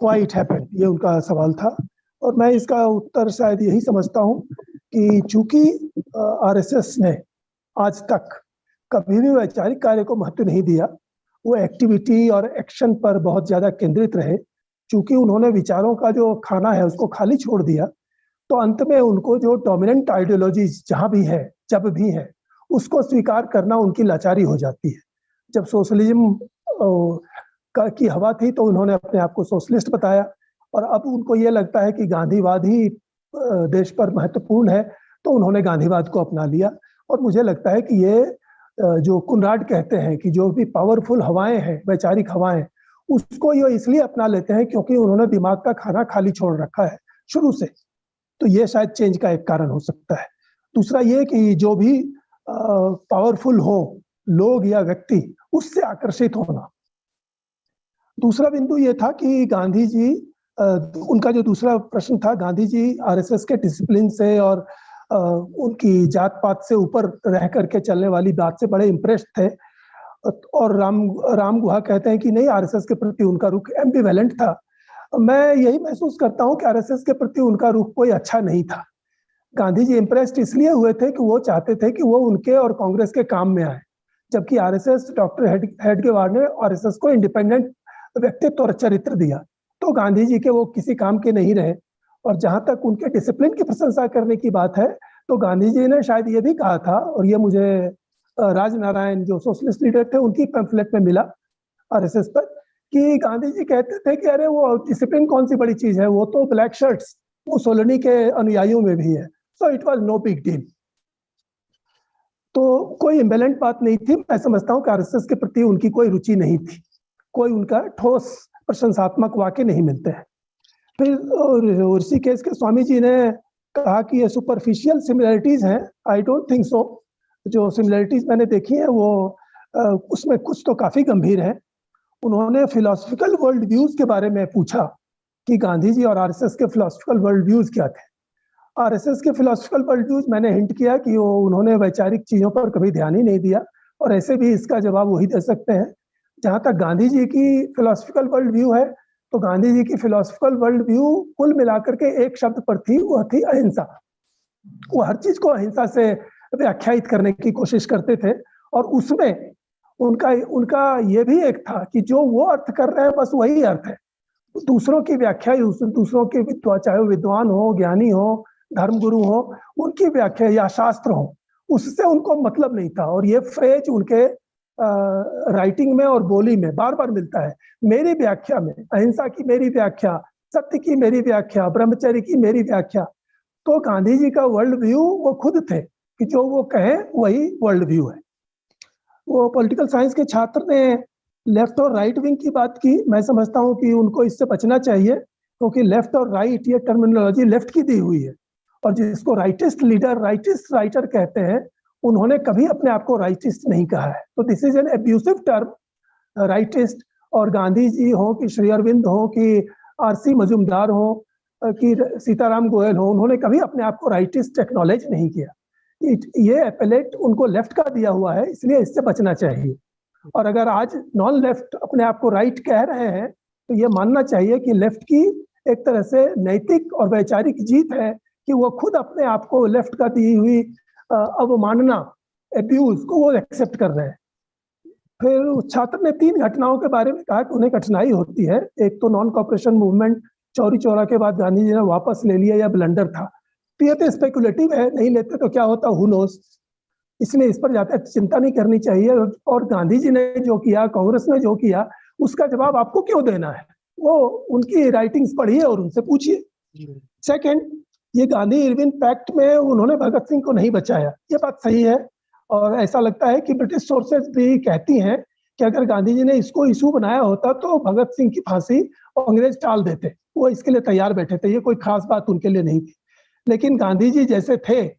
व्हाई इट हैपेंड, ये उनका सवाल था। और मैं इसका उत्तर शायद यही समझता हूँ कि चूंकि आरएसएस ने आज तक कभी भी वैचारिक कार्य को महत्व नहीं दिया, वो एक्टिविटी और एक्शन पर बहुत ज्यादा केंद्रित रहे। चूंकि उन्होंने विचारों का जो खाना है उसको खाली छोड़ दिया, तो अंत में उनको जो डोमिनेंट आइडियोलॉजी जहां भी है, जब भी है, उसको स्वीकार करना उनकी लाचारी हो जाती है। जब सोशलिज्म की हवा थी तो उन्होंने अपने आप को सोशलिस्ट बताया, और अब उनको ये लगता है कि गांधीवाद ही देश पर महत्वपूर्ण है, तो उन्होंने गांधीवाद को अपना लिया। और मुझे लगता है कि ये जो कुनराड कहते हैं कि जो भी पावरफुल हवाएं हैं, वैचारिक हवाएं, उसको ये इसलिए अपना लेते हैं क्योंकि उन्होंने दिमाग का खाना खाली छोड़ रखा है शुरू से। तो ये शायद चेंज का एक कारण हो सकता है। दूसरा ये कि जो भी पावरफुल हो लोग या व्यक्ति, उससे आकर्षित होना। दूसरा बिंदु ये था कि गांधी जी, उनका जो दूसरा प्रश्न था, गांधी जी आरएसएस के डिसिप्लिन से और उनकी जात पात से ऊपर रह करके चलने वाली बात से बड़े इम्प्रेस थे। और राम गुहा कहते हैं कि नहीं, आरएसएस के प्रति उनका रुख एम्बिवेलेंट था। मैं यही महसूस करता हूं कि आरएसएस के प्रति उनका रुख कोई अच्छा नहीं था। गांधी जी इम्प्रेस्ड इसलिए हुए थे कि वो चाहते थे कि वो उनके और कांग्रेस के काम में आए, जबकि आरएसएस, डॉक्टर हेडगेवार ने आरएसएस को इंडिपेंडेंट व्यक्तित्व और चरित्र दिया, तो गांधी जी के वो किसी काम के नहीं रहे। और जहां तक उनके डिसिप्लिन की प्रशंसा करने की बात है, तो गांधी जी ने शायद ये भी कहा था, और ये मुझे राजनारायण जो सोशलिस्ट लीडर थे उनकी पैम्फलेट में मिला आरएसएस पर, कि गांधी जी कहते थे कि अरे वो डिसिप्लिन कौन सी बड़ी चीज है, वो तो ब्लैक शर्ट्स मुसोलिनी के अनुयायियों में भी है, so it was no big deal. तो कोई इम्बेलेंट बात नहीं थी। मैं समझता हूँ कि आरएसएस के प्रति उनकी कोई रुचि नहीं थी, कोई उनका ठोस प्रशंसात्मक वाक्य नहीं मिलते हैं। फिर ऋषिकेश के स्वामी जी ने कहा कि ये सुपरफिशियल सिमिलरिटीज हैं। I don't think so. जो सिमिलरिटीज मैंने देखी है वो उसमें कुछ तो काफी गंभीर है। उन्होंने फिलोसफिकल वर्ल्ड व्यूज के बारे में पूछा कि गांधी जी और आरएसएस के फिलोसफिकल वर्ल्ड व्यूज क्या थे। आरएसएस के फिलोसफिकल वर्ल्ड व्यूज, मैंने हिंट किया कि वो उन्होंने वैचारिक चीजों पर कभी ध्यान ही नहीं दिया, और ऐसे भी इसका जवाब वही दे सकते हैं। जहां तक गांधी जी की फिलोसफिकल वर्ल्ड व्यू है, तो गांधी जी की फिलोसफिकल वर्ल्ड व्यू कुल मिलाकर के एक शब्द पर थी, वह थी अहिंसा। वो हर चीज को अहिंसा से व्याख्यायित करने की कोशिश करते थे, और उसमें उनका ये भी एक था कि जो वो अर्थ कर रहे हैं बस वही अर्थ है। दूसरों की व्याख्या, दूसरों के चाहे विद्वान हो, ज्ञानी हो, धर्मगुरु हो, उनकी व्याख्या या शास्त्र हो, उससे उनको मतलब नहीं था। और ये फ्रेज उनके राइटिंग में और बोली में बार बार मिलता है। मेरी व्याख्या में, अहिंसा की मेरी व्याख्या, सत्य की मेरी व्याख्या, ब्रह्मचर्य की मेरी व्याख्या। तो गांधी जी का वर्ल्ड व्यू वो खुद थे कि जो वो कहें वही वर्ल्ड व्यू है। वो पॉलिटिकल साइंस के छात्र ने लेफ्ट और राइट विंग की बात की। मैं समझता हूं कि उनको इससे बचना चाहिए, क्योंकि लेफ्ट और राइट ये टर्मिनोलॉजी लेफ्ट की दी हुई है। और जिसको राइटिस्ट लीडर, राइटिस्ट राइटर कहते हैं, उन्होंने कभी अपने आप को राइटिस्ट नहीं कहा है। तो this is an abusive term, rightist. और गांधी जी हो कि श्री अरविंद हो कि आरसी मजूमदार हो कि सीताराम गोयल हो, उन्होंने कभी अपने आप को राइटिस्ट एक्नॉलेज नहीं किया। ये एपेलेट उनको लेफ्ट का दिया हुआ है, इसलिए इससे बचना चाहिए। और अगर आज नॉन लेफ्ट अपने आप को राइट कह रहे हैं, तो ये मानना चाहिए कि लेफ्ट की एक तरह से नैतिक और वैचारिक जीत है कि वो खुद अपने आप को लेफ्ट का दी हुई अवमानना, एब्यूज को वो एक्सेप्ट कर रहे हैं। फिर छात्र ने 3 घटनाओं के बारे में कहा कि उन्हें कठिनाई होती है। एक तो non cooperation movement Chauri Chaura के बाद गांधी जी ने वापस ले लिया या ब्लंडर था। तो ये तो स्पेकुलेटिव है, नहीं लेते तो क्या होता, हु नोस। इसलिए इस पर ज्यादा चिंता नहीं करनी चाहिए। और गांधी जी ने जो किया, कांग्रेस ने जो किया, उसका जवाब आपको क्यों देना है? वो उनकी राइटिंग्स पढ़िए और उनसे पूछिए। सेकंड, ये गांधी इरविन पैक्ट में उन्होंने भगत सिंह को नहीं बचाया, ये बात सही है। और ऐसा लगता है कि ब्रिटिश सोर्सेज भी कहती हैं कि अगर गांधी जी ने इसको इशू बनाया होता तो भगत सिंह की फांसी अंग्रेज टाल देते। वो इसके लिए तैयार बैठे थे, ये कोई खास बात उनके लिए नहीं थी। लेकिन गांधी जी जैसे थे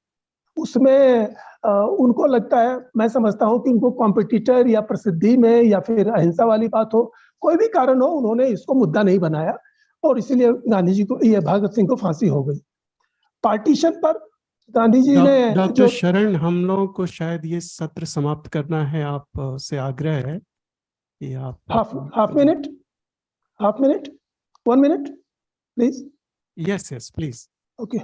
उसमें उनको लगता है, मैं समझता हूं कि उनको कॉम्पिटिटर या प्रसिद्धि में या फिर अहिंसा वाली बात हो, कोई भी कारण हो, उन्होंने इसको मुद्दा नहीं बनाया और इसीलिए गांधी जी को, ये भगत सिंह को फांसी हो गई। पार्टीशन पर गांधी जी ने डॉक्टर शरण, हम लोगों को शायद ये सत्र समाप्त करना है। आप से आग्रह है कि आप half minute 1 minute please. Yes please. Okay.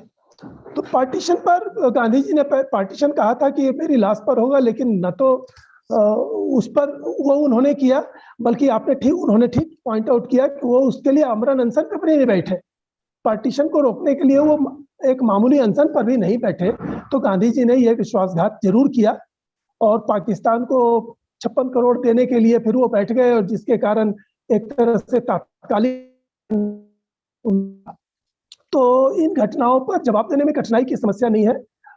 तो पार्टीशन पर गांधी जी ने पार्टीशन कहा था कि ये मेरी लाश पर होगा, लेकिन न तो उस पर वो उन्होंने किया, बल्कि उन्होंने ठीक पॉइंट आउट किया कि वो उसके लिए आमरण अनशन पर भी नहीं बैठे। पार्टीशन को रोकने के लिए वो एक मामूली अनशन पर भी नहीं बैठे। तो गांधी जी ने यह विश्वासघात जरूर किया और पाकिस्तान को 56 करोड़ देने के लिए फिर वो बैठ गए, और जिसके कारण एक तरह से तात्कालिक। तो इन घटनाओं पर जवाब देने में कठिनाई की समस्या नहीं है।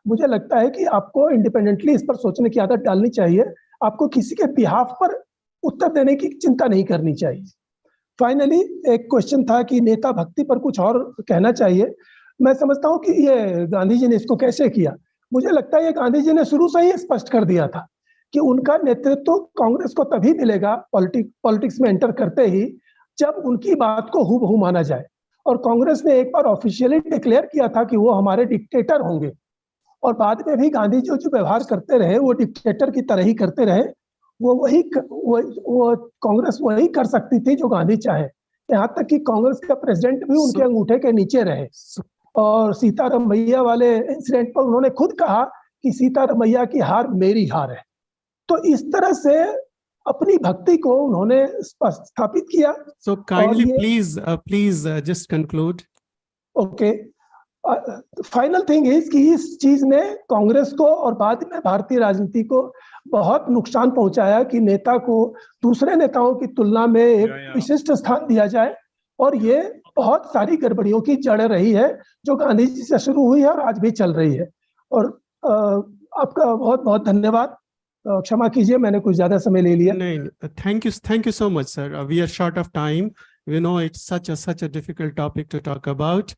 मुझे लगता है कि आपको इंडिपेंडेंटली इस पर सोचने की आदत डालनी चाहिए। आपको किसी के बिहाफ पर उत्तर देने की चिंता नहीं करनी चाहिए। फाइनली एक क्वेश्चन था कि नेता भक्ति पर कुछ और कहना चाहिए। मैं समझता हूं कि ये गांधी जी ने इसको कैसे किया। मुझे लगता है ये गांधी जी ने शुरू से ही स्पष्ट कर दिया था कि उनका नेतृत्व कांग्रेस को तभी मिलेगा पॉलिटिक्स में एंटर करते ही, जब उनकी बात को हूबहू माना जाए। और कांग्रेस ने एक बार ऑफिशियली डिक्लेयर किया था कि वो हमारे डिक्टेटर होंगे, और बाद में भी गांधी जी जो व्यवहार करते रहे वो डिक्टेटर की तरह ही करते रहे। वो कांग्रेस वही कर सकती थी जो गांधी चाहे। यहाँ तक कि कांग्रेस का प्रेसिडेंट भी उनके अंगूठे के नीचे रहे। और सीतारमैया वाले इंसिडेंट पर उन्होंने खुद कहा कि सीतारमैया की हार मेरी हार है। तो इस तरह से अपनी भक्ति को उन्होंने स्थापित किया। So kindly please just conclude. Okay. Final thing is कि इस चीज ने कांग्रेस को और बाद में भारतीय राजनीति को बहुत नुकसान पहुंचाया कि नेता को दूसरे नेताओं की तुलना में एक विशिष्ट स्थान दिया जाए। और ये बहुत सारी गड़बड़ियों की जड़ रही है जो गांधी जी से शुरू हुई है और आज भी चल रही है। और आपका बहुत बहुत धन्यवाद। क्षमा कीजिए मैंने कुछ ज्यादा समय ले लिया। नहीं, thank you so much, sir. We are short of time. We know it's such a difficult topic to talk about.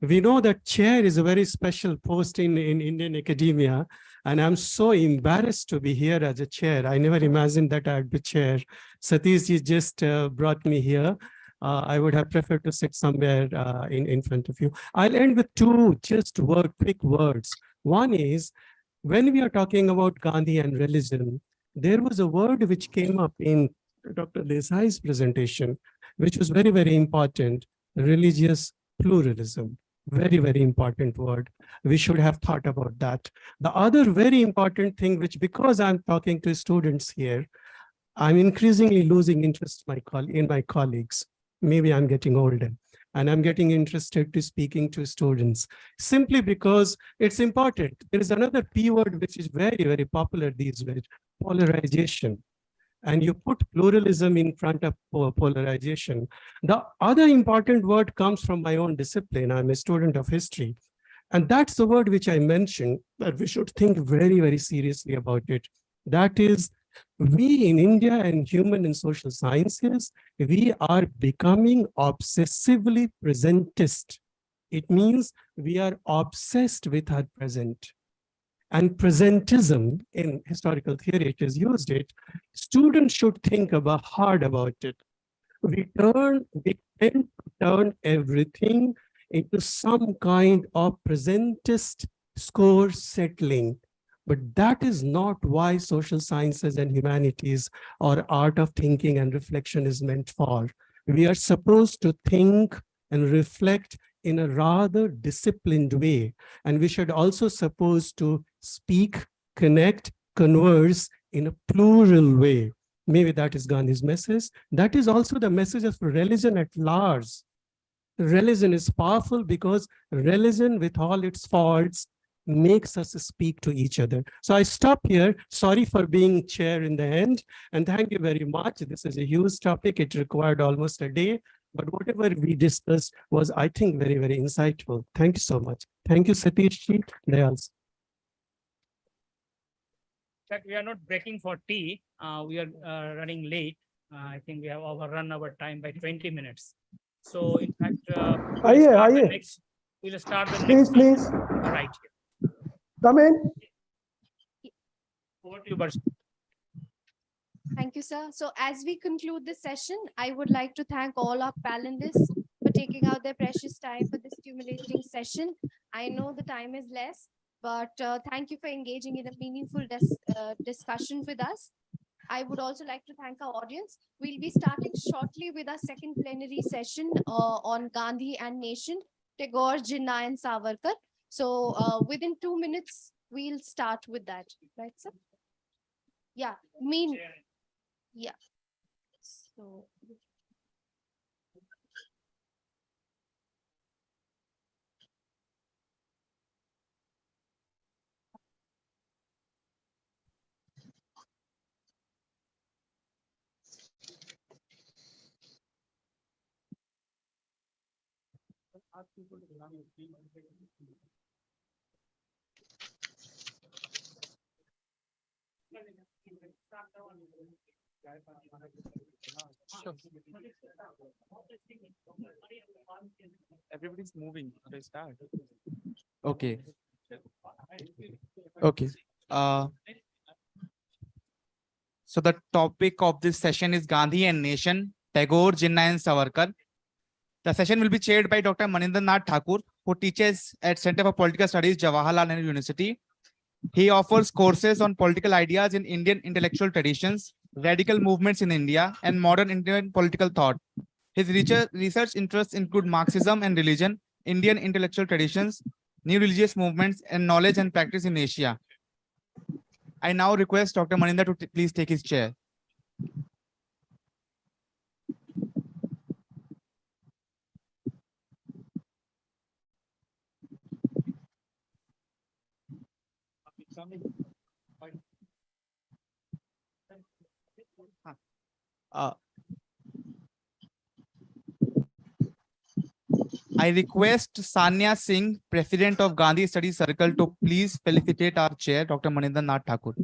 We know that chair is a very special post in Indian academia, and I'm so embarrassed to be here as a chair. I never imagined that I'd be chair. Satish ji just brought me here. I would have preferred to sit somewhere in front of you. I'll end with two quick words. One is, when we are talking about Gandhi and religion, there was a word which came up in Dr. Desai's presentation, which was very, very important: religious pluralism. Very, very important word. We should have thought about that. The other very important thing, which, because I'm talking to students here, I'm increasingly losing interest in my colleagues. Maybe I'm getting older. and I'm getting interested to speaking to students simply because it's important. There is another P word which is very, very popular these days, polarization. And you put pluralism in front of polarization. The other important word comes from my own discipline. I'm a student of history. And that's the word which I mentioned, that we should think very, very seriously about it. That is, we in India and human and social sciences, we are becoming obsessively presentist. It means we are obsessed with our present. And presentism in historical theory, it is used it. Students should think hard about it. We tend to turn everything into some kind of presentist score settling. But that is not why social sciences and humanities or art of thinking and reflection is meant for. We are supposed to think and reflect in a rather disciplined way. And we should also supposed to speak, connect, converse in a plural way. Maybe that is Gandhi's message. That is also the message of religion at large. Religion is powerful because religion, with all its faults, makes us speak to each other. So I stop here. Sorry for being chair in the end. And thank you very much. This is a huge topic. It required almost a day. But whatever we discussed was, I think, very, very insightful. Thank you so much. Thank you, Satish ji. Dayal. That we are not breaking for tea. We are running late. I think we have overrun our time by 20 minutes. So in fact, we'll start the next. Please. Right here. Come in. Over to you, Barsh. Thank you, sir. So as we conclude this session, I would like to thank all our panelists for taking out their precious time for this stimulating session. I know the time is less, but thank you for engaging in a meaningful discussion with us. I would also like to thank our audience. We'll be starting shortly with our second plenary session on Gandhi and Nation, Tagore, Jinnah, and Savarkar. So within 2 minutes, we'll start with that. Right, sir? Yeah, yeah. So. Everybody's moving. They start. Okay. Okay. So the topic of this session is Gandhi and Nation, Tagore, Jinnah, and Savarkar. The session will be chaired by Dr. Maninder Nath Thakur, who teaches at Center for Political Studies, Jawaharlal Nehru University. He offers courses on political ideas in Indian intellectual traditions, radical movements in India, and modern Indian political thought. His research interests include Marxism and religion, Indian intellectual traditions, new religious movements, and knowledge and practice in Asia. I now request Dr. Maninder to please take his chair. I request Sanya Singh, President of Gandhi Studies Circle, to please felicitate our chair, Dr. Maninder Nath Thakur.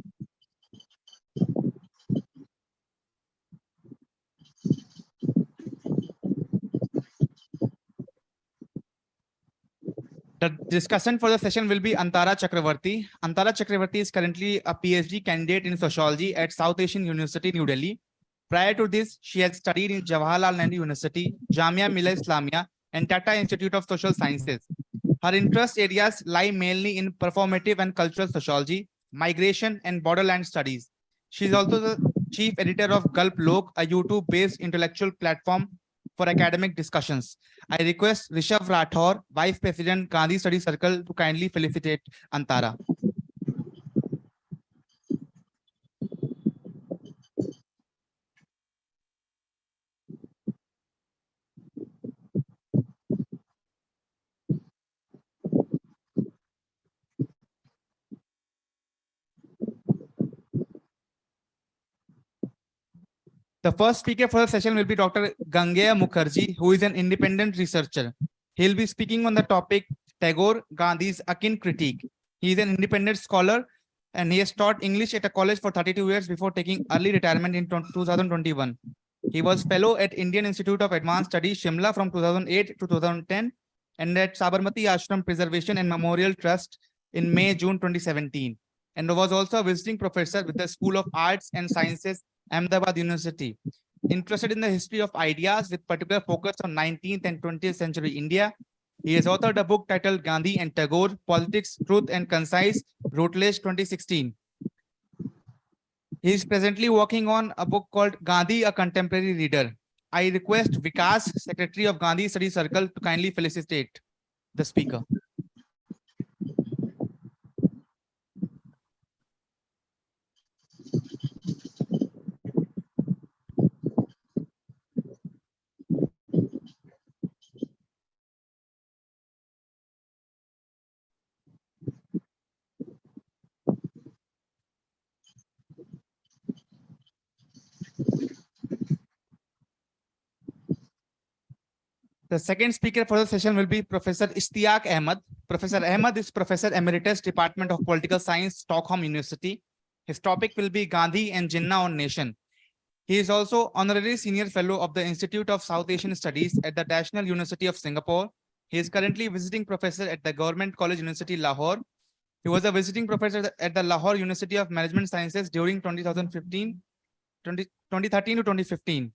The discussion for the session will be Antara Chakravarti. Antara Chakravarti is currently a PhD candidate in sociology at South Asian University, New Delhi. Prior to this, she has studied in Jawaharlal Nehru University, Jamia Millia Islamia, and Tata Institute of Social Sciences. Her interest areas lie mainly in performative and cultural sociology, migration, and borderland studies. She is also the chief editor of Gulp Lok, a YouTube-based intellectual platform for academic discussions. I request Rishabh Rathore, Vice President, Gandhi Studies Circle, to kindly felicitate Antara. The first speaker for the session will be Dr. Gangeya Mukherjee, who is an independent researcher. He'll be speaking on the topic Tagore, Gandhi's Akin Critique. He is an independent scholar and he has taught English at a college for 32 years before taking early retirement in 2021. He was fellow at Indian Institute of Advanced Studies, Shimla from 2008 to 2010 and at Sabarmati Ashram Preservation and Memorial Trust in May-June 2017 and was also a visiting professor with the School of Arts and Sciences, Ahmedabad University. Interested in the history of ideas with particular focus on 19th and 20th century India, he has authored a book titled Gandhi and Tagore, Politics, Truth and Concise, Routledge 2016. He is presently working on a book called Gandhi, a Contemporary Reader. I request Vikas, Secretary of Gandhi Study Circle, to kindly felicitate the speaker. The second speaker for the session will be Professor Ishtiaq Ahmed. Professor Ahmed is Professor Emeritus, Department of Political Science, Stockholm University. His topic will be Gandhi and Jinnah on Nation. He is also Honorary Senior Fellow of the Institute of South Asian Studies at the National University of Singapore. He is currently visiting professor at the Government College University, Lahore. He was a visiting professor at the Lahore University of Management Sciences during 2013 to 2015.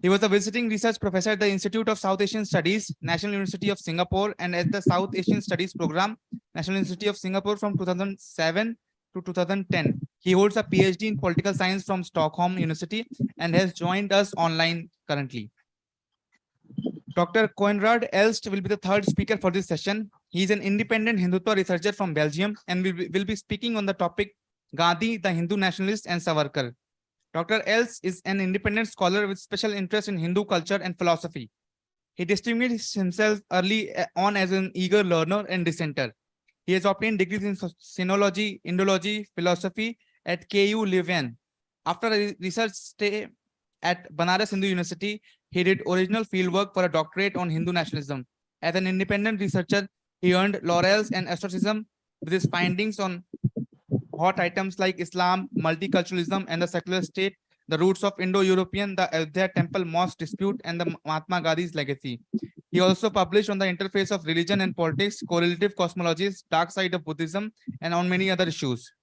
He was a visiting research professor at the Institute of South Asian Studies, National University of Singapore, and at the South Asian Studies Program, National University of Singapore from 2007 to 2010. He holds a PhD in political science from Stockholm University and has joined us online currently. Dr. Koenraad Elst will be the third speaker for this session. He is an independent Hindutva researcher from Belgium and will be speaking on the topic Gandhi, the Hindu nationalist, and Savarkar. Dr. Elst is an independent scholar with special interest in Hindu culture and philosophy. He distinguished himself early on as an eager learner and dissenter. He has obtained degrees in sinology, Indology, philosophy at KU Leuven. After a research stay at Banaras Hindu University, he did original fieldwork for a doctorate on Hindu nationalism. As an independent researcher, he earned laurels and ostracism with his findings on hot items like Islam, multiculturalism, and the secular state, the roots of Indo-European, the Ayodhya Temple Mosque dispute, and the Mahatma Gandhi's legacy. He also published on the interface of religion and politics, correlative cosmologies, dark side of Buddhism, and on many other issues.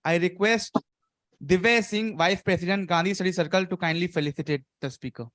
I request Divya Singh, Vice President, Gandhi Study Circle, to kindly felicitate the speaker.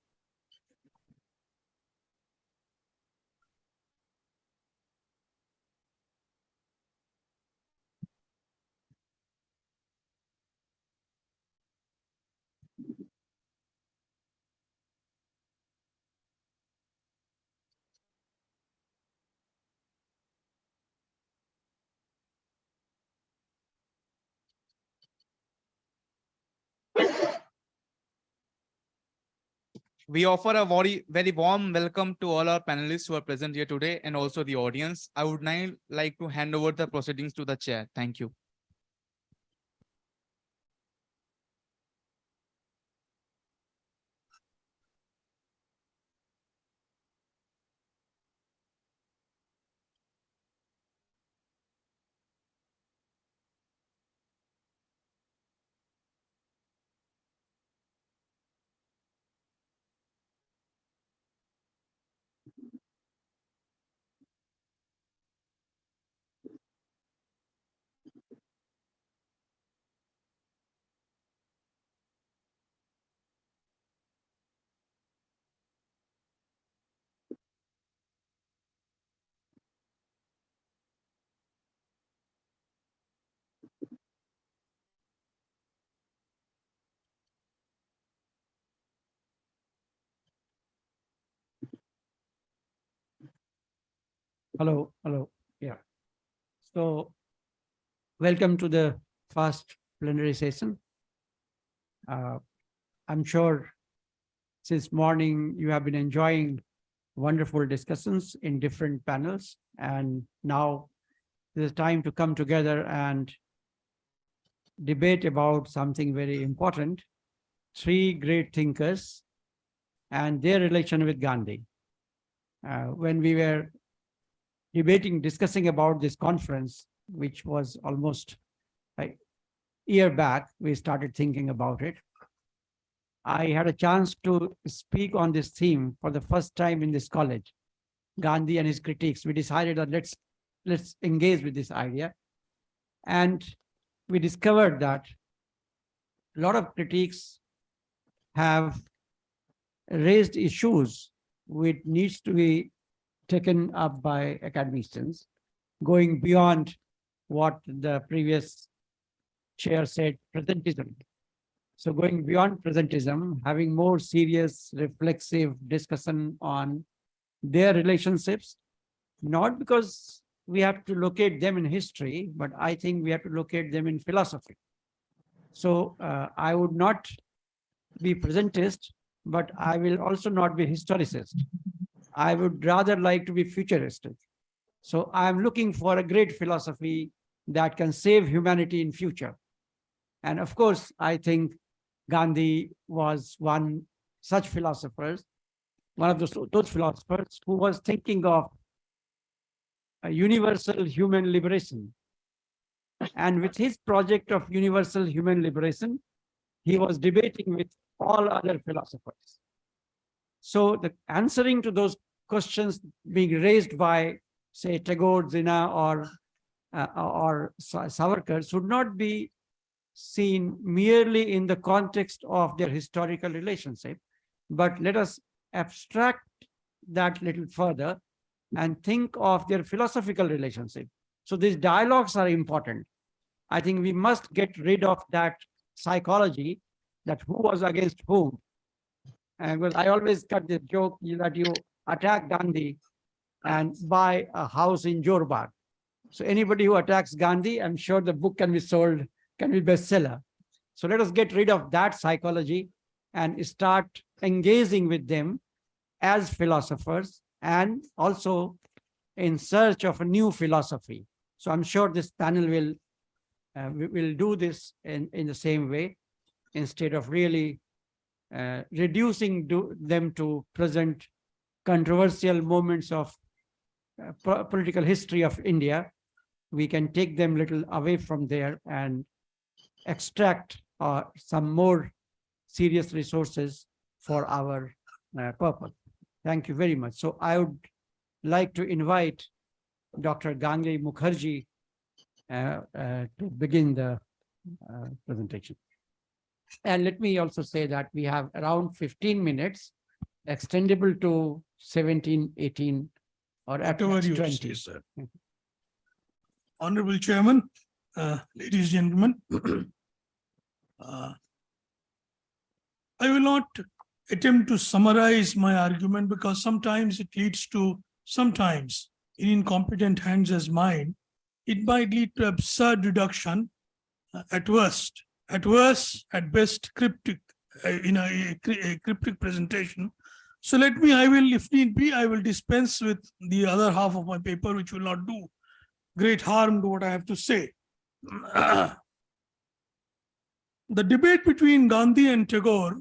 We offer a very warm welcome to all our panelists who are present here today and also the audience. I would now like to hand over the proceedings to the chair. Thank you. Hello, hello. Yeah. So welcome to the first plenary session. I'm sure since morning you have been enjoying wonderful discussions in different panels, and now it is time to come together and debate about something very important. three great thinkers and their relation with Gandhi. When we were discussing about this conference, which was almost a year back, we started thinking about it. I had a chance to speak on this theme for the first time in this college, Gandhi and his critiques. We decided that let's engage with this idea. And we discovered that a lot of critiques have raised issues which needs to be taken up by academicians, going beyond what the previous chair said, presentism. So going beyond presentism, having more serious, reflexive discussion on their relationships, not because we have to locate them in history, but I think we have to locate them in philosophy. So I would not be presentist, but I will also not be historicist. I would rather like to be futuristic. So I'm looking for a great philosophy that can save humanity in future. And of course, I think Gandhi was one such philosopher, one of those philosophers who was thinking of a universal human liberation. And with his project of universal human liberation, he was debating with all other philosophers. So the answering to those questions being raised by, say, Tagore, Jinnah, or Savarkar should not be seen merely in the context of their historical relationship, but let us abstract that little further and think of their philosophical relationship. So these dialogues are important. I think we must get rid of that psychology that who was against whom. And well, I always cut this joke that you attack Gandhi and buy a house in Jorbag. So anybody who attacks Gandhi, I'm sure the book can be sold, can be bestseller. So let us get rid of that psychology and start engaging with them as philosophers and also in search of a new philosophy. So I'm sure this panel will do this in the same way, instead of really reducing them to present controversial moments of political history of India. We can take them a little away from there and extract some more serious resources for our purpose. Thank you very much. So I would like to invite Dr. Gangli Mukherjee to begin the presentation. And let me also say that we have around 15 minutes, extendable to 17, 18, or at least 20. Sir. Honorable Chairman, ladies and gentlemen, I will not attempt to summarize my argument because sometimes it leads to, sometimes in incompetent hands as mine, it might lead to absurd reduction at worst, at best cryptic, in a cryptic presentation. So let me, if need be, I will dispense with the other half of my paper, which will not do great harm to what I have to say. The debate between Gandhi and Tagore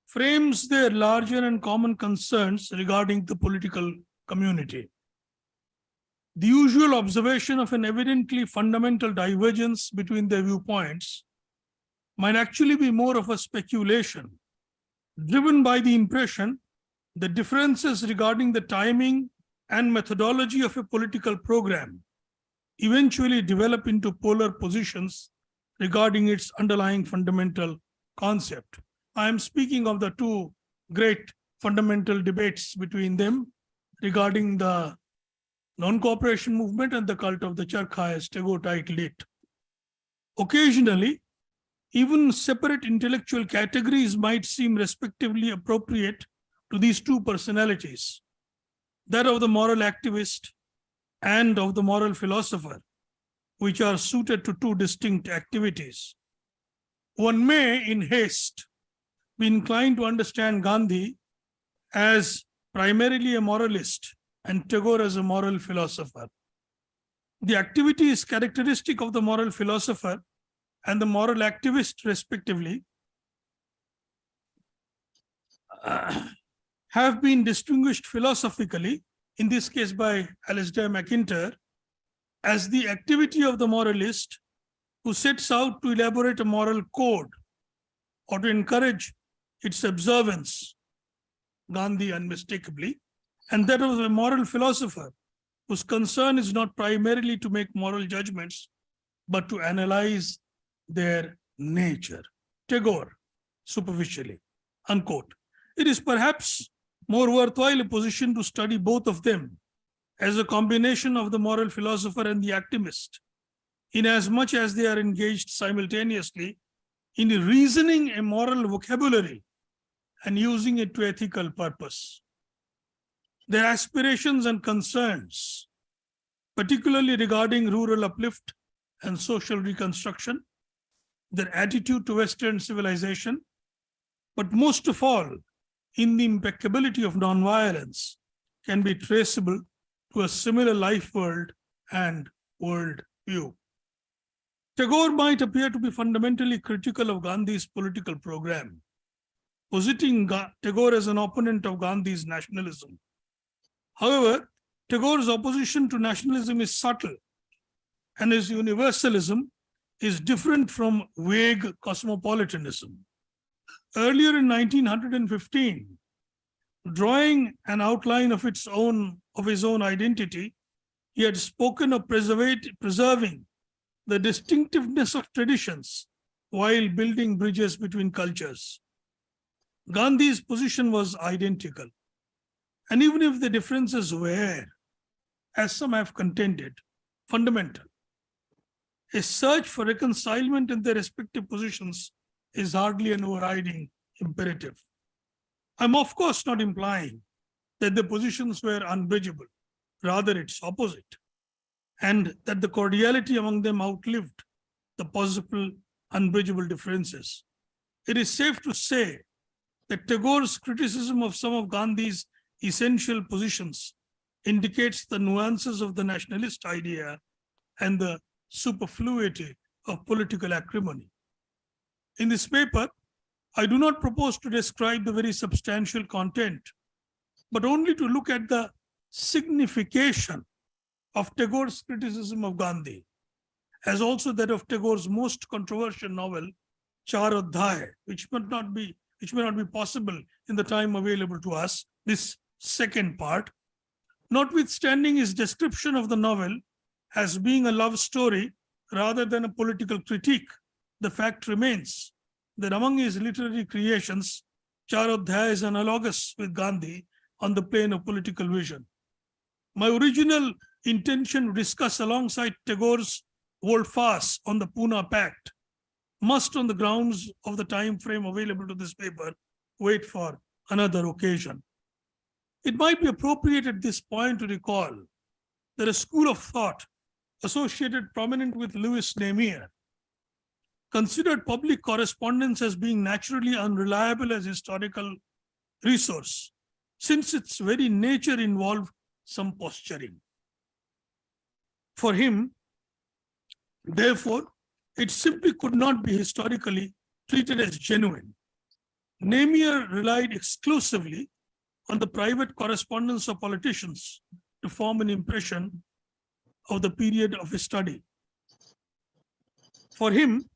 frames their larger and common concerns regarding the political community. The usual observation of an evidently fundamental divergence between their viewpoints might actually be more of a speculation, driven by the impression that differences regarding the timing and methodology of a political program eventually develop into polar positions regarding its underlying fundamental concept. I am speaking of the two great fundamental debates between them regarding the non-cooperation movement and the cult of the Charkha, as Tagore titled it. Occasionally, even separate intellectual categories might seem respectively appropriate to these two personalities, that of the moral activist and of the moral philosopher, which are suited to two distinct activities. One may, in haste, be inclined to understand Gandhi as primarily a moralist and Tagore as a moral philosopher. The activity is characteristic of the moral philosopher and the moral activist, respectively, have been distinguished philosophically, in this case by Alasdair MacIntyre, as the activity of the moralist who sets out to elaborate a moral code or to encourage its observance, Gandhi unmistakably, and that of a moral philosopher whose concern is not primarily to make moral judgments, but to analyze their nature. Tagore, superficially, unquote. It is perhaps more worthwhile a position to study both of them as a combination of the moral philosopher and the activist, inasmuch as they are engaged simultaneously in reasoning a moral vocabulary and using it to ethical purpose. Their aspirations and concerns, particularly regarding rural uplift and social reconstruction, their attitude to Western civilization, but most of all, in the impeccability of nonviolence, can be traceable to a similar life world and world view. Tagore might appear to be fundamentally critical of Gandhi's political program, positing Tagore as an opponent of Gandhi's nationalism. However, Tagore's opposition to nationalism is subtle, and his universalism is different from vague cosmopolitanism. Earlier in 1915, drawing an outline of his own identity, he had spoken of preserving the distinctiveness of traditions while building bridges between cultures. Gandhi's position was identical. And even if the differences were, as some have contended, fundamental, a search for reconcilement in their respective positions is hardly an overriding imperative. I'm of course not implying that the positions were unbridgeable, rather its opposite, and that the cordiality among them outlived the possible unbridgeable differences. It is safe to say that Tagore's criticism of some of Gandhi's essential positions indicates the nuances of the nationalist idea and the superfluity of political acrimony. In this paper, I do not propose to describe the very substantial content, but only to look at the signification of Tagore's criticism of Gandhi, as also that of Tagore's most controversial novel, Char Adhyay, which may not be possible in the time available to us, this second part. Notwithstanding his description of the novel as being a love story rather than a political critique, the fact remains that among his literary creations, Char Adhyay is analogous with Gandhi on the plane of political vision. My original intention to discuss alongside Tagore's volte-face on the Pune Pact must, on the grounds of the time frame available to this paper, wait for another occasion. It might be appropriate at this point to recall that a school of thought associated prominent with Louis Namier considered public correspondence as being naturally unreliable as historical resource, since its very nature involved some posturing. For him, therefore, it simply could not be historically treated as genuine. Namier relied exclusively on the private correspondence of politicians to form an impression of the period of his study. For him,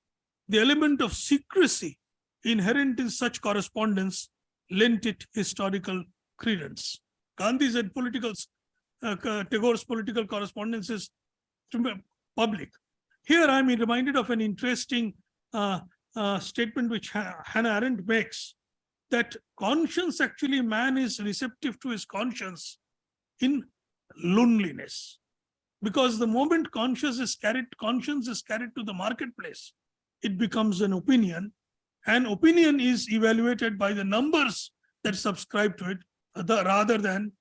the element of secrecy inherent in such correspondence lent it historical credence. Gandhi's and Tagore's political correspondence is public. Here I am reminded of an interesting statement which Hannah Arendt makes, that conscience, actually man is receptive to his conscience in loneliness. Because the moment conscience is carried to the marketplace, it becomes an opinion, and opinion is evaluated by the numbers that subscribe to it, rather than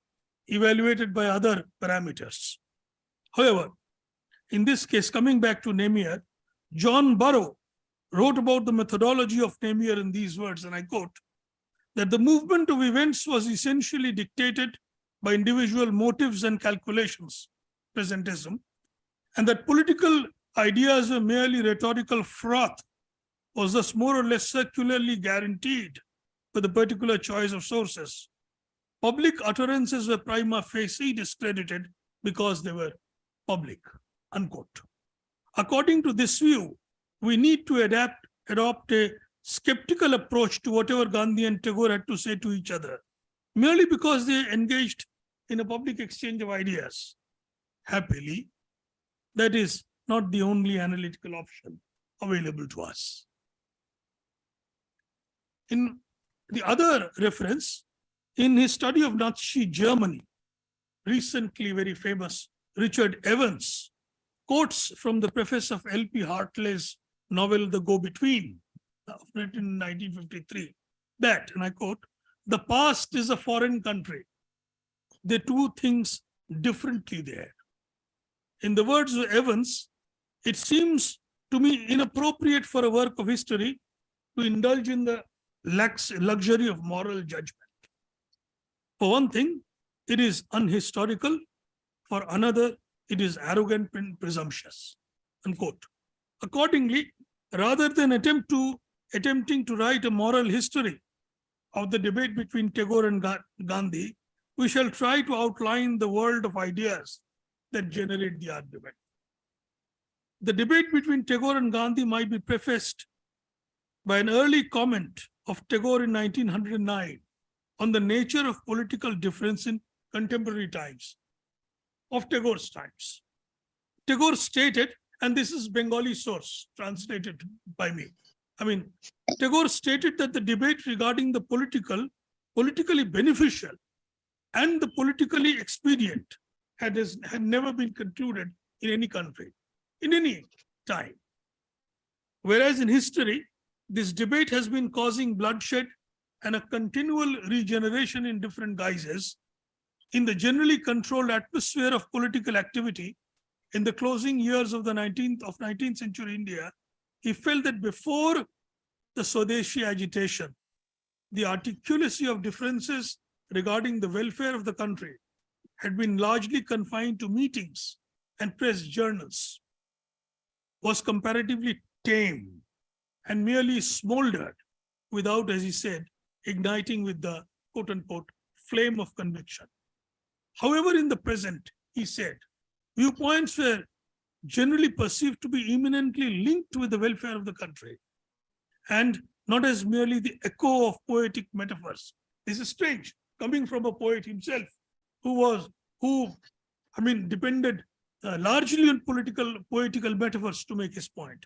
evaluated by other parameters. However, in this case, coming back to Namier, John Burrow wrote about the methodology of Namier in these words, and I quote, that the movement of events was essentially dictated by individual motives and calculations, presentism, and that political ideas were merely rhetorical froth, was thus more or less circularly guaranteed with a particular choice of sources. Public utterances were prima facie discredited because they were public, unquote. According to this view, we need to adopt a skeptical approach to whatever Gandhi and Tagore had to say to each other, merely because they engaged in a public exchange of ideas. Happily, that is not the only analytical option available to us. In the other reference, in his study of Nazi Germany, recently very famous Richard Evans quotes from the preface of L.P. Hartley's novel The Go-Between, written in 1953, that, and I quote, "The past is a foreign country. They do things differently there." In the words of Evans, it seems to me inappropriate for a work of history to indulge in the luxury of moral judgment. For one thing, it is unhistorical. For another, it is arrogant and presumptuous, unquote. Accordingly, rather than attempting to write a moral history of the debate between Tagore and Gandhi, we shall try to outline the world of ideas that generate the argument. The debate between Tagore and Gandhi might be prefaced by an early comment of Tagore in 1909 on the nature of political difference in contemporary times, of Tagore's times. Tagore stated, and this is Bengali source translated by me. Tagore stated that the debate regarding the politically beneficial and the politically expedient had never been concluded in any country, in any time. Whereas in history, this debate has been causing bloodshed and a continual regeneration in different guises in the generally controlled atmosphere of political activity in the closing years of the 19th century India. He felt that before the Swadeshi agitation, the articulacy of differences regarding the welfare of the country had been largely confined to meetings and press journals, was comparatively tame and merely smoldered without, as he said, igniting with the quote-unquote flame of conviction. However, in the present, he said, viewpoints were generally perceived to be eminently linked with the welfare of the country and not as merely the echo of poetic metaphors. This is strange, coming from a poet himself who depended largely on poetical metaphors to make his point.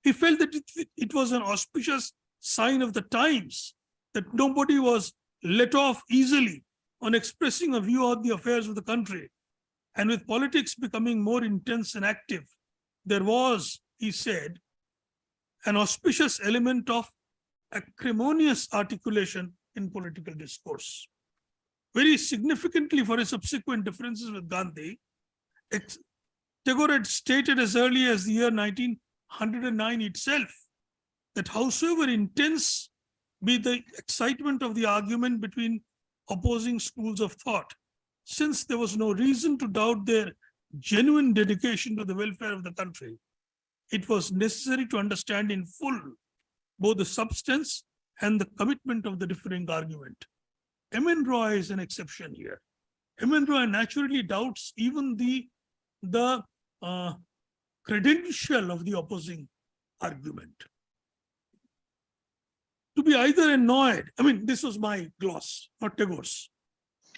He felt that it was an auspicious sign of the times that nobody was let off easily on expressing a view on the affairs of the country. And with politics becoming more intense and active, there was, he said, an auspicious element of acrimonious articulation in political discourse. Very significantly for his subsequent differences with Gandhi, Tagore had stated as early as the year 1909 itself that howsoever intense be the excitement of the argument between opposing schools of thought, since there was no reason to doubt their genuine dedication to the welfare of the country, it was necessary to understand in full both the substance and the commitment of the differing argument. M.N. Roy is an exception here. M.N. Roy naturally doubts even the credential of the opposing argument. To be either annoyed, this was my gloss, not Tagore's.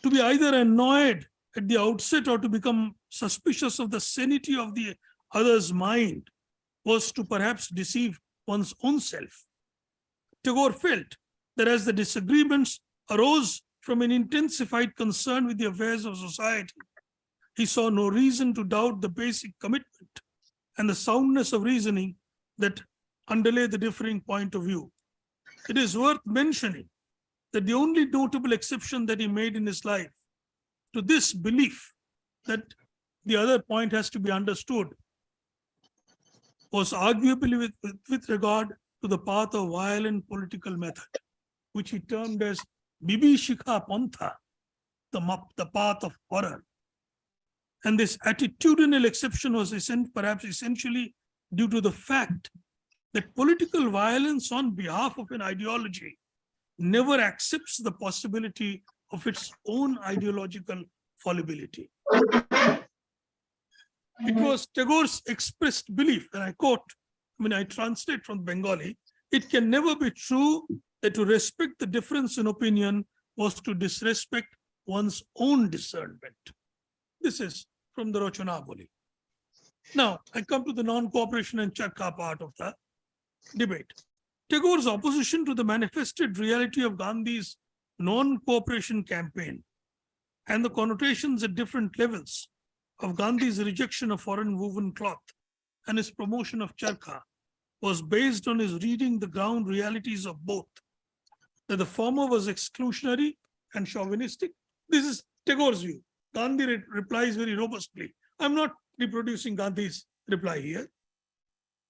To be either annoyed at the outset or to become suspicious of the sanity of the other's mind was to perhaps deceive one's own self. Tagore felt that as the disagreements arose from an intensified concern with the affairs of society, he saw no reason to doubt the basic commitment and the soundness of reasoning that underlay the differing point of view. It is worth mentioning that the only notable exception that he made in his life to this belief that the other point has to be understood was arguably with regard to the path of violent political method, which he termed as Bibhishika Pantha, the path of horror. And this attitudinal exception was perhaps essentially due to the fact that political violence on behalf of an ideology never accepts the possibility of its own ideological fallibility. It was Tagore's expressed belief, and I quote, when I translate from Bengali, it can never be true that to respect the difference in opinion was to disrespect one's own discernment. This is from the Rachanavali. Now, I come to the non-cooperation and Charkha part of the debate. Tagore's opposition to the manifested reality of Gandhi's non-cooperation campaign and the connotations at different levels of Gandhi's rejection of foreign woven cloth and his promotion of Charkha was based on his reading the ground realities of both, that the former was exclusionary and chauvinistic. This is Tagore's view. Gandhi replies very robustly. I'm not reproducing Gandhi's reply here.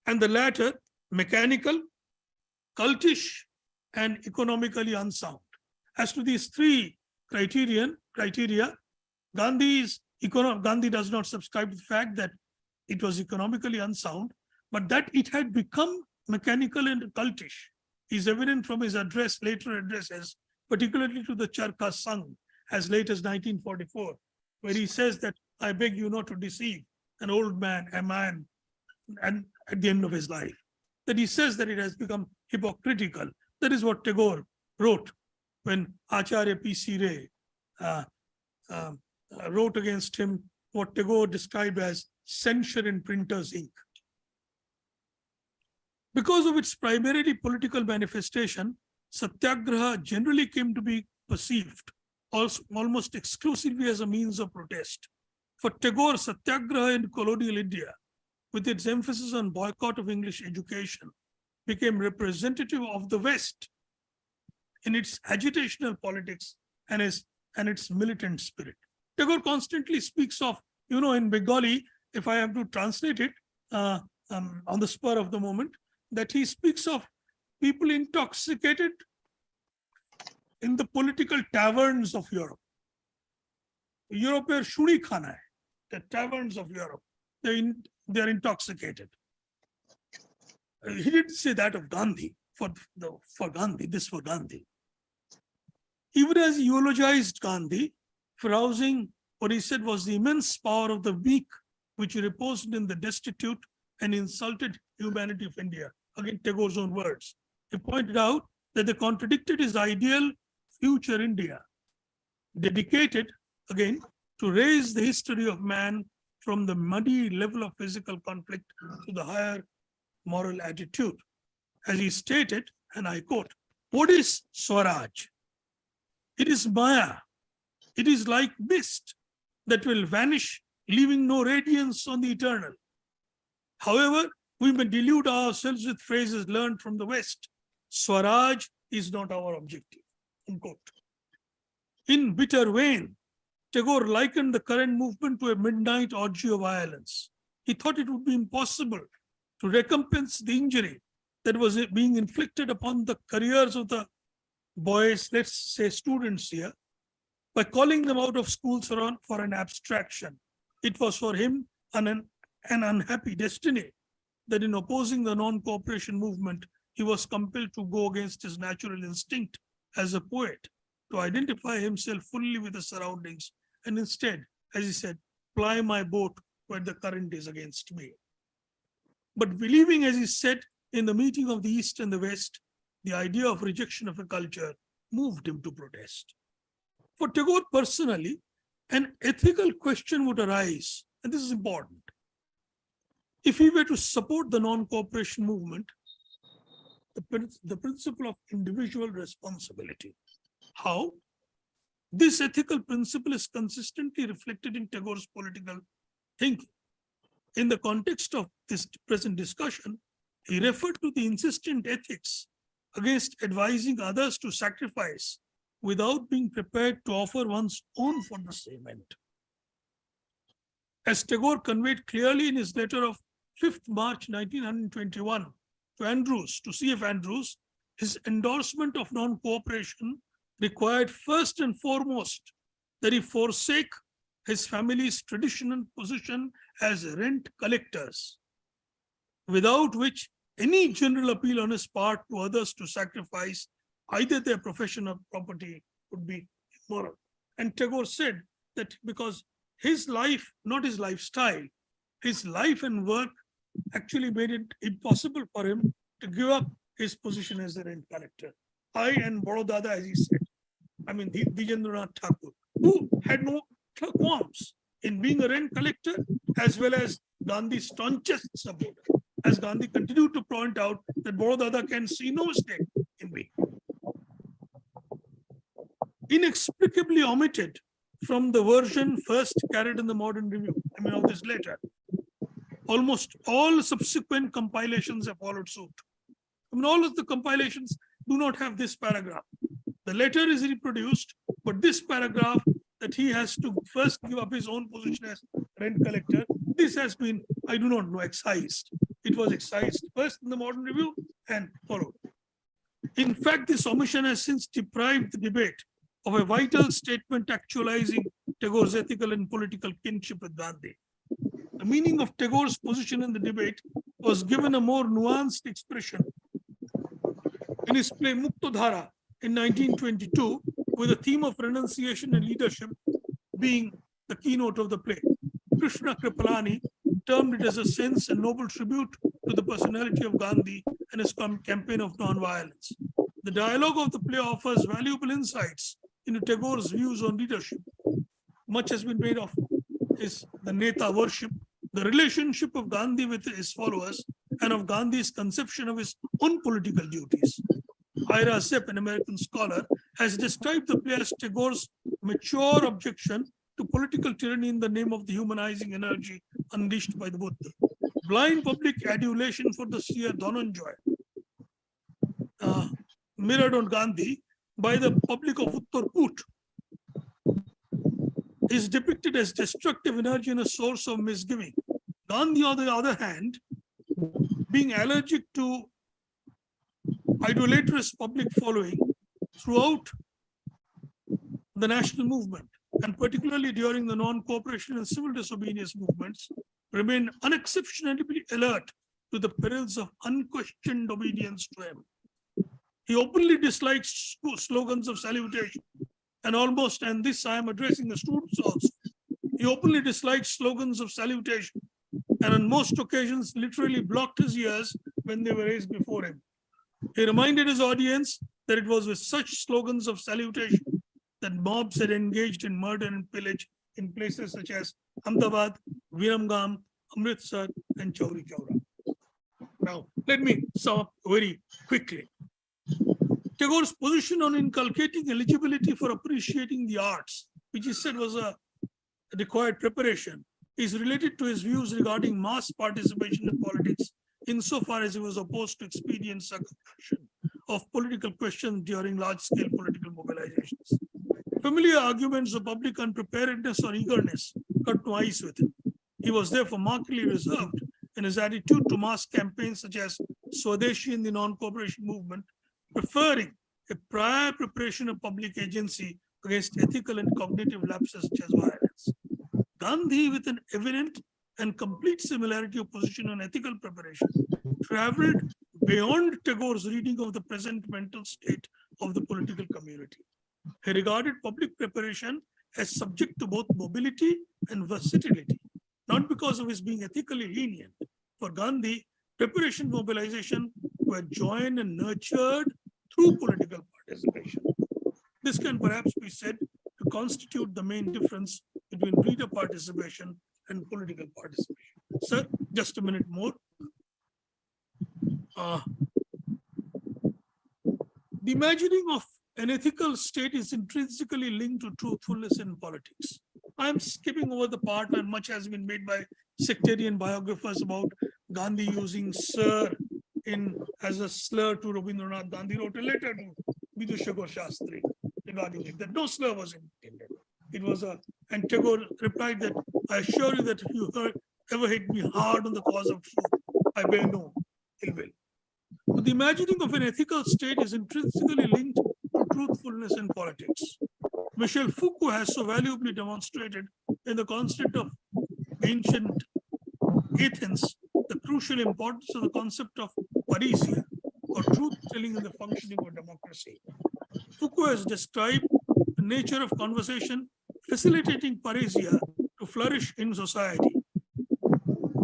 And the latter, mechanical, cultish, and economically unsound. As to these three criteria, Gandhi does not subscribe to the fact that it was economically unsound, but that it had become mechanical and cultish is evident from his later addresses, particularly to the Charkha Sangh, as late as 1944, where he says that I beg you not to deceive an old man, a man, and at the end of his life, that he says that it has become hypocritical. That is what Tagore wrote when Acharya P.C. Ray wrote against him what Tagore described as censure in printer's ink. Because of its primarily political manifestation, Satyagraha generally came to be perceived almost exclusively as a means of protest. For Tagore, Satyagraha in colonial India, with its emphasis on boycott of English education, became representative of the West in its agitational politics and its militant spirit. Tagore constantly speaks of, in Bengali, if I have to translate it on the spur of the moment, that he speaks of people intoxicated in the political taverns of Europe. Europe are shuri khana hai, the taverns of Europe. They are intoxicated. He didn't say that of Gandhi, for Gandhi. Even as he eulogized Gandhi for rousing what he said was the immense power of the weak, which reposed in the destitute and insulted humanity of India. Again, Tagore's own words. He pointed out that they contradicted his ideal future India, dedicated, again, to raise the history of man from the muddy level of physical conflict to the higher moral attitude. As he stated, and I quote, "What is Swaraj? It is Maya. It is like mist that will vanish, leaving no radiance on the eternal. However, we may delude ourselves with phrases learned from the West. Swaraj is not our objective." Unquote. In bitter vein, Tagore likened the current movement to a midnight orgy of violence. He thought it would be impossible to recompense the injury that was being inflicted upon the careers of the boys, let's say students here, by calling them out of schools for an abstraction. It was for him an unhappy destiny that in opposing the non-cooperation movement, he was compelled to go against his natural instinct as a poet, to identify himself fully with the surroundings, and instead, as he said, ply my boat where the current is against me. But believing, as he said, in the meeting of the East and the West, the idea of rejection of a culture moved him to protest. For Tagore personally, an ethical question would arise, and this is important. If he were to support the non-cooperation movement, the principle of individual responsibility. How? This ethical principle is consistently reflected in Tagore's political thinking. In the context of this present discussion, he referred to the insistent ethics against advising others to sacrifice without being prepared to offer one's own for the same end. As Tagore conveyed clearly in his letter of 5th March 1921 to Andrews, to C.F. Andrews, his endorsement of non-cooperation required first and foremost that he forsake his family's tradition and position as rent collectors, without which any general appeal on his part to others to sacrifice either their profession or property would be immoral. And Tagore said that because his life, not his lifestyle, his life and work actually made it impossible for him to give up his position as a rent collector. I and Borodada, as he said, I mean, Dijendranath Thakur, who had no qualms in being a rent collector, as well as Gandhi's staunchest supporter, as Gandhi continued to point out that Borodada can see no mistake in me. Inexplicably omitted from the version first carried in the Modern Review, I mean, of this letter, almost all subsequent compilations have followed suit. I mean, all of the compilations do not have this paragraph. The letter is reproduced, but this paragraph that he has to first give up his own position as rent collector, this has been, I do not know, excised. It was excised first in the Modern Review and followed. In fact, this omission has since deprived the debate of a vital statement actualizing Tagore's ethical and political kinship with Gandhi. The meaning of Tagore's position in the debate was given a more nuanced expression in his play Muktadhara in 1922, with the theme of renunciation and leadership being the keynote of the play. Krishna Kripalani termed it as a sense and noble tribute to the personality of Gandhi and his campaign of non-violence. The dialogue of the play offers valuable insights into Tagore's views on leadership. Much has been made of the Neta worship, the relationship of Gandhi with his followers, and of Gandhi's conception of his own political duties. Ira Sepp, an American scholar, has described the play as Tagore's mature objection to political tyranny in the name of the humanizing energy unleashed by the Buddha. Blind public adulation for the seer Dhananjay, mirrored on Gandhi by the public of Uttarkut, is depicted as destructive energy and a source of misgiving. Gandhi, on the other hand, being allergic to idolatrous public following throughout the national movement, and particularly during the non-cooperation and civil disobedience movements, remained unexceptionably alert to the perils of unquestioned obedience to him. He openly disliked slogans of salutation, and this I am addressing the students also. He openly disliked slogans of salutation, and on most occasions literally blocked his ears when they were raised before him. He reminded his audience that it was with such slogans of salutation that mobs had engaged in murder and pillage in places such as Ahmedabad, Viramgam, Amritsar, and Chauri Chaura. Now, let me sum up very quickly. Tagore's position on inculcating eligibility for appreciating the arts, which he said was a required preparation, is related to his views regarding mass participation in politics, insofar as he was opposed to expedient circumvention of political questions during large-scale political mobilizations. Familiar arguments of public unpreparedness or eagerness cut no ice with him. He was therefore markedly reserved in his attitude to mass campaigns such as Swadeshi in the non-cooperation movement, preferring a prior preparation of public agency against ethical and cognitive lapses such as violence. Gandhi, with an evident and complete similarity of position on ethical preparation, traveled beyond Tagore's reading of the present mental state of the political community. He regarded public preparation as subject to both mobility and versatility, not because of his being ethically lenient. For Gandhi, preparation and mobilization were joined and nurtured through political participation. This can perhaps be said to constitute the main difference between reader participation and political participation. Sir, just a minute more. The imagining of an ethical state is intrinsically linked to truthfulness in politics. I'm skipping over the part, and much has been made by sectarian biographers about Gandhi using sir as a slur to Rabindranath. Gandhi wrote a letter to Vidushakar Shastri regarding it, that no slur was intended. It was and Tagore replied that, I assure you that if you ever hit me hard on the cause of truth, I bear no ill will. But the imagining of an ethical state is intrinsically linked to truthfulness in politics. Michel Foucault has so valuably demonstrated in the concept of ancient Athens the crucial importance of the concept of parrhesia, or truth-telling in the functioning of democracy. Foucault has described the nature of conversation facilitating parrhesia to flourish in society.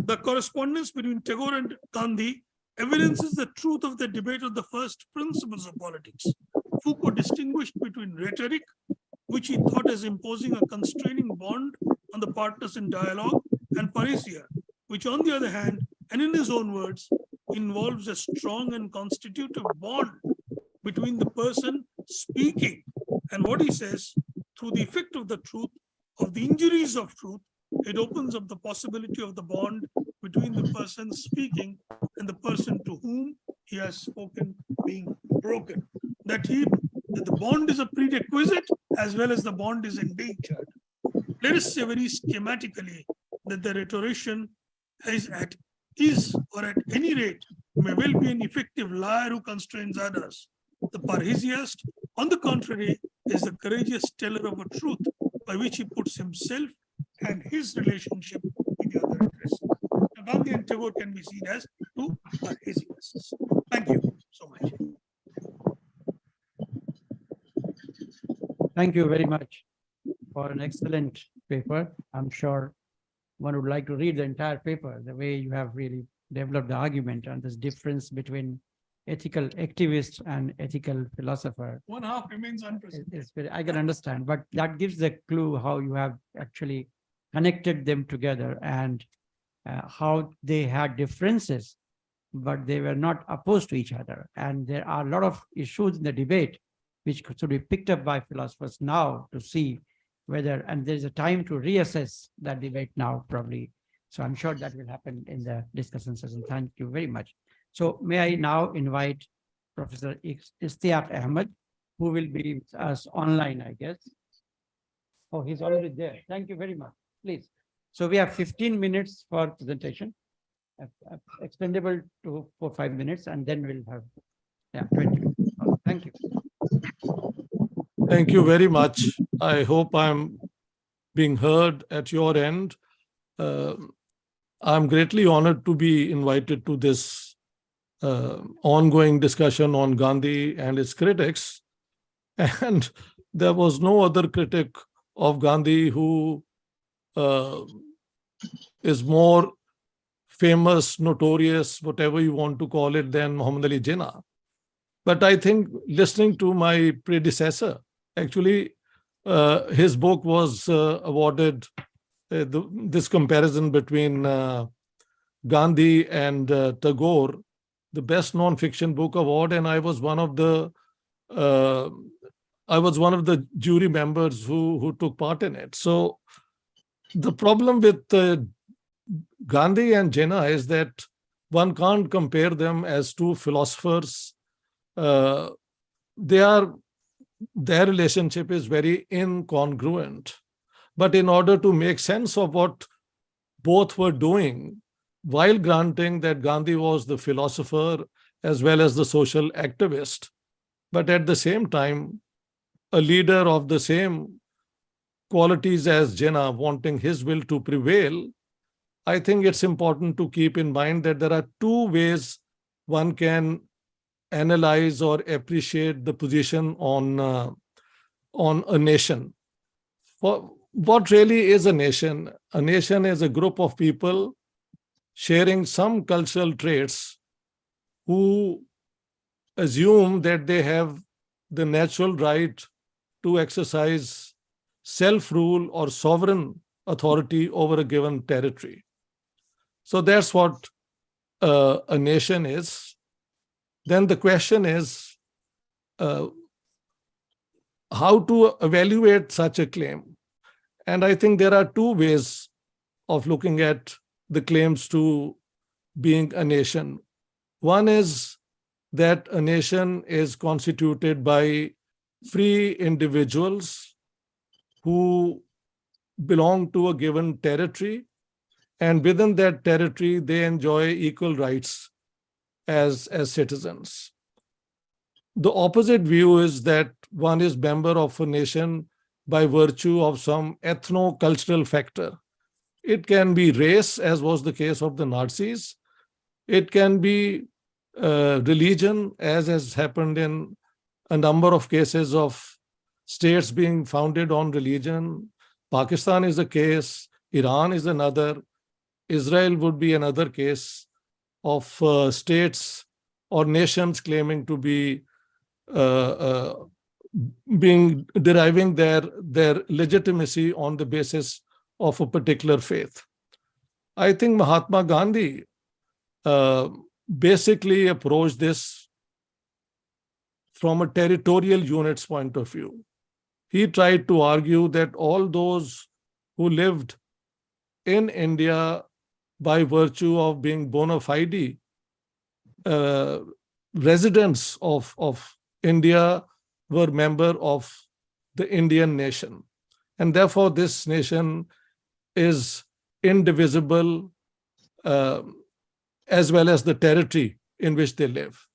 The correspondence between Tagore and Gandhi evidences the truth of the debate of the first principles of politics. Foucault distinguished between rhetoric, which he thought as imposing a constraining bond on the partners in dialogue, and parrhesia, which on the other hand, and in his own words, involves a strong and constitutive bond between the person speaking and what he says. Through the effect of the truth, of the injuries of truth, it opens up the possibility of the bond between the person speaking and the person to whom he has spoken being broken. That the bond is a prerequisite as well as the bond is endangered. Let us say very schematically that the rhetorician is or at any rate may well be an effective liar who constrains others. The parrhesiast, on the contrary, is the courageous teller of a truth by which he puts himself and his relationship with the other at risk. Gandhi and Tagore can be seen as two parrhesiasts. Thank you so much. Thank you very much for an excellent paper. I'm sure one would like to read the entire paper, the way you have really developed the argument on this difference between ethical activist and ethical philosopher. One half remains unprecedented. I can understand, but that gives the clue how you have actually connected them together and how they had differences, but they were not opposed to each other. And there are a lot of issues in the debate which should be picked up by philosophers now to see whether, and there's a time to reassess that debate now probably. So I'm sure that will happen in the discussion session. Thank you very much. So may I now invite Professor Ishtiaq Ahmed, who will be with us online, I guess. Oh, he's already there. Thank you very much. Please. So we have 15 minutes for presentation, extendable to 5 minutes, and then we'll have 20 minutes. Oh, thank you. Thank you very much. I hope I'm being heard at your end. I'm greatly honored to be invited to this ongoing discussion on Gandhi and its critics. And there was no other critic of Gandhi who is more famous, notorious, whatever you want to call it, than Muhammad Ali Jinnah. But I think listening to my predecessor, actually, his book was awarded this comparison between Gandhi and Tagore, the best non-fiction book award, and I was one of the jury members who took part in it. So the problem with Gandhi and Jinnah is that one can't compare them as two philosophers. Their relationship is very incongruent. But in order to make sense of what both were doing, while granting that Gandhi was the philosopher as well as the social activist, but at the same time, a leader of the same qualities as Jinnah, wanting his will to prevail, I think it's important to keep in mind that there are two ways one can analyze or appreciate the position on a nation. For what really is a nation? A nation is a group of people sharing some cultural traits who assume that they have the natural right to exercise self-rule or sovereign authority over a given territory. So that's what a nation is. Then the question is how to evaluate such a claim. And I think there are two ways of looking at the claims to being a nation. One is that a nation is constituted by free individuals who belong to a given territory, and within that territory, they enjoy equal rights as citizens. The opposite view is that one is member of a nation by virtue of some ethno-cultural factor. It can be race, as was the case of the Nazis. It can be religion, as has happened in a number of cases of states being founded on religion. Pakistan is a case, Iran is another, Israel would be another case of states or nations claiming to be deriving their legitimacy on the basis of a particular faith. I think Mahatma Gandhi basically approached this from a territorial units point of view. He tried to argue that all those who lived in India by virtue of being bona fide residents of India were member of the Indian nation. And therefore, this nation is indivisible as well as the territory in which they live.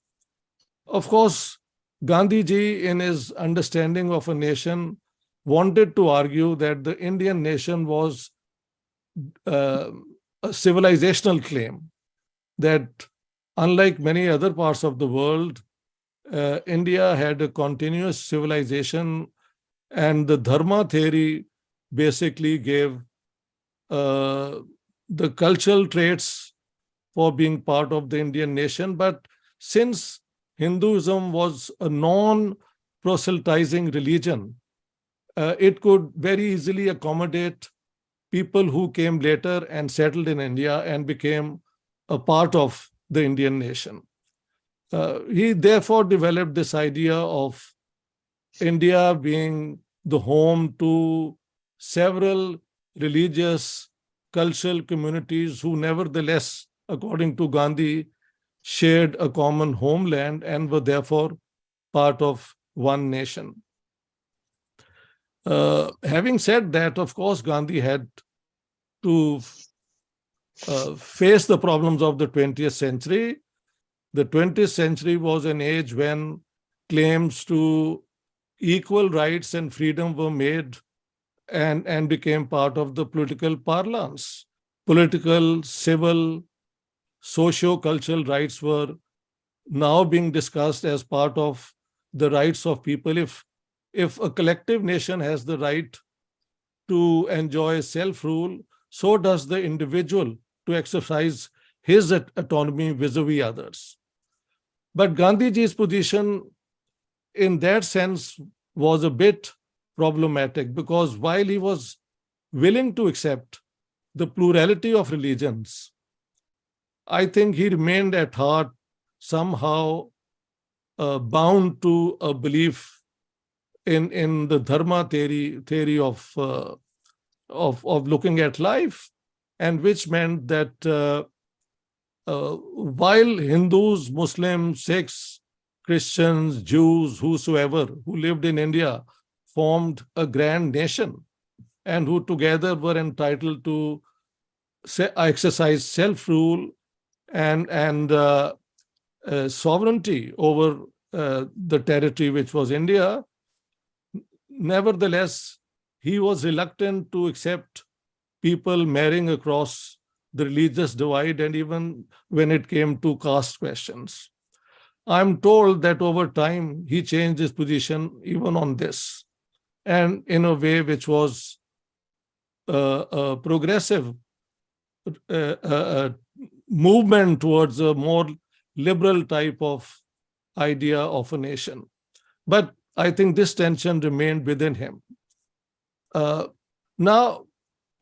Of course, Gandhiji, in his understanding of a nation, wanted to argue that the Indian nation was a civilizational claim, that unlike many other parts of the world, India had a continuous civilization, and the Dharma theory basically gave the cultural traits for being part of the Indian nation. But since Hinduism was a non-proselytizing religion, it could very easily accommodate people who came later and settled in India and became a part of the Indian nation. He therefore developed this idea of India being the home to several religious, cultural communities who nevertheless, according to Gandhi, shared a common homeland and were therefore part of one nation. Having said that, of course, Gandhi had to face the problems of the 20th century. The 20th century was an age when claims to equal rights and freedom were made and became part of the political parlance. Political, civil, socio-cultural rights were now being discussed as part of the rights of people. If a collective nation has the right to enjoy self-rule, so does the individual to exercise his autonomy vis-a-vis others. But Gandhiji's position in that sense was a bit problematic, because while he was willing to accept the plurality of religions, I think he remained at heart somehow bound to a belief in the Dharma theory of looking at life, and which meant that while Hindus, Muslims, Sikhs, Christians, Jews, whosoever who lived in India formed a grand nation and who together were entitled to exercise self-rule and sovereignty over the territory which was India, nevertheless, he was reluctant to accept people marrying across the religious divide, and even when it came to caste questions. I'm told that over time, he changed his position even on this, and in a way which was a progressive movement towards a more liberal type of idea of a nation. But I think this tension remained within him. Now,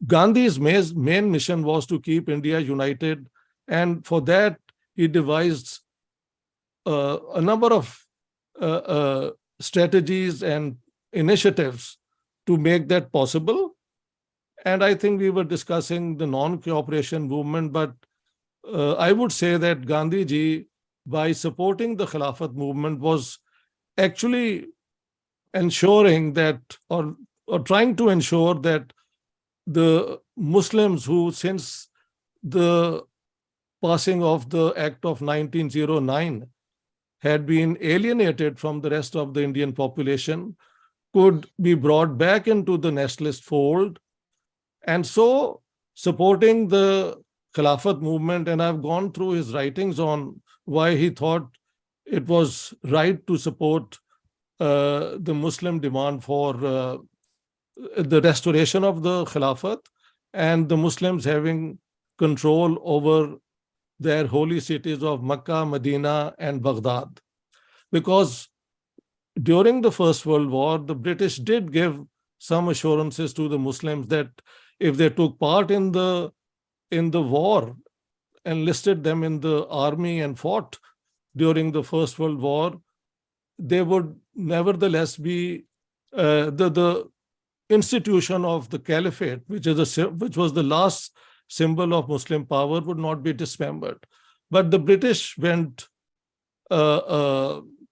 Gandhi's main mission was to keep India united, and for that he devised a number of strategies and initiatives to make that possible. And I think we were discussing the non-cooperation movement, but I would say that Gandhiji, by supporting the Khilafat movement, was actually ensuring that, or trying to ensure that the Muslims who, since the passing of the Act of 1909, had been alienated from the rest of the Indian population, could be brought back into the nationalist fold. And so supporting the Khilafat movement, and I've gone through his writings on why he thought it was right to support the Muslim demand for the restoration of the Khilafat and the Muslims having control over their holy cities of Makkah, Medina, and Baghdad. Because during the First World War, the British did give some assurances to the Muslims that if they took part in the war, enlisted them in the army and fought during the First World War, they would nevertheless be the institution of the caliphate, which was the last symbol of Muslim power, would not be dismembered. But the British went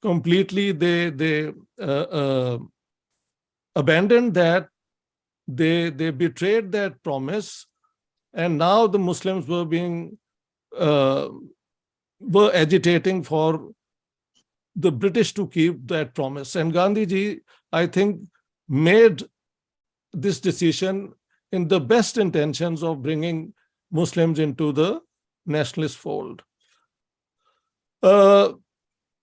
completely, they abandoned that, they betrayed that promise, and now the Muslims were agitating for the British to keep that promise. And Gandhiji, I think, made this decision in the best intentions of bringing Muslims into the nationalist fold.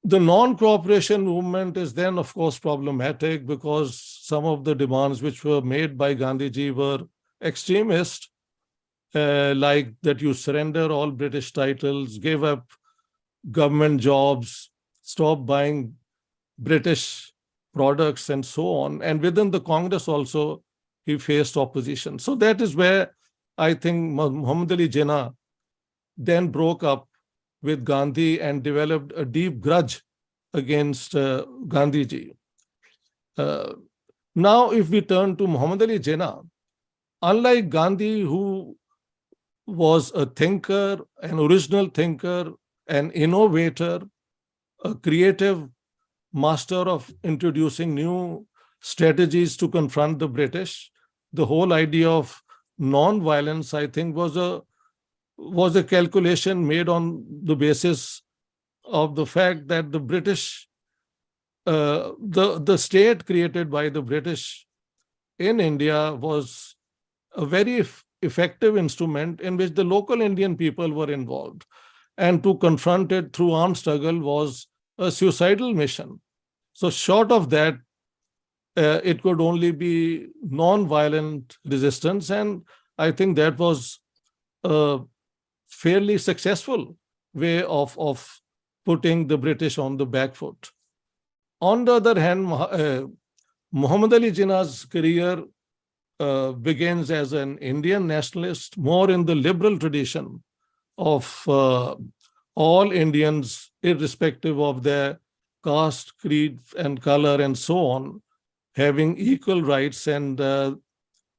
The non-cooperation movement is then, of course, problematic because some of the demands which were made by Gandhiji were extremist, like that you surrender all British titles, give up government jobs, stop buying British products, and so on. And within the Congress also, he faced opposition. So that is where I think Muhammad Ali Jinnah then broke up with Gandhi and developed a deep grudge against Gandhiji. Now, if we turn to Muhammad Ali Jinnah, unlike Gandhi, who was a thinker, an original thinker, an innovator, a creative master of introducing new strategies to confront the British, the whole idea of non-violence, I think, was a calculation made on the basis of the fact that the British, the state created by the British in India was a very effective instrument in which the local Indian people were involved. And to confront it through armed struggle was a suicidal mission. So short of that, it could only be non-violent resistance. And I think that was a fairly successful way of putting the British on the back foot. On the other hand, Muhammad Ali Jinnah's career begins as an Indian nationalist, more in the liberal tradition of all Indians, irrespective of their caste, creed, and color, and so on, having equal rights. And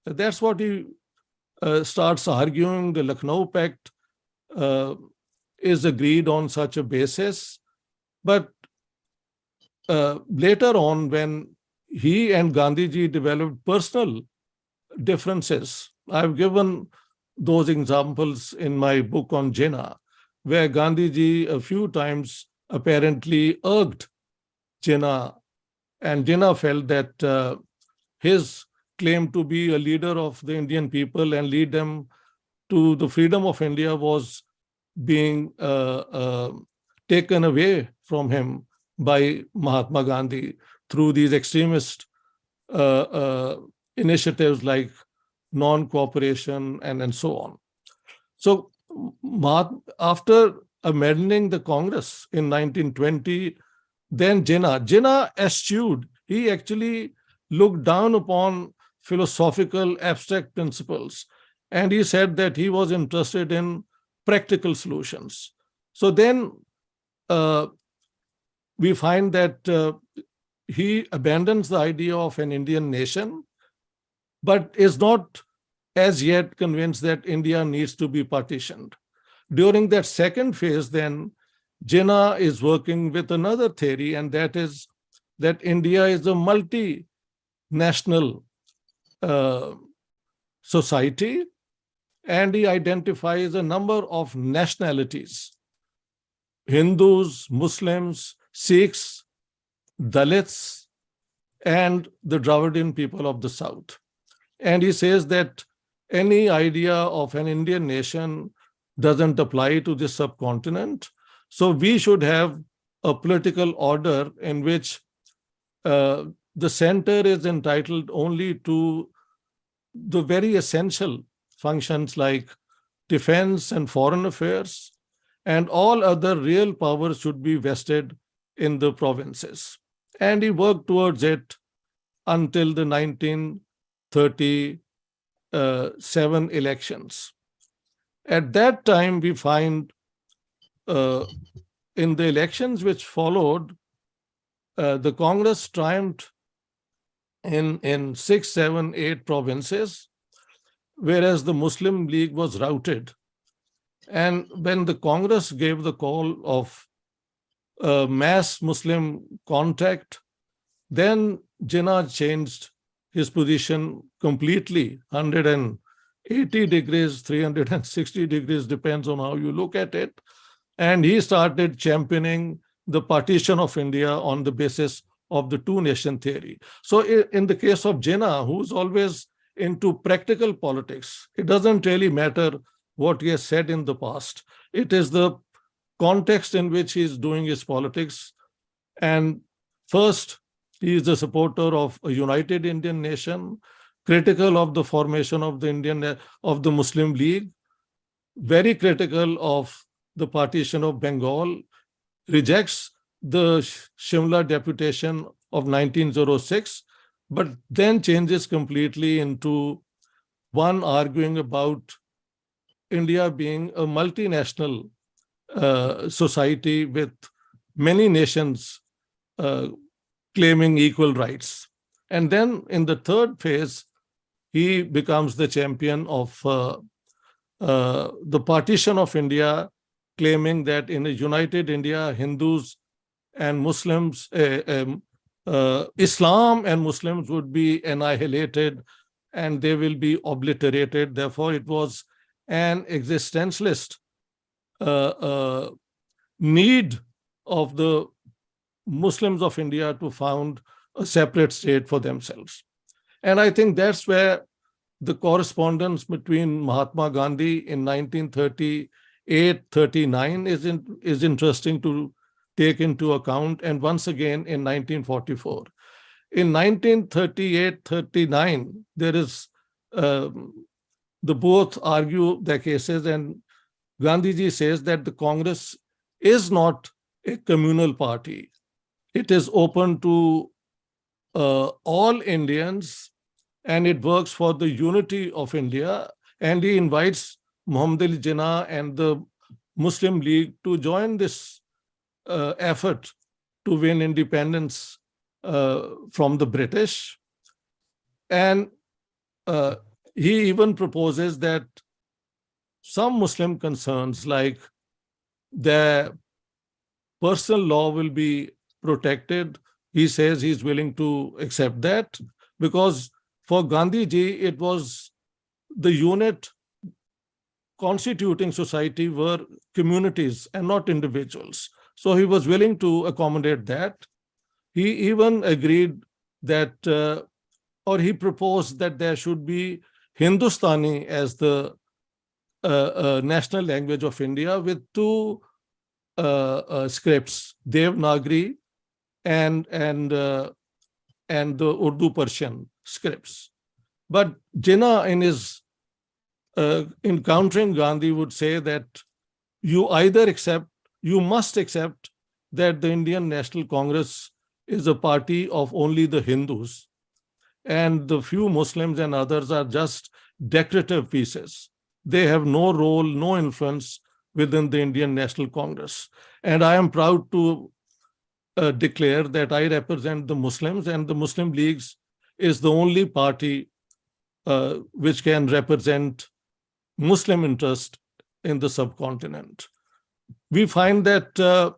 that's what he starts arguing. The Lucknow Pact is agreed on such a basis. But later on, when he and Gandhiji developed personal differences, I've given those examples in my book on Jinnah, where Gandhiji a few times apparently irked Jinnah, and Jinnah felt that his claim to be a leader of the Indian people and lead them to the freedom of India was being taken away from him by Mahatma Gandhi through these extremist initiatives like non-cooperation and so on. So after abandoning the Congress in 1920, then Jinnah eschewed. He actually looked down upon philosophical abstract principles, and he said that he was interested in practical solutions. So then we find that he abandons the idea of an Indian nation, but is not as yet convinced that India needs to be partitioned. During that second phase, then, Jinnah is working with another theory, and that is that India is a multinational society, and he identifies a number of nationalities: Hindus, Muslims, Sikhs, Dalits, and the Dravidian people of the South. And he says that any idea of an Indian nation doesn't apply to this subcontinent. So we should have a political order in which the center is entitled only to the very essential functions like defense and foreign affairs, and all other real powers should be vested in the provinces. And he worked towards it until the 1937 elections. At that time, we find in the elections which followed, the Congress triumphed in 6, 7, 8 provinces, whereas the Muslim League was routed. And when the Congress gave the call of mass Muslim contact, then Jinnah changed his position completely, 180 degrees, 360 degrees, depends on how you look at it. And he started championing the partition of India on the basis of the two-nation theory. So in the case of Jinnah, who's always into practical politics, it doesn't really matter what he has said in the past. It is the context in which he is doing his politics. And first, he is a supporter of a united Indian nation, critical of the formation of the Muslim League, very critical of the partition of Bengal, rejects the Shimla deputation of 1906, but then changes completely into one arguing about India being a multinational society with many nations claiming equal rights. And then in the third phase, he becomes the champion of the partition of India, claiming that in a united India, Hindus and Muslims, Islam and Muslims would be annihilated and they will be obliterated. Therefore, it was an existentialist need of the Muslims of India to found a separate state for themselves. And I think that's where the correspondence between Mahatma Gandhi in 1938-39 is interesting to take into account, and once again in 1944. In 1938-39, there is, the both argue their cases, and Gandhiji says that the Congress is not a communal party. It is open to all Indians, and it works for the unity of India. And he invites Muhammad Ali Jinnah and the Muslim League to join this effort to win independence from the British. And he even proposes that some Muslim concerns like their personal law will be protected. He says he's willing to accept that because for Gandhiji, it was the unit constituting society were communities and not individuals. So he was willing to accommodate that. He even agreed that, or he proposed that there should be Hindustani as the national language of India with two scripts, Devanagari and the Urdu Persian scripts. But Jinnah in his encountering Gandhi would say that you must accept that the Indian National Congress is a party of only the Hindus, and the few Muslims and others are just decorative pieces. They have no role, no influence within the Indian National Congress. And I am proud to declare that I represent the Muslims, and the Muslim Leagues is the only party which can represent Muslim interest in the subcontinent. We find that a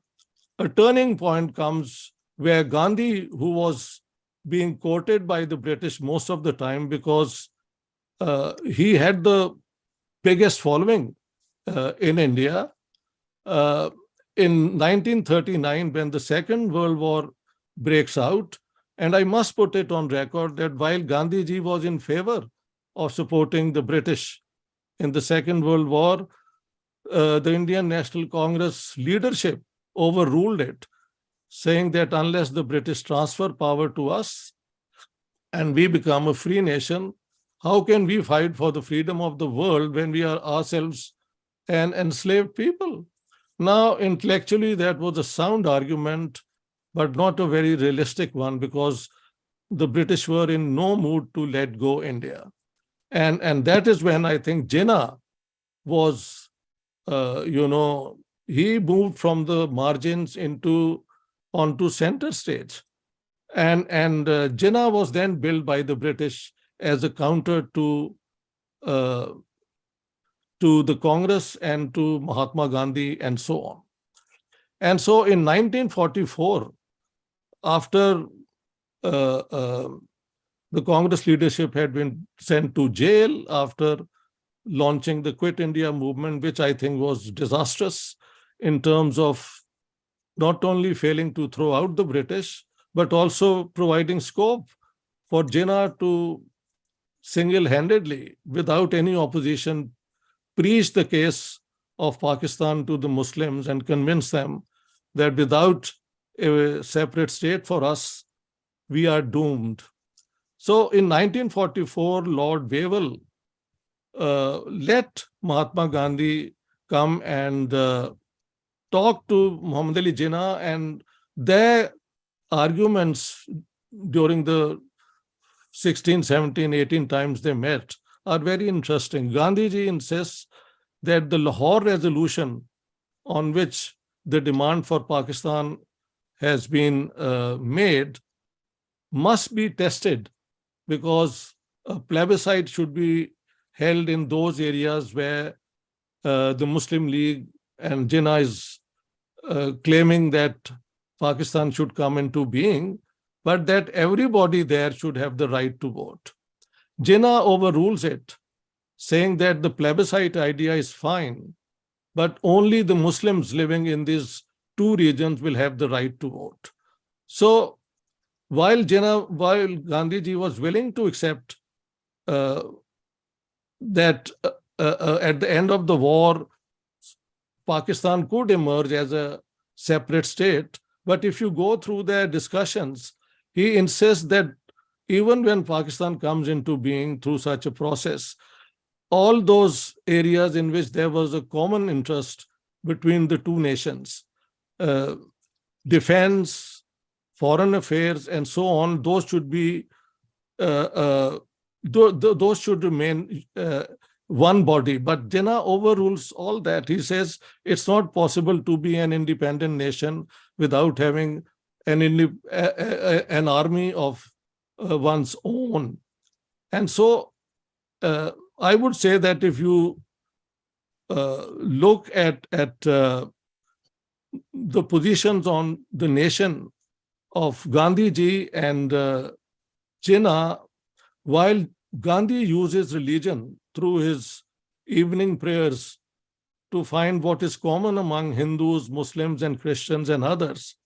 turning point comes where Gandhi, who was being courted by the British most of the time because he had the biggest following in India. In 1939, when the Second World War breaks out, and I must put it on record that while Gandhiji was in favor of supporting the British in the Second World War, the Indian National Congress leadership overruled it. saying that unless the British transfer power to us and we become a free nation, how can we fight for the freedom of the world when we are ourselves an enslaved people? Now, intellectually, that was a sound argument, but not a very realistic one, because the British were in no mood to let go India. And that is when I think Jinnah was, he moved from the margins onto center stage. And Jinnah was then built by the British as a counter to the Congress and to Mahatma Gandhi and so on. And so in 1944, after the Congress leadership had been sent to jail after launching the Quit India movement, which I think was disastrous in terms of not only failing to throw out the British, but also providing scope for Jinnah to single-handedly, without any opposition, preach the case of Pakistan to the Muslims and convince them that without a separate state for us, we are doomed. So in 1944, Lord Wavell let Mahatma Gandhi come and talk to Muhammad Ali Jinnah, and their arguments during the 16, 17, 18 times they met are very interesting. Gandhiji insists that the Lahore resolution, on which the demand for Pakistan has been made, must be tested, because a plebiscite should be held in those areas where the Muslim League and Jinnah is claiming that Pakistan should come into being, but that everybody there should have the right to vote. Jinnah overrules it, saying that the plebiscite idea is fine, but only the Muslims living in these two regions will have the right to vote. So while Gandhiji was willing to accept that at the end of the war, Pakistan could emerge as a separate state, but if you go through their discussions, he insists that even when Pakistan comes into being through such a process, all those areas in which there was a common interest between the two nations, defense, foreign affairs, and so on, those should be those should remain one body. But Jinnah overrules all that. He says it's not possible to be an independent nation without having an army of one's own. And so I would say that if you look at the positions on the nation of Gandhiji and Jinnah, while Gandhi uses religion through his evening prayers to find what is common among Hindus, Muslims, and Christians and others,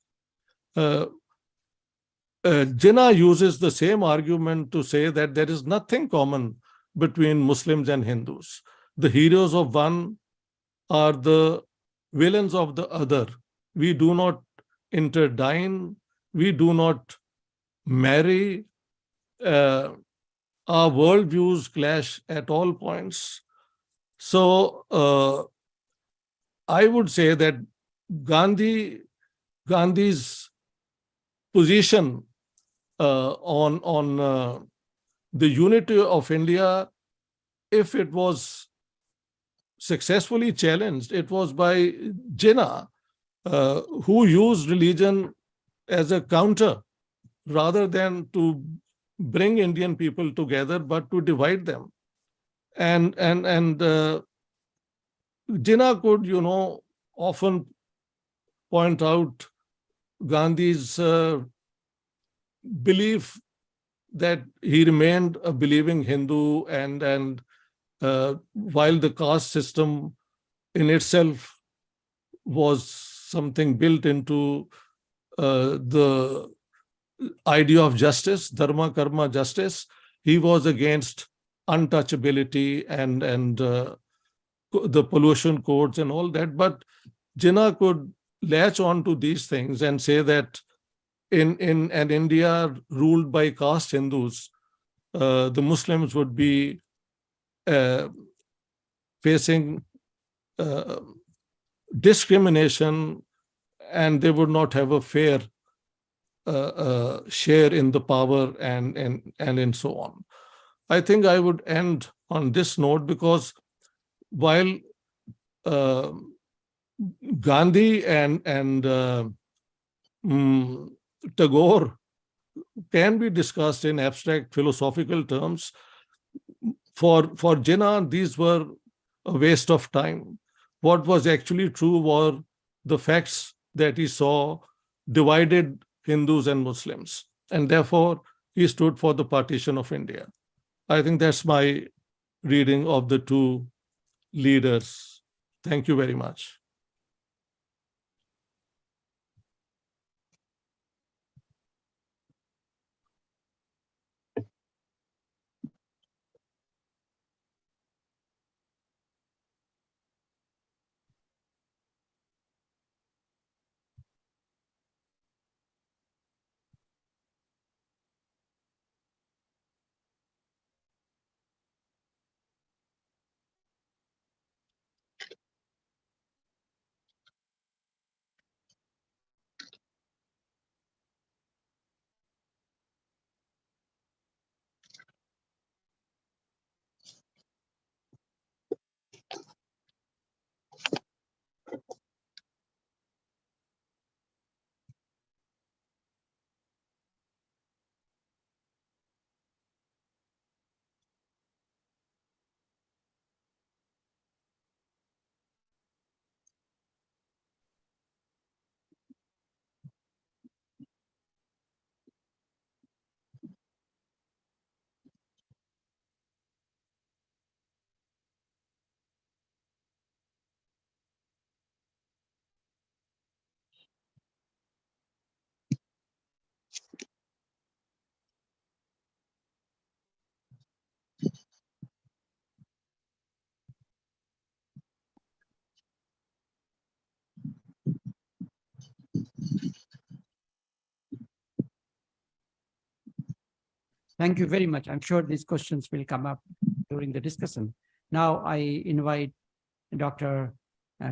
Jinnah uses the same argument to say that there is nothing common between Muslims and Hindus. The heroes of one are the villains of the other. We do not interdine, we do not marry, our worldviews clash at all points. So I would say that Gandhi's position on the unity of India, if it was successfully challenged, it was by Jinnah, who used religion as a counter rather than to bring Indian people together, but to divide them. And Jinnah could, often point out Gandhi's belief that he remained a believing Hindu, and while the caste system in itself was something built into the idea of justice, dharma, karma, justice, he was against untouchability and the pollution codes and all that. But Jinnah could latch on to these things and say that in an India ruled by caste Hindus, the Muslims would be facing discrimination and they would not have a fair share in the power and so on. I think I would end on this note because while Gandhi and Tagore can be discussed in abstract philosophical terms, for Jinnah, these were a waste of time. What was actually true were the facts that he saw divided Hindus and Muslims, and therefore he stood for the partition of India. I think that's my reading of the two leaders. Thank you very much. Thank you very much. I'm sure these questions will come up during the discussion. Now I invite Dr.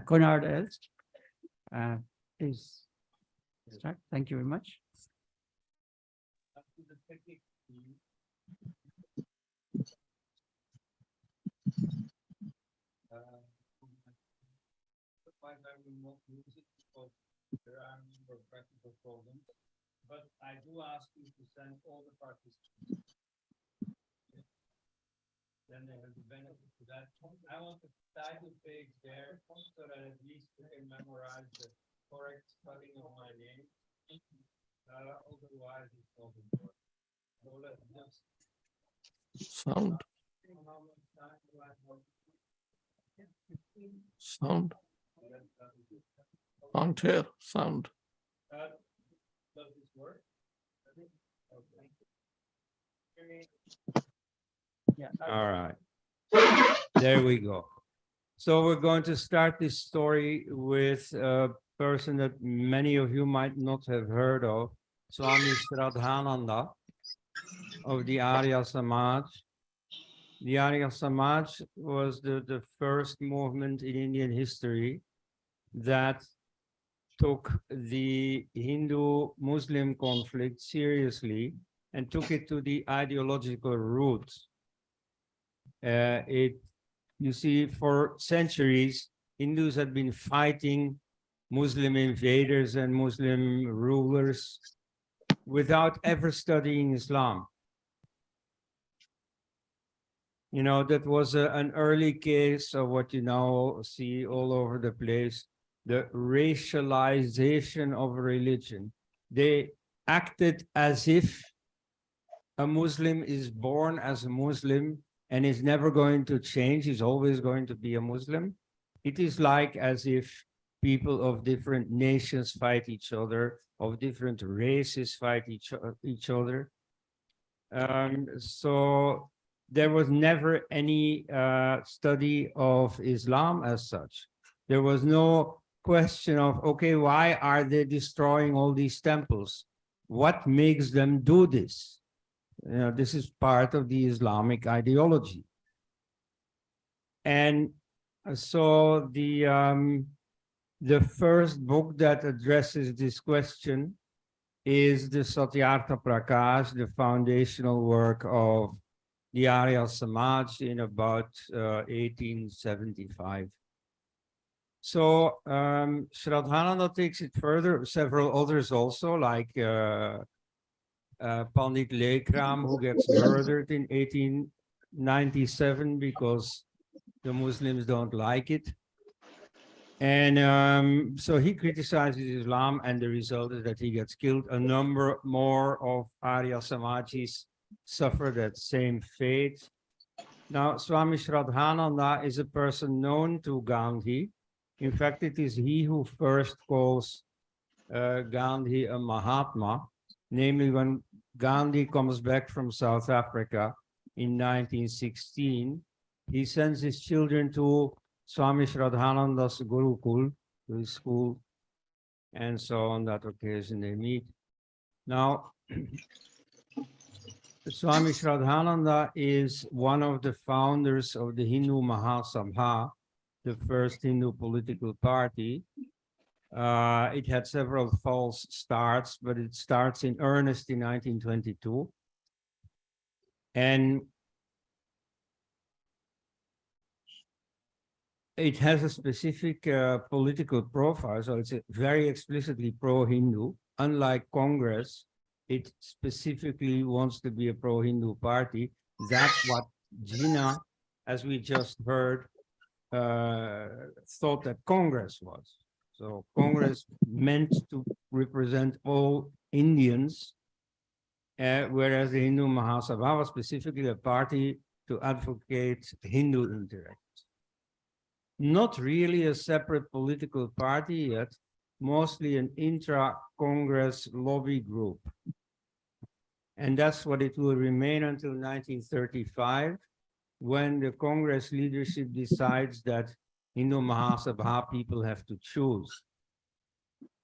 Konrad Elst. Please start. Thank you very much. There are a number of practical problems, but I do ask you to send all the participants. Then they have the benefit to that. I want the title page there so that at least you can memorize the correct spelling of my name. Otherwise, it's not important. So let's just Sound. Sound. Can't hear sound. Does this work? Yeah. All right. There we go. So we're going to start this story with a person that many of you might not have heard of, Swami Shraddhananda of the Arya Samaj. The Arya Samaj was the first movement in Indian history that took the Hindu-Muslim conflict seriously and took it to the ideological roots. You see, for centuries, Hindus had been fighting Muslim invaders and Muslim rulers without ever studying Islam. You know, that was an early case of what you now see all over the place, the racialization of religion. They acted as if a Muslim is born as a Muslim and is never going to change, he's always going to be a Muslim. It is like as if people of different nations fight each other, of different races fight each other. So there was never any study of Islam as such. There was no question of, okay, why are they destroying all these temples? What makes them do this? You know, this is part of the Islamic ideology. And so the first book that addresses this question is the Satyartha Prakash, the foundational work of the Arya Samaj in about 1875. So Shraddhananda takes it further, several others also, like Pandit Lekram, who gets murdered in 1897 because the Muslims don't like it. And so he criticizes Islam, and the result is that he gets killed. A number more of Arya Samajis suffer that same fate. Now, Swami Shraddhananda is a person known to Gandhi. In fact, it is he who first calls Gandhi a Mahatma, namely when Gandhi comes back from South Africa in 1916. He sends his children to Swami Shraddhananda's Gurukul, to his school, and so on that occasion they meet. Now, Swami Shraddhananda is one of the founders of the Hindu Mahasabha, the first Hindu political party. It had several false starts, but it starts in earnest in 1922. And it has a specific political profile, so it's very explicitly pro-Hindu. Unlike Congress, it specifically wants to be a pro-Hindu party. That's what Jinnah, as we just heard, thought that Congress was. So Congress meant to represent all Indians, whereas the Hindu Mahasabha was specifically a party to advocate Hindu interests. Not really a separate political party yet, mostly an intra-Congress lobby group. And that's what it will remain until 1935, when the Congress leadership decides that Hindu Mahasabha people have to choose.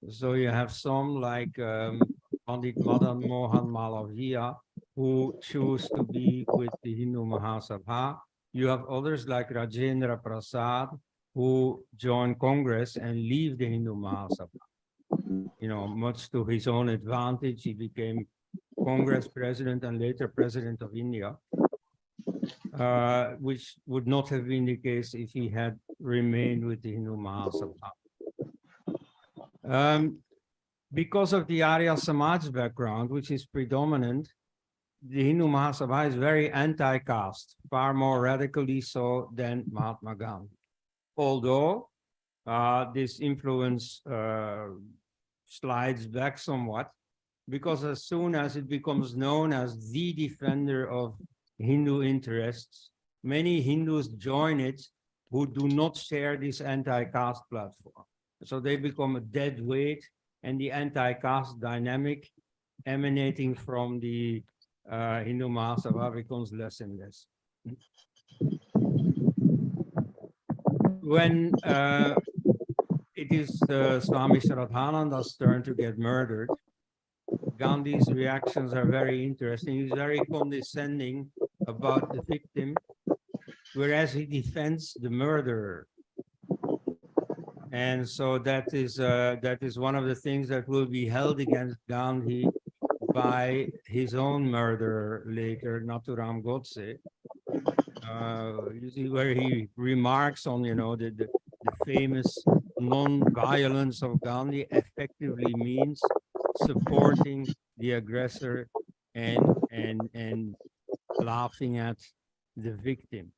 So you have some like Pandit Madan Mohan Malaviya, who choose to be with the Hindu Mahasabha. You have others like Rajendra Prasad, who join Congress and leave the Hindu Mahasabha. You know, much to his own advantage, he became Congress president and later president of India, which would not have been the case if he had remained with the Hindu Mahasabha. Because of the Arya Samaj background, which is predominant, the Hindu Mahasabha is very anti-caste, far more radically so than Mahatma Gandhi. Although this influence slides back somewhat, because as soon as it becomes known as the defender of Hindu interests, many Hindus join it who do not share this anti-caste platform. So they become a dead weight, and the anti-caste dynamic emanating from the Hindu Mahasabha becomes less and less. When it is Swami Shraddhananda's turn to get murdered, Gandhi's reactions are very interesting. He's very condescending about the victim, whereas he defends the murderer. And so that is one of the things that will be held against Gandhi by his own murderer later, Nathuram Godse. You see where he remarks on, you know, the famous non-violence of Gandhi effectively means supporting the aggressor and laughing at the victim.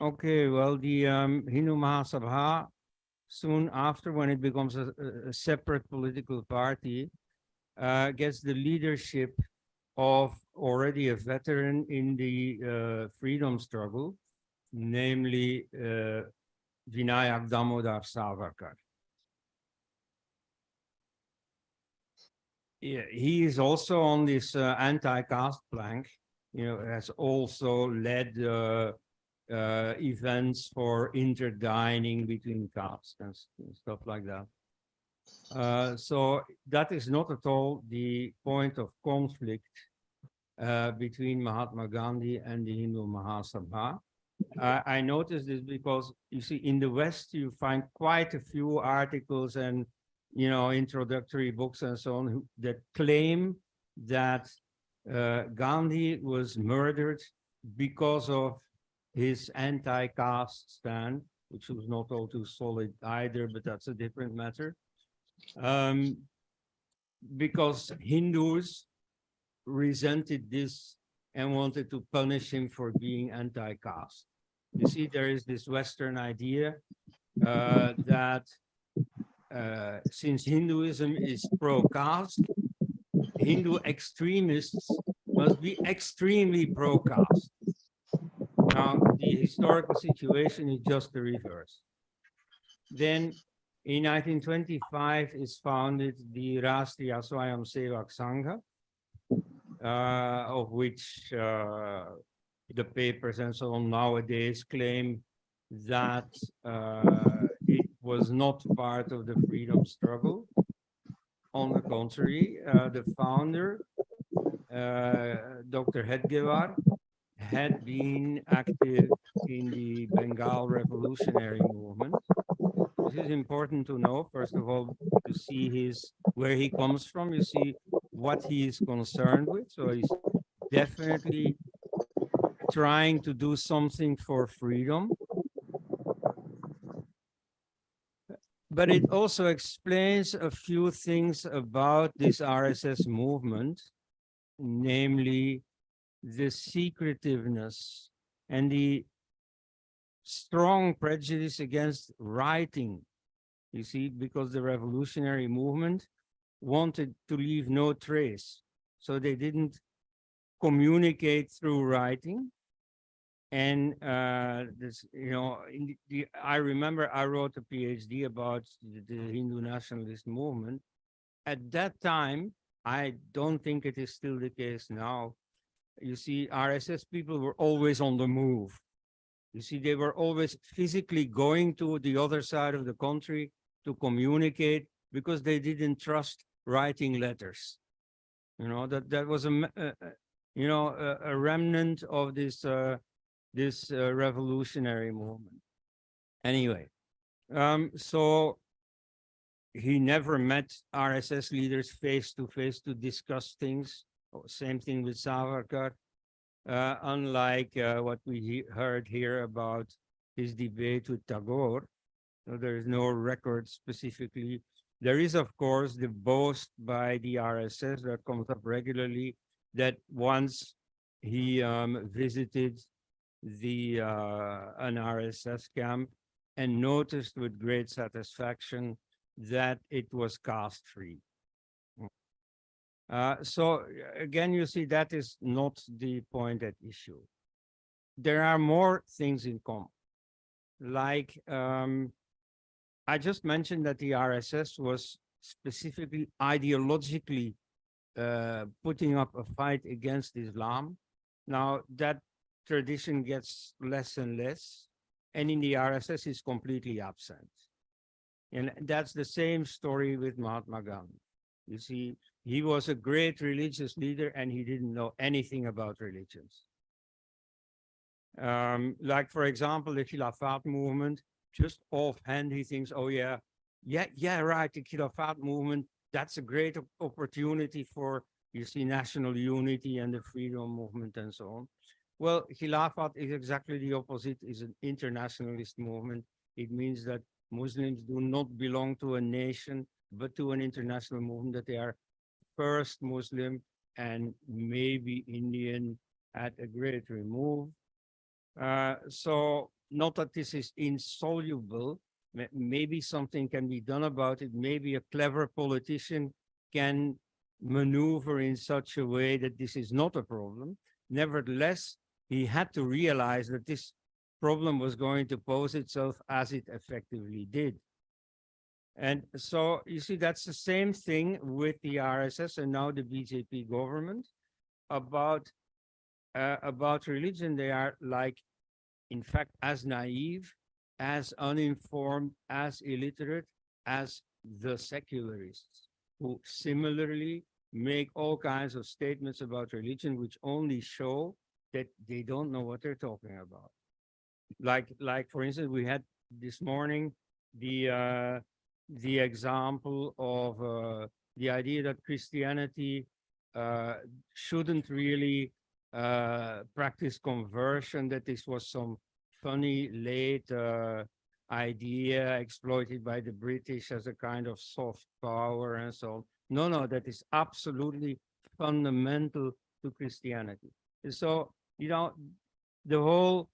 Okay, well, the Hindu Mahasabha, soon after, when it becomes a separate political party, gets the leadership of already a veteran in the freedom struggle, namely Vinayak Damodar Savarkar. Yeah, he is also on this anti-caste plank, you know, has also led events for interdining between castes and stuff like that. So that is not at all the point of conflict between Mahatma Gandhi and the Hindu Mahasabha. I noticed this because you see in the West, you find quite a few articles and, introductory books and so on that claim that Gandhi was murdered because of his anti-caste stand, which was not all too solid either, but that's a different matter. Because Hindus resented this and wanted to punish him for being anti-caste. You see, there is this Western idea that since Hinduism is pro-caste, Hindu extremists must be extremely pro-caste. Now, the historical situation is just the reverse. Then, in 1925 is founded the Rashtriya Swayamsevak Sangha, of which the papers and so on nowadays claim that it was not part of the freedom struggle. On the contrary, the founder, Dr. Hedgewar, had been active in the Bengal revolutionary movement. This is important to know, first of all, to see where he comes from. You see what he is concerned with. So he's definitely trying to do something for freedom. But it also explains a few things about this RSS movement, namely the secretiveness and the strong prejudice against writing. You see, because the revolutionary movement wanted to leave no trace. So they didn't communicate through writing. And this, I remember I wrote a PhD about the Hindu nationalist movement. At that time, I don't think it is still the case now. You see, RSS people were always on the move. You see, they were always physically going to the other side of the country to communicate because they didn't trust writing letters. That was a remnant of this revolutionary movement. Anyway, so he never met RSS leaders face to face to discuss things. Same thing with Savarkar. Unlike what we heard here about his debate with Tagore, there is no record specifically. There is, of course, the boast by the RSS that comes up regularly that once he visited an RSS camp and noticed with great satisfaction that it was caste-free. So again, you see, that is not the point at issue. There are more things in common. Like, I just mentioned that the RSS was specifically ideologically putting up a fight against Islam. Now, that tradition gets less and less, and in the RSS is completely absent. And that's the same story with Mahatma Gandhi. You see, he was a great religious leader and he didn't know anything about religions. Like, for example, the Khilafat movement, just offhand, he thinks, oh yeah, right, the Khilafat movement, that's a great opportunity for, you see, national unity and the freedom movement and so on. Well, Khilafat is exactly the opposite, is an internationalist movement. It means that Muslims do not belong to a nation, but to an international movement, that they are first Muslim and maybe Indian at a great remove. So not that this is insoluble, maybe something can be done about it. Maybe a clever politician can maneuver in such a way that this is not a problem. Nevertheless, he had to realize that this problem was going to pose itself as it effectively did. And so you see, that's the same thing with the RSS and now the BJP government about religion. They are like in fact, as naive, as uninformed, as illiterate as the secularists, who similarly make all kinds of statements about religion, which only show that they don't know what they're talking about. Like for instance, we had this morning the example of the idea that Christianity shouldn't really practice conversion, that this was some funny late idea exploited by the British as a kind of soft power and so on. No, that is absolutely fundamental to Christianity. And so, you know, the whole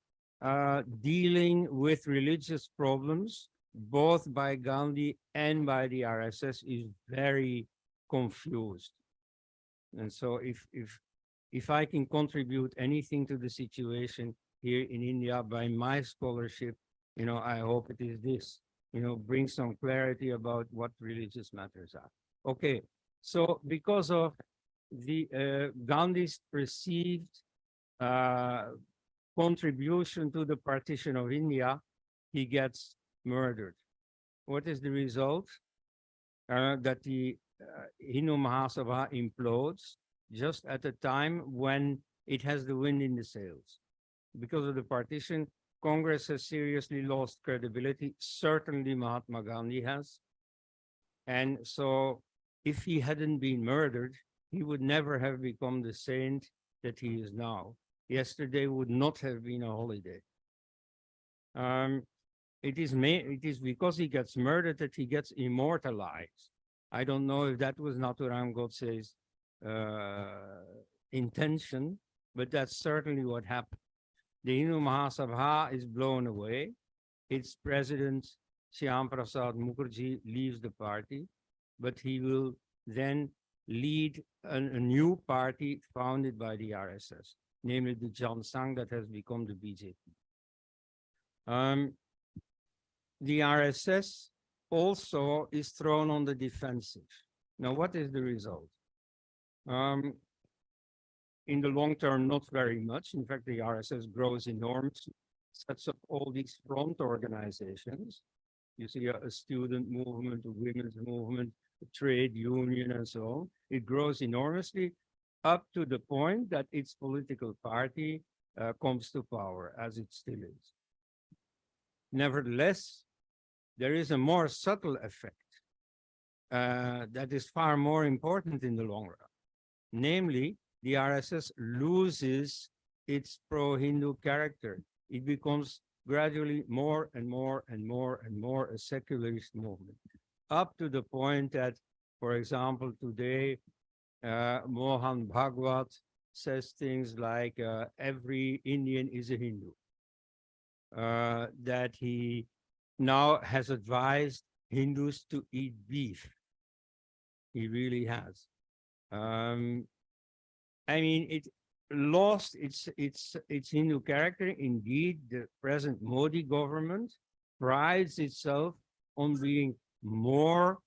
dealing with religious problems, both by Gandhi and by the RSS, is very confused. And so if I can contribute anything to the situation here in India by my scholarship, you know, I hope it is this, you know, bring some clarity about what religious matters are. Okay, so because of the Gandhi's perceived contribution to the partition of India, he gets murdered. What is the result? That the Hindu Mahasabha implodes just at a time when it has the wind in the sails. Because of the partition, Congress has seriously lost credibility. Certainly Mahatma Gandhi has. And so if he hadn't been murdered, he would never have become the saint that he is now. Yesterday would not have been a holiday. It is because he gets murdered that he gets immortalized. I don't know if that was Nathuram Godse's intention, but that's certainly what happened. The Hindu Mahasabha is blown away. Its president, Shyam Prasad Mukherjee, leaves the party, but he will then lead a new party founded by the RSS, namely the Jan Sangh that has become the BJP. The RSS also is thrown on the defensive. Now, what is the result? In the long term, not very much. In fact, the RSS grows enormously. Sets up all these front organizations. You see a student movement, a women's movement, a trade union, and so on. It grows enormously up to the point that its political party comes to power, as it still is. Nevertheless, there is a more subtle effect that is far more important in the long run. Namely, the RSS loses its pro-Hindu character. It becomes gradually more and more and more and more a secularist movement, up to the point that, for example, today, Mohan Bhagwat says things like every Indian is a Hindu, that he now has advised Hindus to eat beef. He really has. I mean, it lost its Hindu character. Indeed, the present Modi government prides itself on being more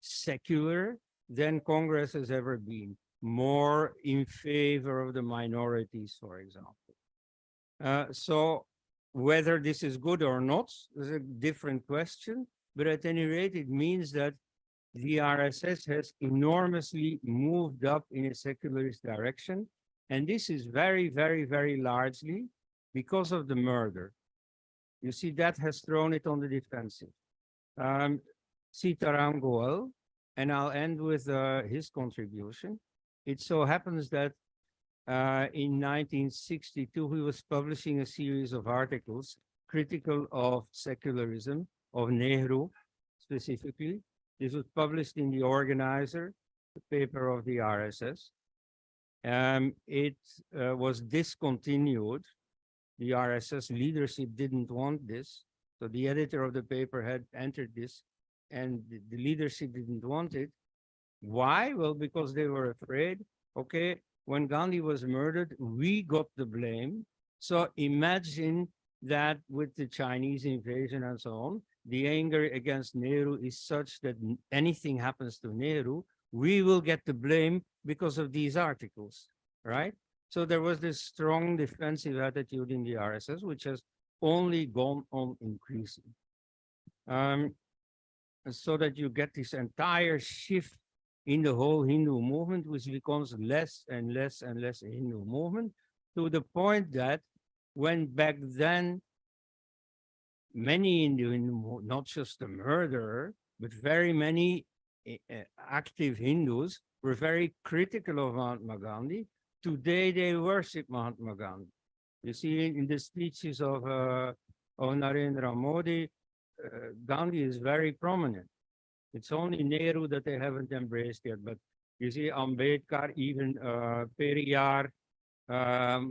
secular than Congress has ever been, more in favor of the minorities, for example. So whether this is good or not is a different question, but at any rate, it means that the RSS has enormously moved up in a secularist direction. And this is very, very, very largely because of the murder. You see, that has thrown it on the defensive. Sitaram Goel, and I'll end with his contribution. It so happens that in 1962, he was publishing a series of articles critical of secularism, of Nehru specifically. This was published in The Organizer, the paper of the RSS. It was discontinued. The RSS leadership didn't want this. So the editor of the paper had entered this, and the leadership didn't want it. Why? Well, because they were afraid, okay, when Gandhi was murdered, we got the blame. So imagine that with the Chinese invasion and so on, the anger against Nehru is such that anything happens to Nehru, we will get the blame because of these articles, right? So there was this strong defensive attitude in the RSS, which has only gone on increasing. So that you get this entire shift in the whole Hindu movement, which becomes less and less and less a Hindu movement, to the point that when back then many Hindu, not just the murderer, but very many active Hindus were very critical of Mahatma Gandhi. Today they worship Mahatma Gandhi. You see in the speeches of Narendra Modi, Gandhi is very prominent. It's only Nehru that they haven't embraced yet, but you see Ambedkar, even Periyar, Jyotirao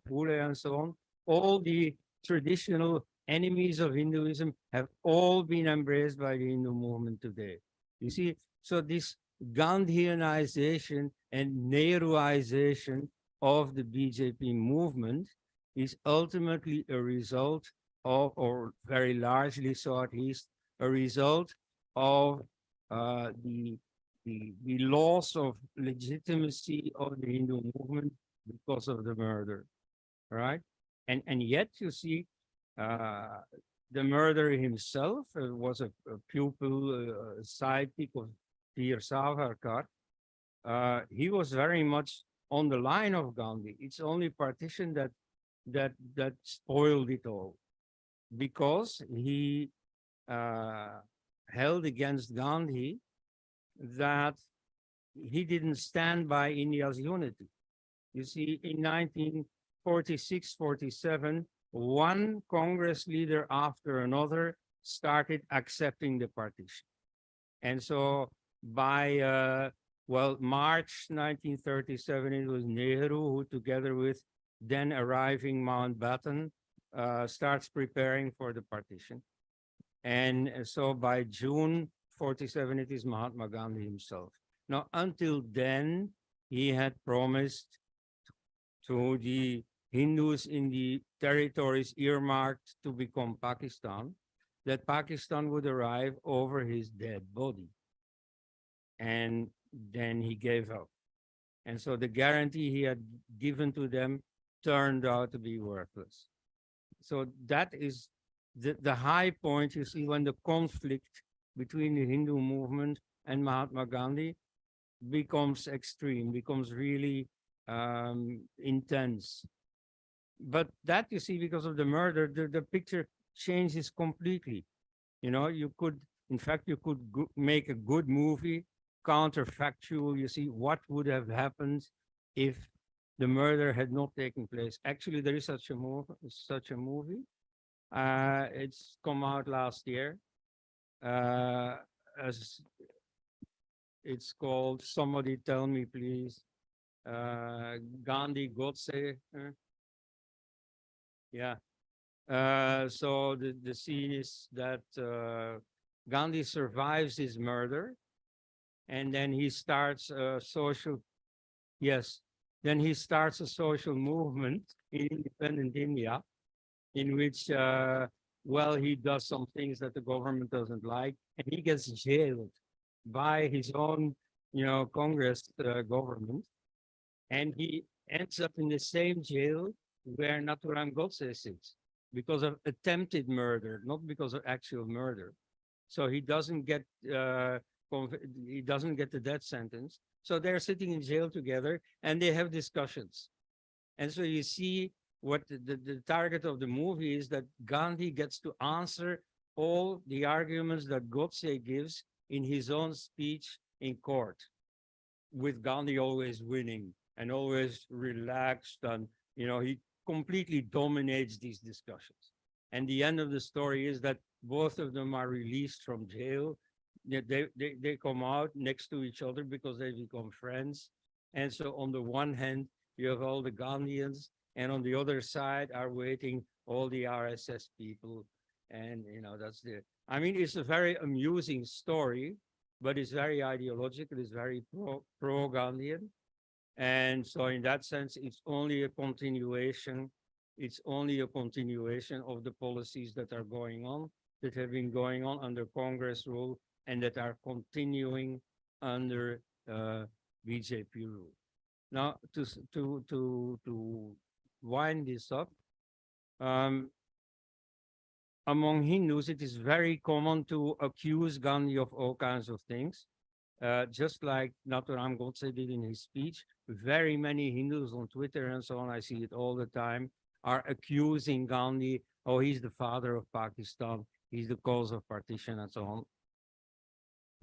Phule and so on, all the traditional enemies of Hinduism have all been embraced by the Hindu movement today. You see, so this Gandhianization and Nehruization of the BJP movement is ultimately a result of, or very largely so at least, a result of the loss of legitimacy of the Hindu movement because of the murder, right? And yet you see the murderer himself was a pupil, sidekick of Veer Savarkar. He was very much on the line of Gandhi. It's only partition that spoiled it all, because he held against Gandhi that he didn't stand by India's unity. You see, in 1946-47, one Congress leader after another started accepting the partition. And so by, March 1937, it was Nehru who, together with then arriving Mountbatten, starts preparing for the partition. And so by June 47, it is Mahatma Gandhi himself. Now, until then, he had promised to the Hindus in the territories earmarked to become Pakistan, that Pakistan would arrive over his dead body. And then he gave up. And so the guarantee he had given to them turned out to be worthless. So that is the high point, you see, when the conflict between the Hindu movement and Mahatma Gandhi becomes extreme, becomes really intense. But that, you see, because of the murder, the picture changes completely. You know, you could, in fact, you could make a good movie, counterfactual, you see, what would have happened if the murder had not taken place. Actually, there is such a movie. It's come out last year. As it's called Somebody Tell Me Please. Gandhi Godse. Yeah. So the scene is that Gandhi survives his murder, and then he starts a social, then he starts a social movement in independent India, in which, he does some things that the government doesn't like, and he gets jailed by his own, Congress government, and he ends up in the same jail where Nathuram Godse sits because of attempted murder, not because of actual murder. So he doesn't get the death sentence. So they're sitting in jail together and they have discussions. And so you see what the target of the movie is, that Gandhi gets to answer all the arguments that Godse gives in his own speech in court, with Gandhi always winning and always relaxed, and he completely dominates these discussions. And the end of the story is that both of them are released from jail. They come out next to each other because they become friends. And so on the one hand, you have all the Gandhians, and on the other side are waiting all the RSS people. And, it's a very amusing story, but it's very ideological, it's very pro-Gandhian. And so in that sense, it's only a continuation. It's only a continuation of the policies that are going on, that have been going on under Congress rule, and that are continuing under BJP rule. Now, to wind this up, among Hindus, it is very common to accuse Gandhi of all kinds of things. Just like Nathuram Godse did in his speech, very many Hindus on Twitter and so on, I see it all the time, are accusing Gandhi, oh, he's the father of Pakistan, he's the cause of partition and so on.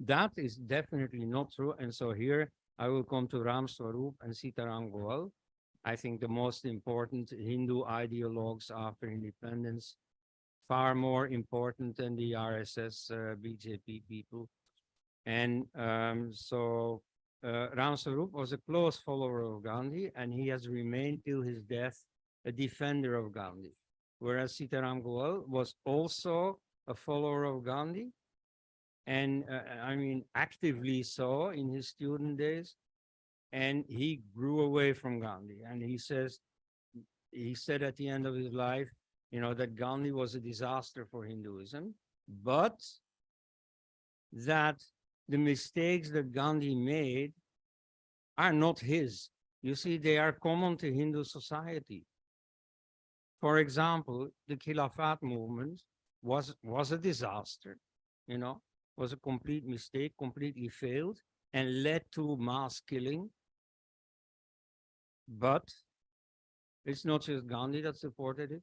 That is definitely not true. And so here I will come to Ram Swarup and Sitaram Goel. I think the most important Hindu ideologues after independence, far more important than the RSS BJP people. And Ram Swarup was a close follower of Gandhi, and he has remained till his death a defender of Gandhi. Whereas Sitaram Goel was also a follower of Gandhi, and I mean, actively so in his student days. And he grew away from Gandhi. And he said at the end of his life, you know, that Gandhi was a disaster for Hinduism, but that the mistakes that Gandhi made are not his. You see, they are common to Hindu society. For example, the Khilafat movement was a disaster, you know, was a complete mistake, completely failed, and led to mass killing. But it's not just Gandhi that supported it.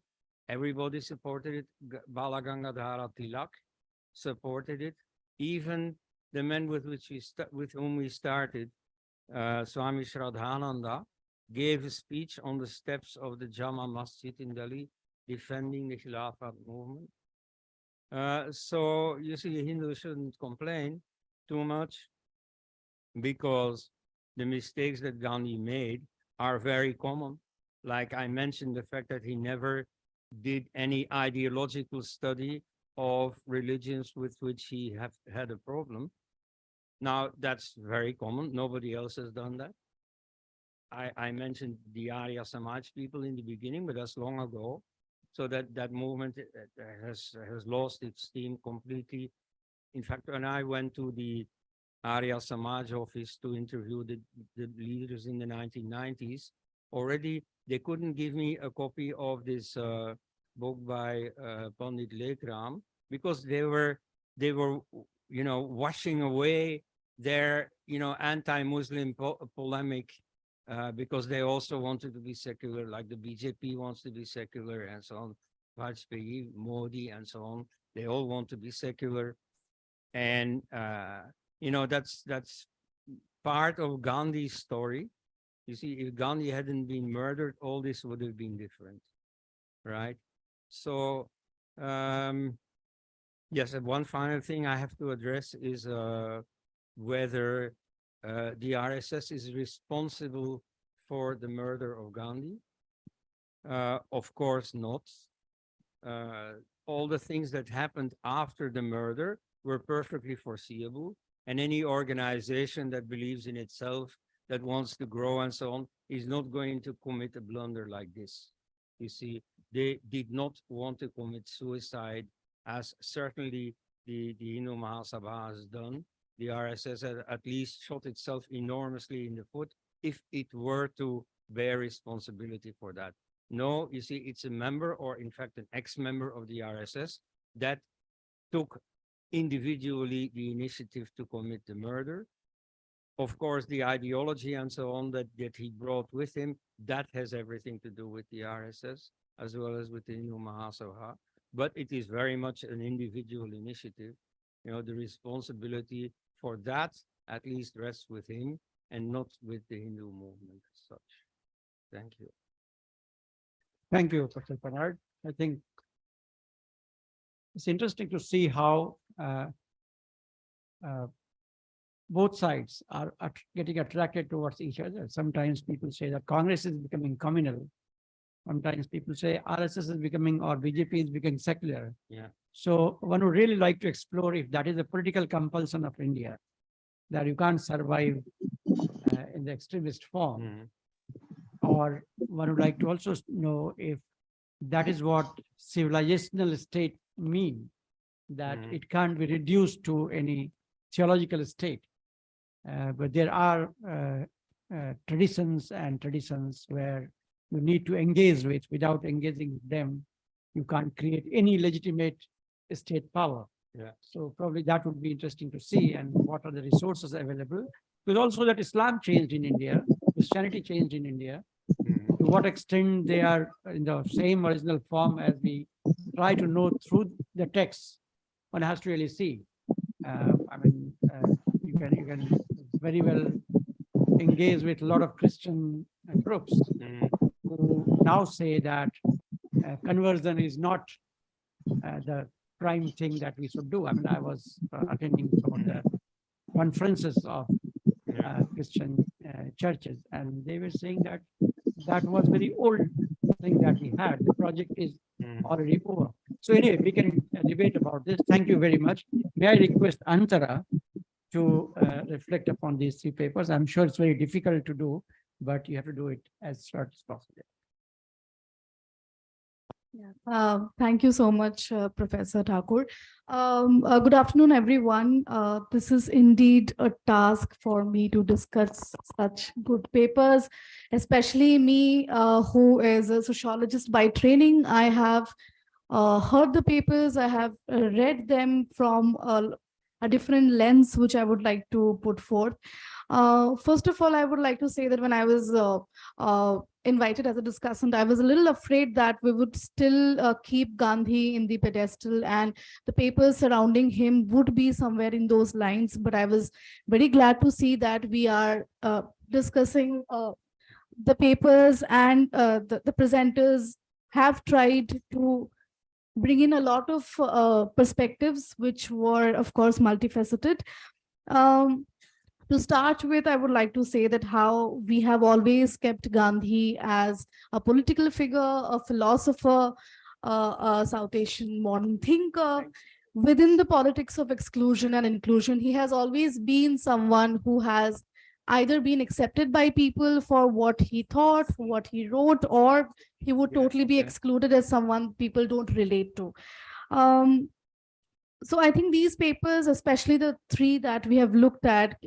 Everybody supported it. Bala Gangadhara Tilak supported it. Even the men with whom we started, Swami Shraddhananda, gave a speech on the steps of the Jama Masjid in Delhi, defending the Khilafat movement. So you see, Hindus shouldn't complain too much, because the mistakes that Gandhi made are very common. Like I mentioned, the fact that he never did any ideological study of religions with which he had a problem. Now, that's very common. Nobody else has done that. I mentioned the Arya Samaj people in the beginning, but that's long ago. So that movement has lost its steam completely. In fact, when I went to the Arya Samaj office to interview the leaders in the 1990s, already they couldn't give me a copy of this book by Pandit Lekram, because they were, you know, washing away their, you know, anti-Muslim polemic, because they also wanted to be secular, like the BJP wants to be secular and so on. Vajpayee, Modi, and so on. They all want to be secular. And, you know, that's part of Gandhi's story. You see, if Gandhi hadn't been murdered, all this would have been different, right? So, yes, and one final thing I have to address is whether the RSS is responsible for the murder of Gandhi. Of course not. All the things that happened after the murder were perfectly foreseeable, and any organization that believes in itself, that wants to grow and so on, is not going to commit a blunder like this. You see, they did not want to commit suicide, as certainly the Hindu Mahasabha has done. The RSS had at least shot itself enormously in the foot if it were to bear responsibility for that. No, you see, it's a member, or in fact, an ex-member of the RSS that took individually the initiative to commit the murder. Of course, the ideology and so on that he brought with him, that has everything to do with the RSS, as well as with the Hindu Mahasabha. But it is very much an individual initiative. You know, the responsibility for that at least rests with him and not with the Hindu movement as such. Thank you. Thank you, Professor Bernard. I think it's interesting to see how both sides are getting attracted towards each other. Sometimes people say that Congress is becoming communal. Sometimes people say RSS is becoming, or BJP is becoming secular. Yeah. So one would really like to explore if that is a political compulsion of India, that you can't survive in the extremist form. Or one would like to also know if that is what civilizational state mean, that it can't be reduced to any theological state. But there are traditions and traditions where you need to engage with. Without engaging with them, you can't create any legitimate state power. Yeah. So probably that would be interesting to see, and what are the resources available. Because also that Islam changed in India, Christianity changed in India. To what extent they are in the same original form as we try to know through the text, one has to really see. You can very well engage with a lot of Christian groups who now say that conversion is not the prime thing that we should do. I mean, I was attending some of the conferences of Christian churches, and they were saying that that was very old thing that we had. The project is already over. So anyway, we can debate about this. Thank you very much. May I request Antara to reflect upon these three papers? I'm sure it's very difficult to do, but you have to do it as short as possible. Thank you so much, Professor Thakur. Good afternoon, everyone. This is indeed a task for me to discuss such good papers, especially me, who is a sociologist by training. I have heard the papers, I have read them from a different lens, which I would like to put forth. First of all, I would like to say that when I was invited as a discussant, I was a little afraid that we would still keep Gandhi in the pedestal and the papers surrounding him would be somewhere in those lines. But I was very glad to see that we are discussing the papers, and the presenters have tried to bring in a lot of perspectives, which were, of course, multifaceted. To start with, I would like to say that how we have always kept Gandhi as a political figure, a philosopher, a South Asian modern thinker. Within the politics of exclusion and inclusion, he has always been someone who has either been accepted by people for what he thought, for what he wrote, or he would totally be excluded as someone people don't relate to. So I think these papers, especially the three that we have looked at,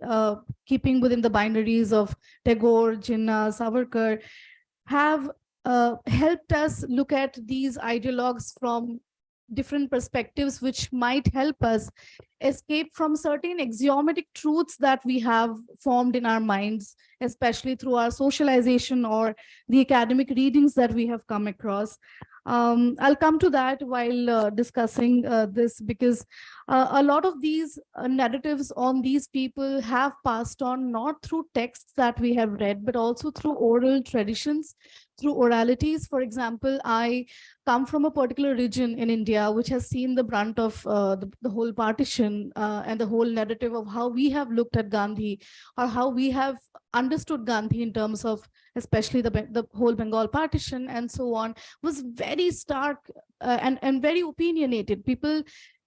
keeping within the binaries of Tagore, Jinnah, Savarkar, have helped us look at these ideologues from different perspectives, which might help us escape from certain axiomatic truths that we have formed in our minds, especially through our socialization or the academic readings that we have come across. I'll come to that while discussing this, because a lot of these narratives on these people have passed on not through texts that we have read, but also through oral traditions, through oralities. For example, I come from a particular region in India which has seen the brunt of the whole partition and the whole narrative of how we have looked at Gandhi, or how we have understood Gandhi in terms of especially the whole Bengal partition and so on, was very stark and very opinionated. People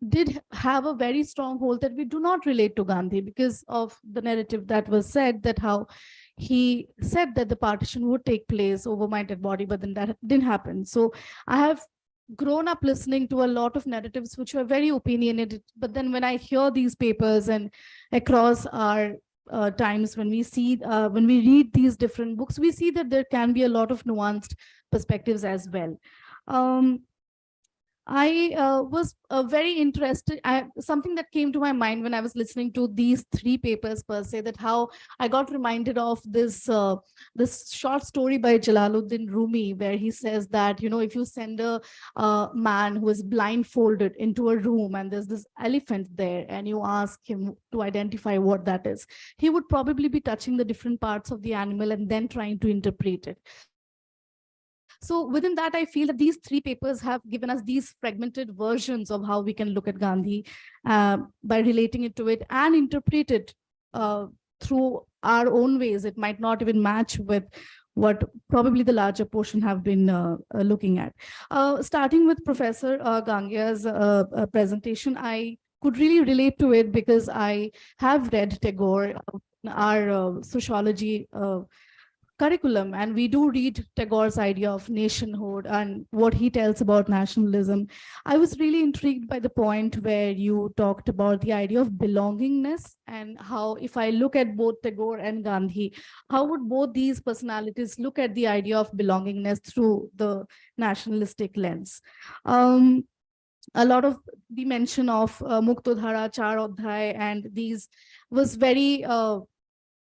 did have a very strong hold that we do not relate to Gandhi because of the narrative that was said, that how he said that the partition would take place over my dead body, but then that didn't happen. So I have grown up listening to a lot of narratives which were very opinionated. But then when I hear these papers and across our times, when we read these different books, we see that there can be a lot of nuanced perspectives as well. I was very interested. Something that came to my mind when I was listening to these three papers per se, that how I got reminded of this this short story by Jalaluddin Rumi, where he says that, you know, if you send a man who is blindfolded into a room and there's this elephant there, and you ask him to identify what that is, he would probably be touching the different parts of the animal and then trying to interpret it. So within that, I feel that these three papers have given us these fragmented versions of how we can look at Gandhi by relating it to it and interpret it through our own ways. It might not even match with what probably the larger portion have been looking at. Starting with Professor Gangia's presentation, I could really relate to it because I have read Tagore. Our sociology curriculum, and we do read Tagore's idea of nationhood and what he tells about nationalism, I was really intrigued by the point where you talked about the idea of belongingness, and how, if I look at both Tagore and Gandhi, how would both these personalities look at the idea of belongingness through the nationalistic lens? A lot of the mention of Muktodhara, Char Adhyay, and these was very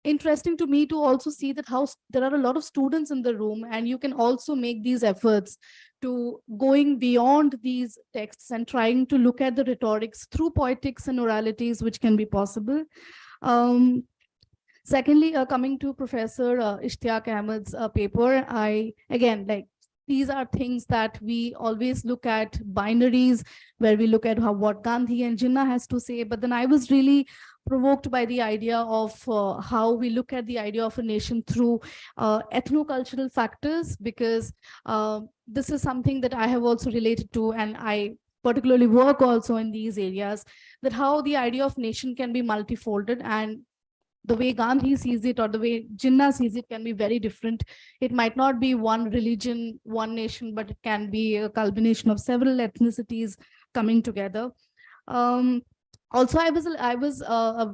interesting to me to also see that how there are a lot of students in the room, and you can also make these efforts to going beyond these texts and trying to look at the rhetorics through poetics and oralities, which can be possible. Secondly, coming to Professor Ishtiaq Ahmed's paper, these are things that we always look at binaries, where we look at what Gandhi and Jinnah has to say. But then I was really provoked by the idea of how we look at the idea of a nation through ethno-cultural factors, because this is something that I have also related to, and I particularly work also in these areas, that how the idea of nation can be multifolded, and the way Gandhi sees it or the way Jinnah sees it can be very different. It might not be one religion, one nation, but it can be a culmination of several ethnicities coming together. Also, I was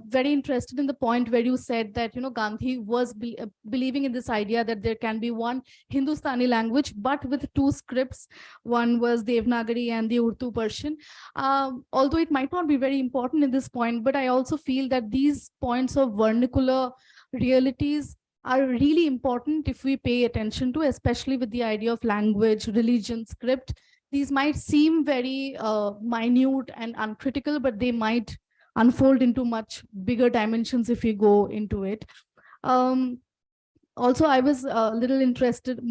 very interested in the point where you said that, you know, Gandhi was believing in this idea that there can be one Hindustani language, but with two scripts. One was Devanagari and the Urdu Persian. Although it might not be very important in this point, but I also feel that these points of vernacular realities are really important if we pay attention to, especially with the idea of language, religion, script. These might seem very minute and uncritical, but they might unfold into much bigger dimensions if we go into it. Also, I was a little interested,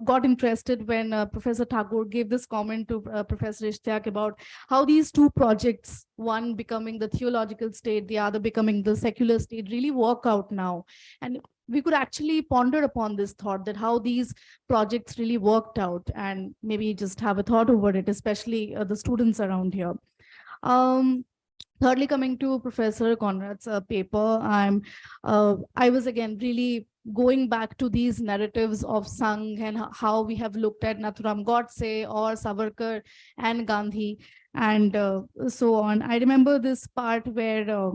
got interested when Professor Tagore gave this comment to Professor Ishtiaq about how these two projects, one becoming the theological state, the other becoming the secular state, really work out now. And we could actually ponder upon this thought, that how these projects really worked out, and maybe just have a thought over it, especially the students around here. Thirdly, coming to Professor Conrad's paper, I was again really going back to these narratives of Sangh and how we have looked at Nathuram Godse or Savarkar and Gandhi and so on. I remember this part where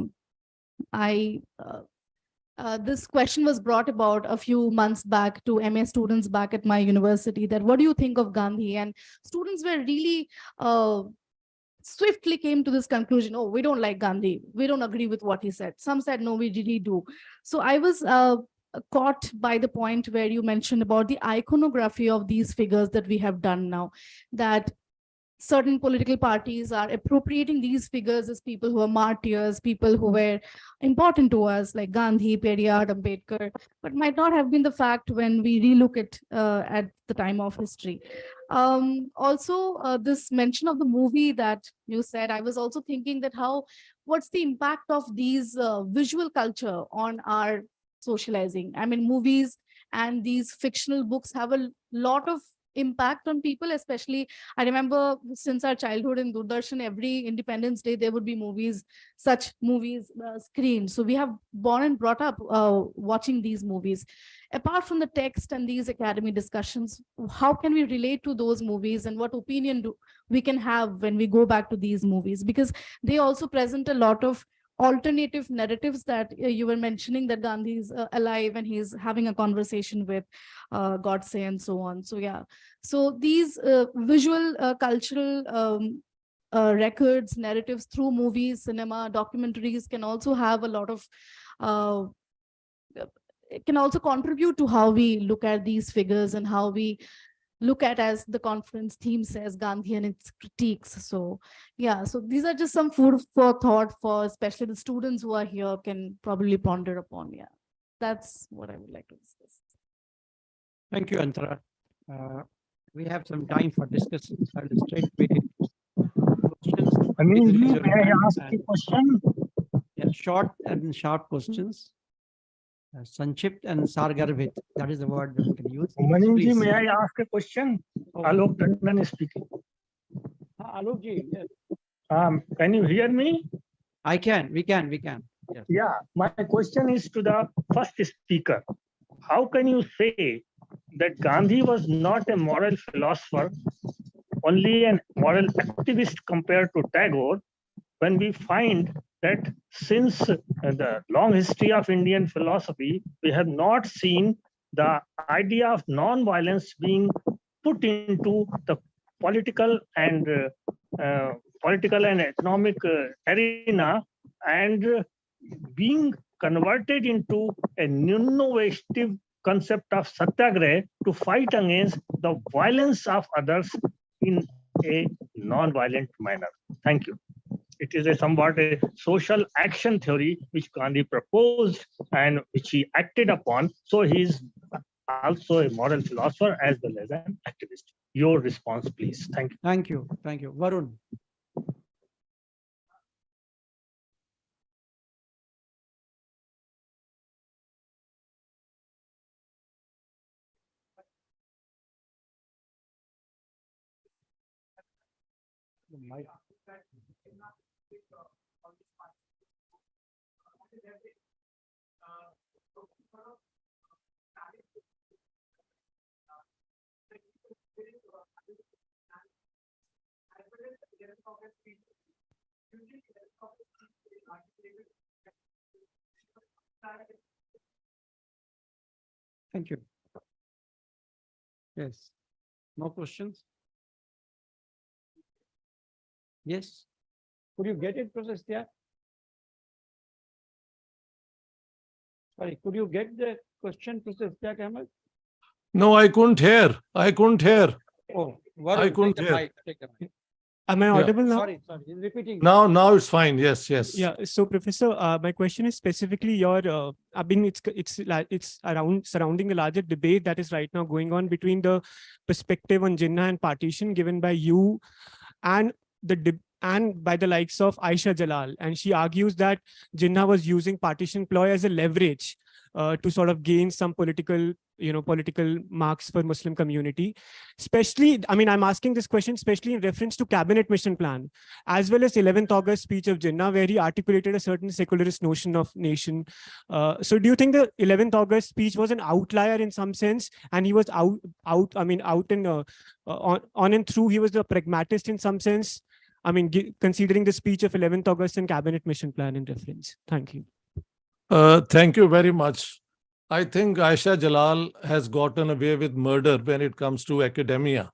this question was brought about a few months back to MA students back at my university, that what do you think of Gandhi? And students were really swiftly came to this conclusion: oh, we don't like Gandhi, we don't agree with what he said. Some said, no, we really do. So I was caught by the point where you mentioned about the iconography of these figures that we have done now, that certain political parties are appropriating these figures as people who are martyrs, people who were important to us, like Gandhi, Periyar, Ambedkar, but might not have been the fact when we relook at the time of history. Also, this mention of the movie that you said, I was also thinking that what's the impact of these visual culture on our socializing? I mean, movies and these fictional books have a lot of impact on people, especially I remember since our childhood in Doordarshan, every Independence Day there would be movies, such movies screened. So we have born and brought up watching these movies. Apart from the text and these academy discussions, how can we relate to those movies, and what opinion we can have when we go back to these movies? Because they also present a lot of alternative narratives that you were mentioning, that Gandhi is alive and he's having a conversation with Godse and so on. So yeah, so these visual cultural records, narratives through movies, cinema, documentaries can also have a lot of it can also contribute to how we look at these figures and how we look at, as the conference theme says, Gandhi and its critiques. So yeah, so these are just some food for thought for especially the students who are here can probably ponder upon. Yeah, that's what I would like to discuss. Thank you, Antara. We have some time for discussion. I'll straight away questions. May I ask a question? Yeah, short and sharp questions. Sankshipt and Sargarbhit, that is the word that we can use. Maniji, may I ask a question? Alok Tandon is speaking. Alok ji, yes. Can you hear me? We can. Yes. Yeah, my question is to the first speaker. how can you say that Gandhi was not a moral philosopher, only a moral activist compared to Tagore, when we find that since the long history of Indian philosophy, we have not seen the idea of non-violence being put into the political and economic arena, and being converted into an innovative concept of satyagraha to fight against the violence of others in a non-violent manner. Thank you. It is a somewhat a social action theory which Gandhi proposed and which he acted upon. So he is also a moral philosopher as well as an activist. Your response, please. Thank you. Thank you. Thank you. Varun. Thank you. Yes. No questions? Yes. Could you get it, Professor Istiak? Sorry, could you get the question, Professor Istiak Ahmed? No, I couldn't hear. I couldn't hear. Oh, I couldn't hear. Am I Yeah. audible now? Sorry, he's repeating. Now it's fine. Yes, yes. Yeah. So, Professor, my question is specifically your. I mean, it's around surrounding the larger debate that is right now going on between the perspective on Jinnah and partition given by you, and and by the likes of Aisha Jalal, and she argues that Jinnah was using partition ploy as a leverage to sort of gain some political marks for Muslim community. Especially, I mean, I'm asking this question especially in reference to cabinet mission plan, as well as 11th August speech of Jinnah, where he articulated a certain secularist notion of nation. So do you think the 11th August speech was an outlier in some sense, and he was out and on and through, he was a pragmatist in some sense? I mean, considering the speech of 11th August and cabinet mission plan in reference. Thank you. Thank you very much. I think Aisha Jalal has gotten away with murder when it comes to academia,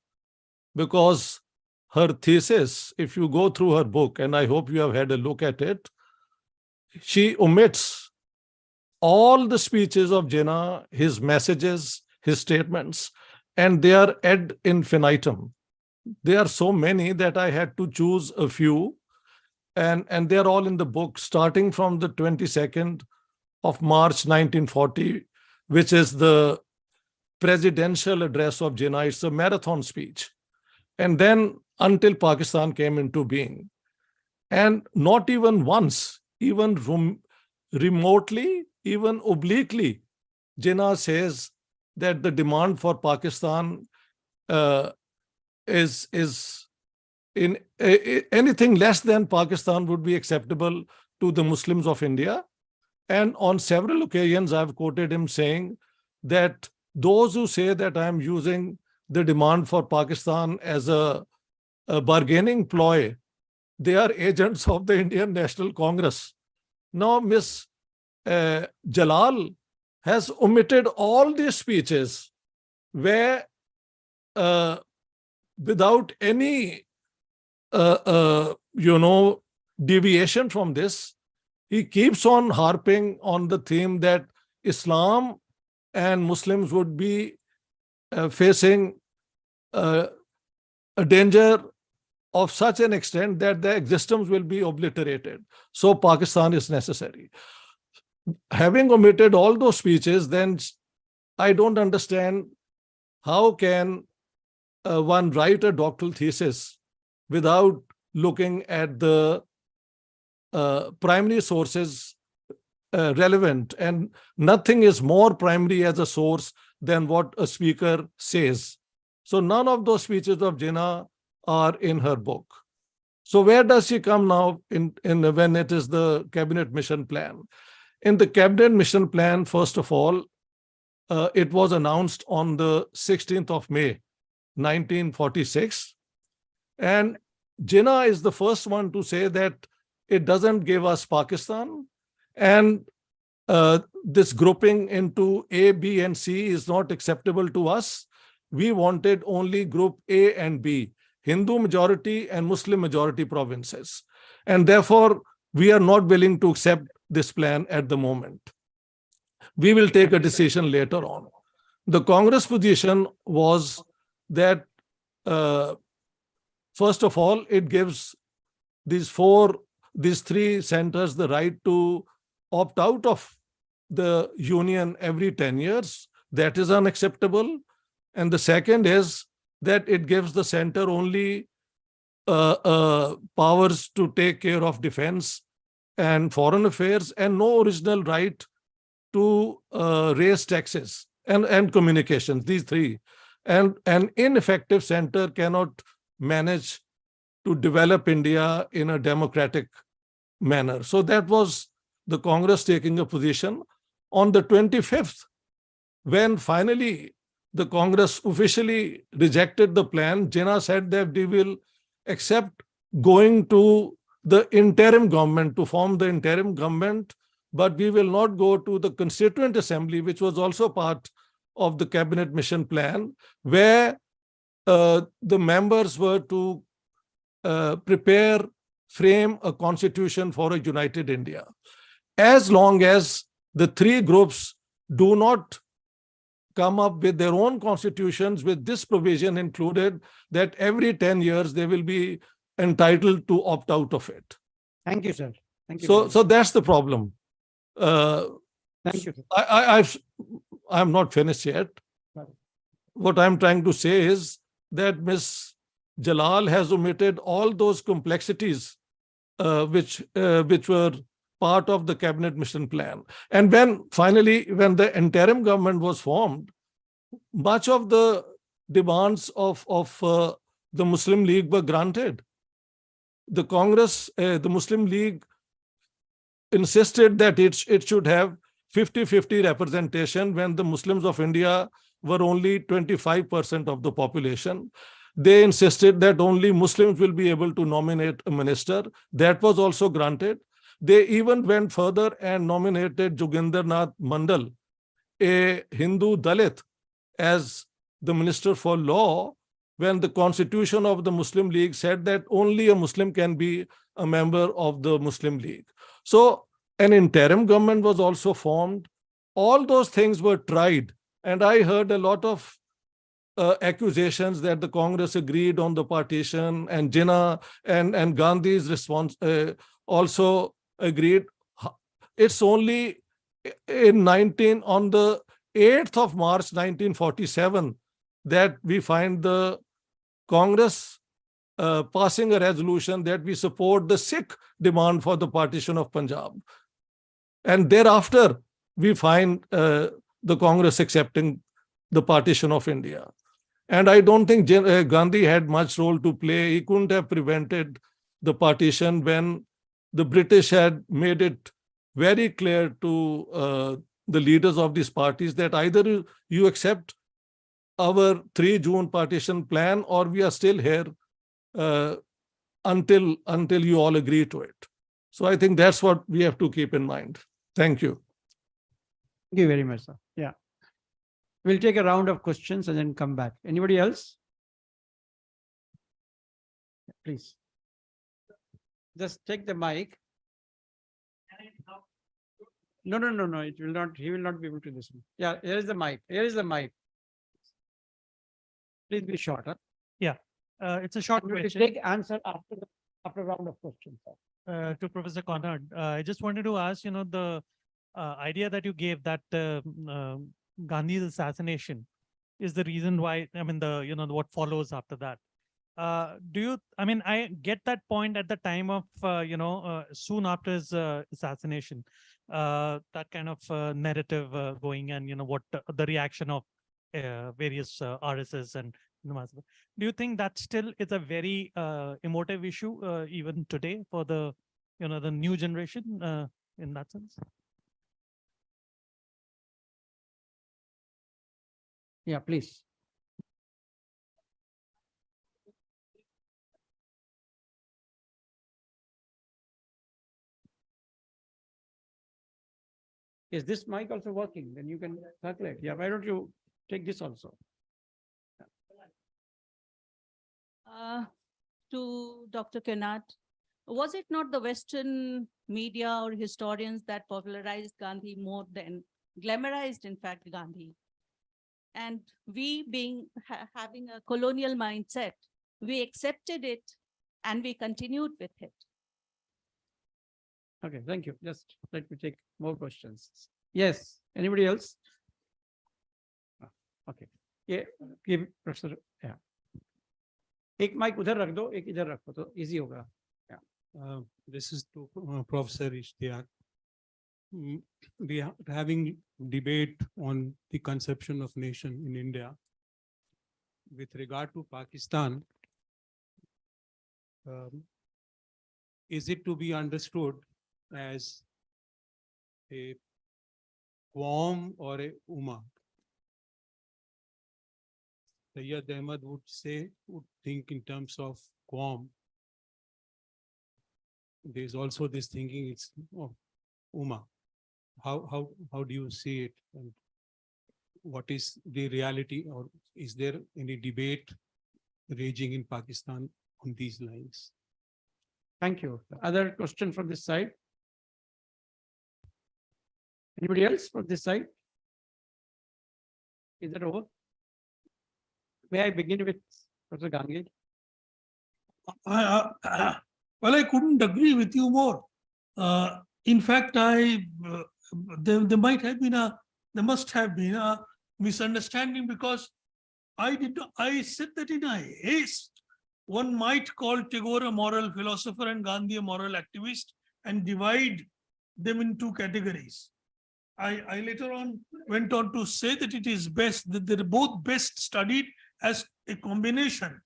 because her thesis, if you go through her book, and I hope you have had a look at it, she omits all the speeches of Jinnah, his messages, his statements, and they are ad infinitum. There are so many that I had to choose a few, and they're all in the book, starting from the 22nd of March 1940, which is the presidential address of Jinnah. It's a marathon speech. And then until Pakistan came into being. And not even once, even remotely, even obliquely, Jinnah says that the demand for Pakistan is in anything less than Pakistan would be acceptable to the Muslims of India. And on several occasions, I've quoted him saying that those who say that I'm using the demand for Pakistan as a bargaining ploy, they are agents of the Indian National Congress. Now, Ms. Jalal has omitted all these speeches where, without any, deviation from this, he keeps on harping on the theme that Islam and Muslims would be facing a danger of such an extent that their existence will be obliterated. So Pakistan is necessary. Having omitted all those speeches, then I don't understand how can one write a doctoral thesis without looking at the primary sources relevant, and nothing is more primary as a source than what a speaker says. So none of those speeches of Jinnah are in her book. So where does she come now in when it is the cabinet mission plan? In the cabinet mission plan, first of all, it was announced on the 16th of May, 1946. And Jinnah is the first one to say that it doesn't give us Pakistan. And this grouping into A, B, and C is not acceptable to us. We wanted only group A and B, Hindu majority and Muslim majority provinces. And therefore, we are not willing to accept this plan at the moment. We will take a decision later on. The Congress position was that, first of all, it gives these three centers the right to opt out of the union every 10 years. That is unacceptable. And the second is that it gives the center only powers to take care of defense and foreign affairs, and no original right to raise taxes and communications, these three. And an ineffective center cannot manage to develop India in a democratic manner. So that was the Congress taking a position. On the 25th, when finally the Congress officially rejected the plan, Jinnah said that they will accept going to the interim government to form the interim government, but we will not go to the Constituent Assembly, which was also part of the cabinet mission plan, where the members were to frame a constitution for a united India. As long as the three groups do not come up with their own constitutions with this provision included, that every 10 years they will be entitled to opt out of it. Thank you, sir. Thank you. So that's the problem. Thank you. I'm not finished yet. What I'm trying to say is that Ms. Jalal has omitted all those complexities which were part of the cabinet mission plan. And when the interim government was formed, much of the demands of the Muslim League were granted. The Congress, the Muslim League insisted that it should have 50-50 representation when the Muslims of India were only 25% of the population. They insisted that only Muslims will be able to nominate a minister. That was also granted. They even went further and nominated Joginder Nath Mandal, a Hindu Dalit, as the Minister for Law, when the constitution of the Muslim League said that only a Muslim can be a member of the Muslim League. So an interim government was also formed. All those things were tried. And I heard a lot of accusations that the Congress agreed on the partition, and Jinnah and Gandhi's response also agreed. It's only on the 8th of March 1947 that we find the Congress passing a resolution that we support the Sikh demand for the partition of Punjab. And thereafter, we find the Congress accepting the partition of India. And I don't think Gandhi had much role to play. He couldn't have prevented the partition when the British had made it very clear to the leaders of these parties that either you accept our 3 June partition plan or we are still here until you all agree to it. So I think that's what we have to keep in mind. Thank you. Thank you very much, sir. Yeah. We'll take a round of questions and then come back. Anybody else? Please. Just take the mic. No. It will not. He will not be able to listen. Yeah, here is the mic. Here is the mic. Please be shorter. Yeah, it's a short question. Take answer after round of questions. To Professor Conrad, I just wanted to ask, the idea that you gave that Gandhi's assassination is the reason why, what follows after that. I get that point at the time of, soon after his assassination, that kind of narrative going and, what the reaction of various RSS and do you think that still is a very emotive issue even today for the, the new generation in that sense? Yeah, please. Is this mic also working? Then you can circulate. Yeah, why don't you take this also? To Dr. Kennard, was it not the Western media or historians that popularized Gandhi more than glamorized, in fact, Gandhi? And we having a colonial mindset, we accepted it and we continued with it. Okay, thank you. Just let me take more questions. Yes, anybody else? Okay. Yeah, give Professor. Yeah. एक mic उधर रख दो, एक इधर रखो तो easy होगा. Yeah. This is to Professor Ishtiaq. We are having debate on the conception of nation in India. With regard to Pakistan, is it to be understood as a Qawm or a Ummah? Sayyid Ahmad would think in terms of Qawm. There's also this thinking it's Ummah. How do you see it? And what is the reality, or is there any debate raging in Pakistan on these lines? Thank you. Other question from this side? Anybody else from this side? Is that over? May I begin with Professor Gangage? Well, I couldn't agree with you more. In fact, there must have been a misunderstanding, because I said that in a haste, one might call Tagore a moral philosopher and Gandhi a moral activist and divide them in two categories. I later on went on to say that it is best that they're both best studied as a combination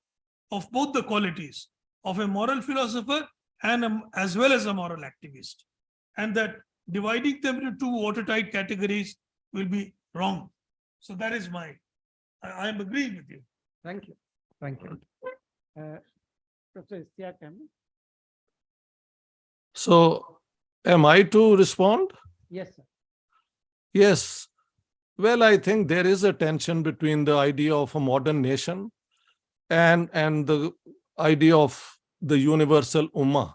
of both the qualities of a moral philosopher and as well as a moral activist, and that dividing them into two watertight categories will be wrong. So that is I am agreeing with you. Thank you. Thank you. Professor Ishtiaq Ahmed. So, am I to respond? Yes, sir. Yes. Well, I think there is a tension between the idea of a modern nation and the idea of the universal Ummah.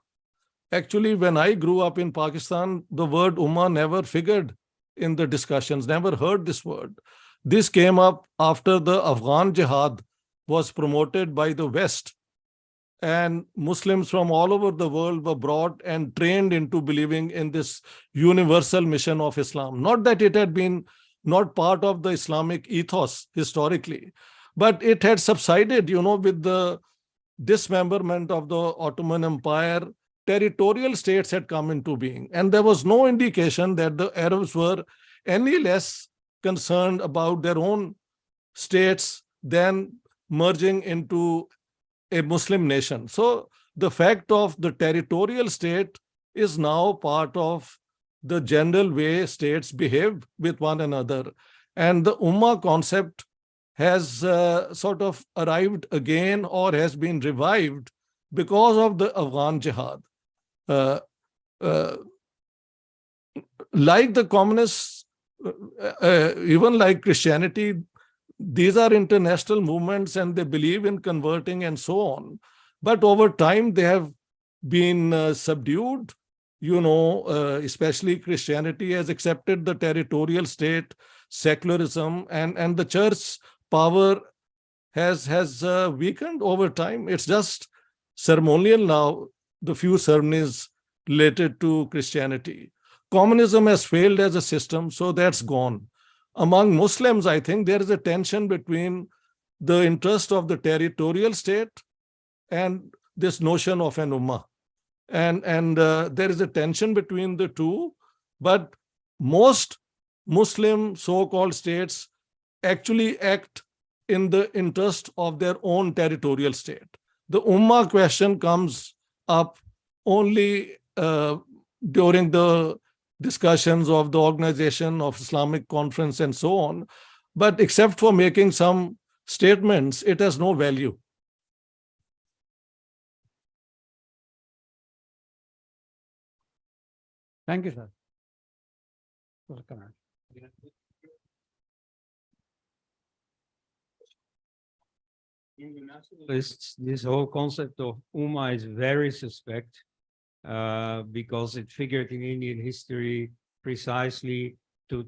Actually, when I grew up in Pakistan, the word Ummah never figured in the discussions, never heard this word. This came up after the Afghan Jihad was promoted by the West, and Muslims from all over the world were brought and trained into believing in this universal mission of Islam. Not that it had been not part of the Islamic ethos historically, but it had subsided, with the dismemberment of the Ottoman Empire. Territorial states had come into being, and there was no indication that the Arabs were any less concerned about their own states than merging into a Muslim nation. So the fact of the territorial state is now part of the general way states behave with one another. And the Ummah concept has sort of arrived again, or has been revived, because of the Afghan Jihad. Like the communists, even like Christianity, these are international movements and they believe in converting and so on. But over time, they have been subdued. Especially Christianity has accepted the territorial state, secularism, and the church power has weakened over time. It's just ceremonial now, the few ceremonies related to Christianity. Communism has failed as a system, so that's gone. Among Muslims, I think there is a tension between the interest of the territorial state and this notion of an ummah. And there is a tension between the two, but most Muslim so-called states actually act in the interest of their own territorial state. The ummah question comes up only during the discussions of the Organization of Islamic Conference and so on. but except for making some statements, it has no value. Thank you, sir. Welcome. In the nationalists, this whole concept of Umma is very suspect because it figured in Indian history precisely to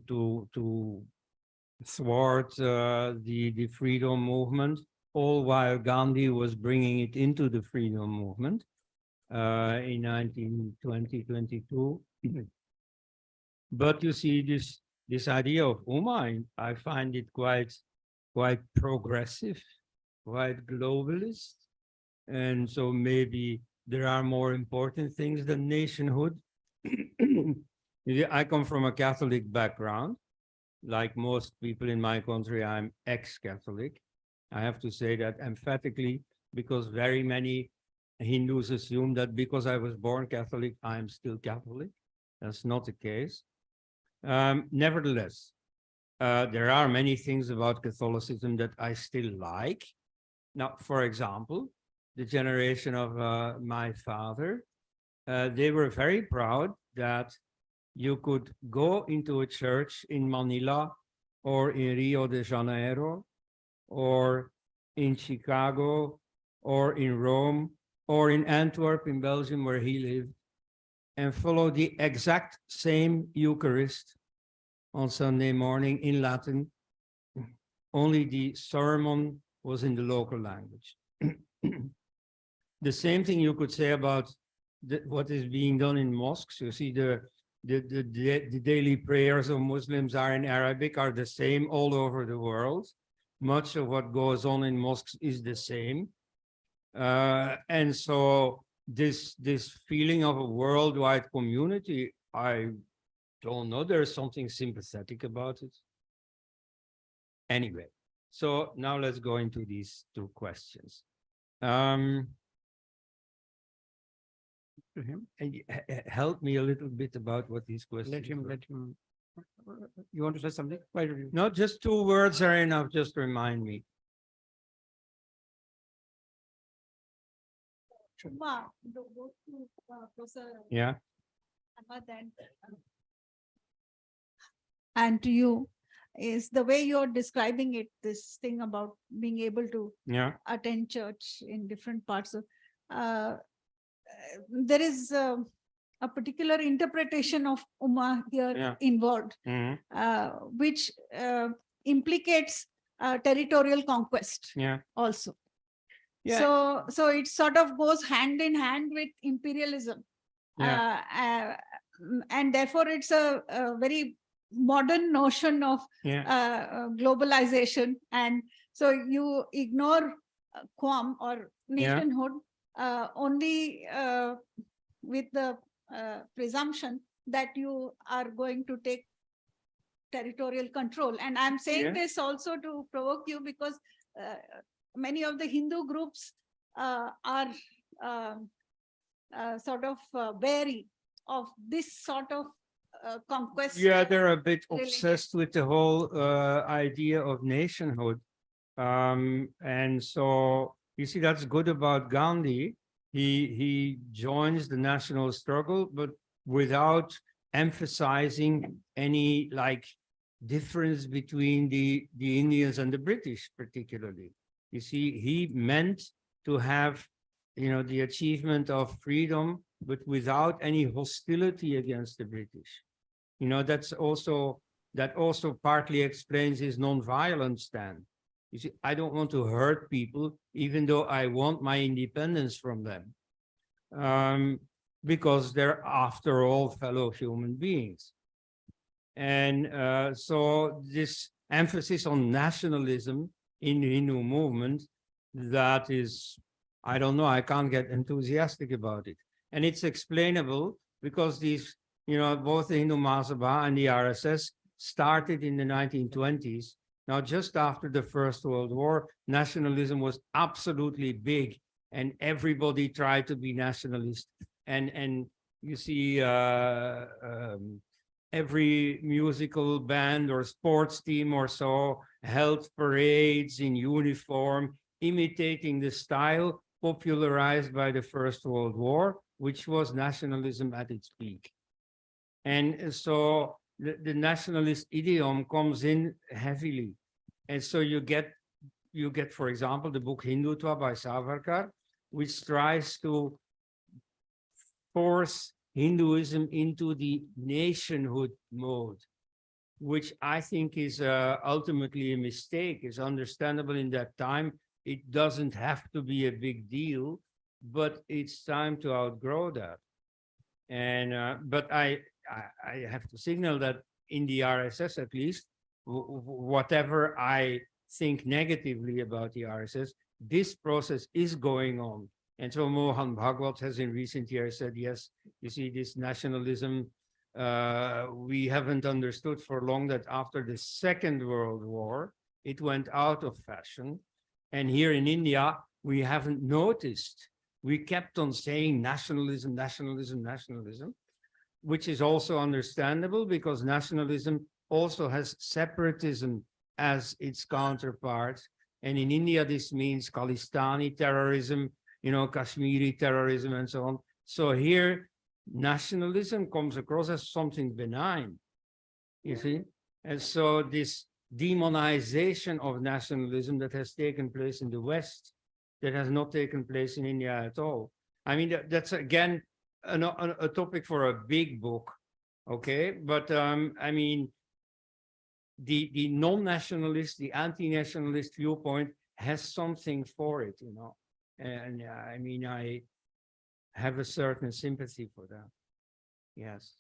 thwart the freedom movement, all while Gandhi was bringing it into the freedom movement in 1922. But you see, this idea of Umma, I find it quite progressive, quite globalist. And so maybe there are more important things than nationhood. I come from a Catholic background. Like most people in my country, I'm ex-Catholic. I have to say that emphatically, because very many Hindus assume that because I was born Catholic, I'm still Catholic. That's not the case. Nevertheless, there are many things about Catholicism that I still like. Now, for example, the generation of my father, they were very proud that you could go into a church in Manila or in Rio de Janeiro or in Chicago or in Rome or in Antwerp in Belgium where he lived and follow the exact same Eucharist on Sunday morning in Latin. Only the sermon was in the local language. The same thing you could say about what is being done in mosques. You see the daily prayers of Muslims are in Arabic, are the same all over the world. Much of what goes on in mosques is the same. And so this feeling of a worldwide community, I don't know, there's something sympathetic about it. Anyway, so now let's go into these two questions. And help me a little bit about what these questions Let him. You want to say something? Why don't you? No, just 2 words are enough. Just remind me. Yeah. And to you is the way you're describing it, this thing about being able to attend church in different parts of, there is a particular interpretation of Umma here involved, which implicates territorial conquest also. So it sort of goes hand in hand with imperialism. And therefore it's a very modern notion of globalization. And so you ignore Quam or nationhood only with the presumption that you are going to take territorial control. And I'm saying this also to provoke you because many of the Hindu groups are sort of wary of this sort of conquest. Yeah, they're a bit obsessed with the whole idea of nationhood. And so you see, that's good about Gandhi. He joins the national struggle, but without emphasizing any like difference between the Indians and the British, particularly. You see, he meant to have, you know, the achievement of freedom, but without any hostility against the British. You know, that also partly explains his non-violent stand. You see, I don't want to hurt people, even though I want my independence from them, because they're, after all, fellow human beings. And so this emphasis on nationalism in the Hindu movement, that is, I don't know, I can't get enthusiastic about it. And it's explainable because these, you know, both the Hindu Mahasabha and the RSS started in the 1920s. Now, just after the First World War, nationalism was absolutely big and everybody tried to be nationalist. And you see every musical band or sports team or so held parades in uniform, imitating the style popularized by the First World War, which was nationalism at its peak. And so the nationalist idiom comes in heavily. And so you get, for example, the book Hindutva by Savarkar, which tries to force Hinduism into the nationhood mode, which I think is ultimately a mistake. It's understandable in that time. It doesn't have to be a big deal, but it's time to outgrow that. And but I have to signal that in the RSS, at least, whatever I think negatively about the RSS, this process is going on. And so Mohan Bhagwat has in recent years said, yes, you see, this nationalism, we haven't understood for long that after the Second World War, it went out of fashion. And here in India, we haven't noticed. We kept on saying nationalism, nationalism, nationalism, which is also understandable because nationalism also has separatism as its counterpart. And in India, this means Khalistani terrorism, you know, Kashmiri terrorism and so on. So here, nationalism comes across as something benign, you see? And so this demonization of nationalism that has taken place in the West, that has not taken place in India at all. I mean, that's again, a topic for a big book, okay? But I mean, the non-nationalist, the anti-nationalist viewpoint has something for it, you know? And I mean, I have a certain sympathy for that. Yes.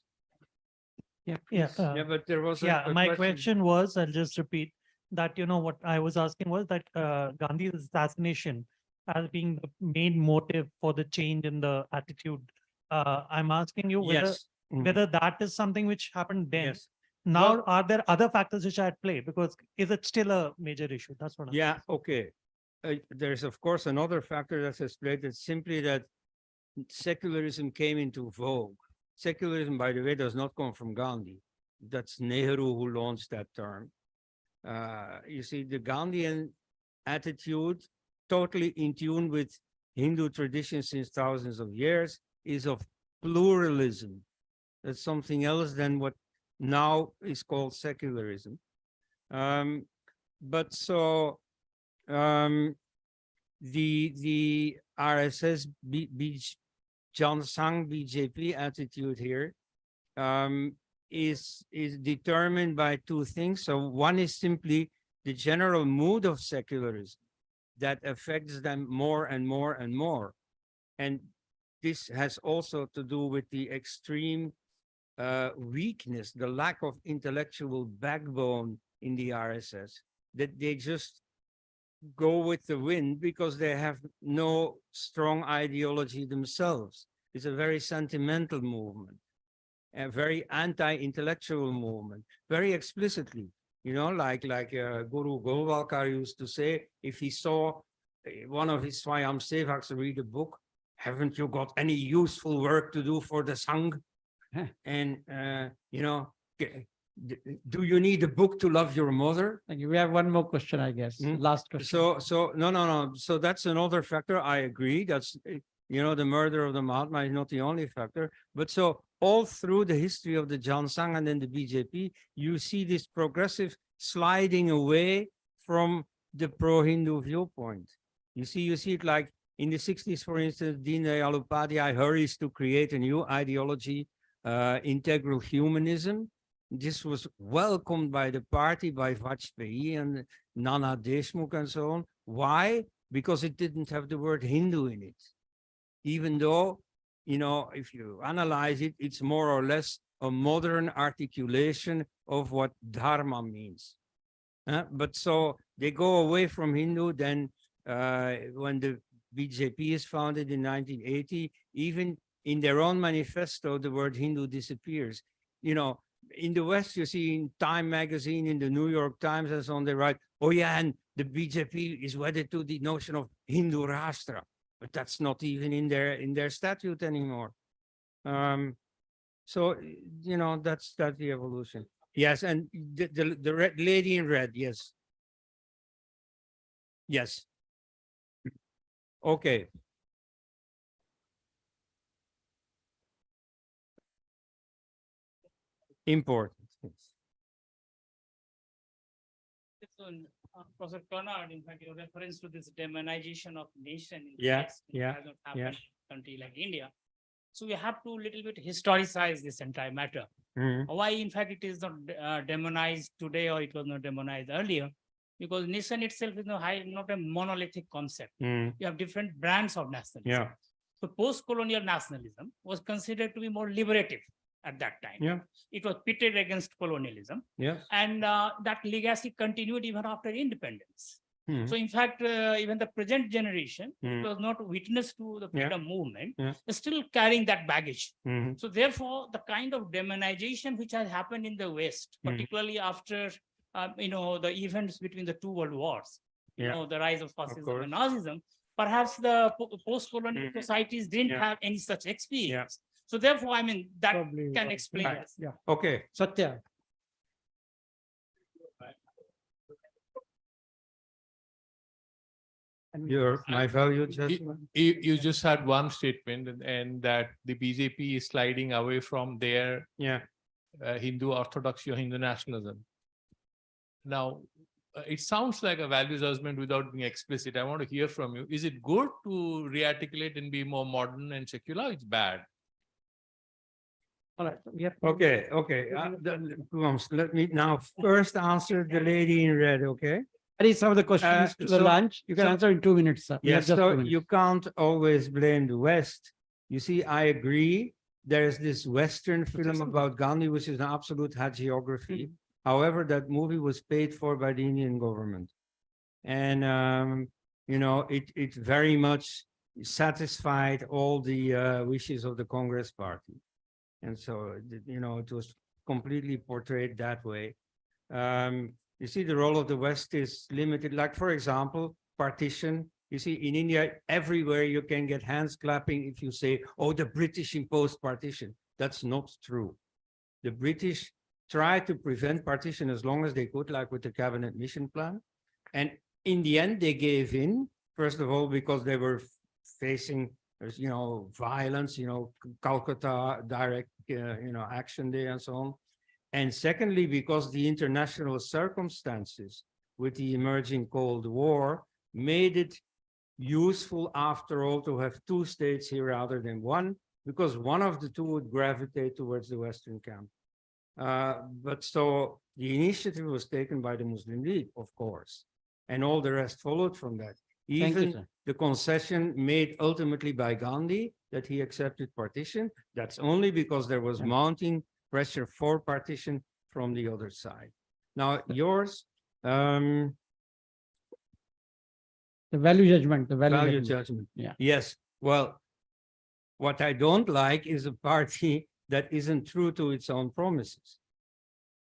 Yeah, Yeah, but there was a my question was, I'll just repeat that, you know, what I was asking was that Gandhi's assassination as being the main motive for the change in the attitude. I'm asking you whether, Yes. whether that is something which happened then. Yes. Now, Well- are there other factors which are at play? Because is it still a major issue? That's what I'm Yeah, okay. There's of course another factor that has played. It's simply that secularism came into vogue. Secularism, by the way, does not come from Gandhi. That's Nehru who launched that term. You see, the Gandhian attitude, totally in tune with Hindu tradition since thousands of years, is of pluralism. That's something else than what now is called secularism. But so the RSS John Sang BJP attitude here is determined by two things. So one is simply the general mood of secularism that affects them more and more and more. And this has also to do with the extreme weakness, the lack of intellectual backbone in the RSS, that they just go with the wind because they have no strong ideology themselves. It's a very sentimental movement, a very anti-intellectual movement, very explicitly, you know, like Guru Golwalkar used to say, if he saw one of his Swayam Sevaks read a book, haven't you got any useful work to do for the Sangh? And, you know, do you need a book to love your mother? Thank you. We have one more question, I guess. Last question. So no. So that's another factor. I agree. That's, you know, the murder of the Mahatma is not the only factor. But so all through the history of the Jan Sangh and then the BJP, you see this progressive sliding away from the pro-Hindu viewpoint. You see it like in the 60s, for instance, Deen Dayal Upadhyay hurries to create a new ideology, integral humanism. This was welcomed by the party, by Vajpayee and Nana Deshmukh and so on. Why? Because it didn't have the word Hindu in it. Even though, you know, if you analyze it, it's more or less a modern articulation of what Dharma means. But so they go away from Hindu, then when the BJP is founded in 1980, even in their own manifesto, the word Hindu disappears. You know, in the West, you see in Time magazine, in the New York Times and so on, they write, oh yeah, and the BJP is wedded to the notion of Hindu Rashtra, but that's not even in their statute anymore. So, you know, that's the evolution. Yes, and the red lady in red, yes. Yes. Okay. Important. Professor Conard, in fact, your reference to this demonization of nation in the Yeah, West, it yeah, has not yeah. happened in a country like India. So we have to little bit historicize this entire matter. Mhm. Why, in fact, it is not demonized today, or it was not demonized earlier, because nation itself is not a monolithic concept. Mhm. You have different brands of nationalism. Yeah. So post-colonial nationalism was considered to be more liberative at that time. Yeah. It was pitted against colonialism. Yes. And that legacy continued even after independence. Mhm. So in fact, even the present generation, Mhm. which was not witness to the Yeah. freedom movement, Yeah. is still carrying that baggage. Mhm. So therefore, the kind of demonization which has happened in the West, Mhm. particularly after the events between the two world wars, Yeah. the rise of fascism course. and Nazism, perhaps the post-colonial Mhm. societies didn't Yeah. have any such experience. So therefore, I mean, that can explain Right. this. Yeah. Okay. Satya. My value judgment. You just had one statement and that the BJP is sliding away from their Yeah. Hindu orthodoxy or Hindu nationalism. Now, it sounds like a value judgment without being explicit. I want to hear from you. Is it good to re-articulate and be more modern and secular? It's bad. All right. We have. Okay, okay. Let me now first answer the lady in red, okay? That is some of the questions to the so- lunch. You can so- answer in 2 minutes, sir. We have Yes, just so 2 minutes. you can't always blame the West. You see, I agree. There's this Western film about Gandhi, which is an absolute hagiography. However, that movie was paid for by the Indian government. And, it very much satisfied all the wishes of the Congress party. And so, it was completely portrayed that way. You see, the role of the West is limited. Like, for example, partition. You see, in India, everywhere you can get hands clapping if you say, oh, the British imposed partition. That's not true. The British tried to prevent partition as long as they could, like with the cabinet mission plan. And in the end, they gave in, first of all, because they were facing, violence, Calcutta direct, action day and so on. And secondly, because the international circumstances with the emerging Cold War made it useful, after all, to have two states here rather than one, because one of the two would gravitate towards the Western camp. But so the initiative was taken by the Muslim League, of course, and all the rest followed from that. Thank you, Even sir. the concession made ultimately by Gandhi that he accepted partition, that's only because there was mounting pressure for partition from the other side. Now, yours, The value judgment, the value value judgment. judgment. Yeah. Yes, well, what I don't like is a party that isn't true to its own promises.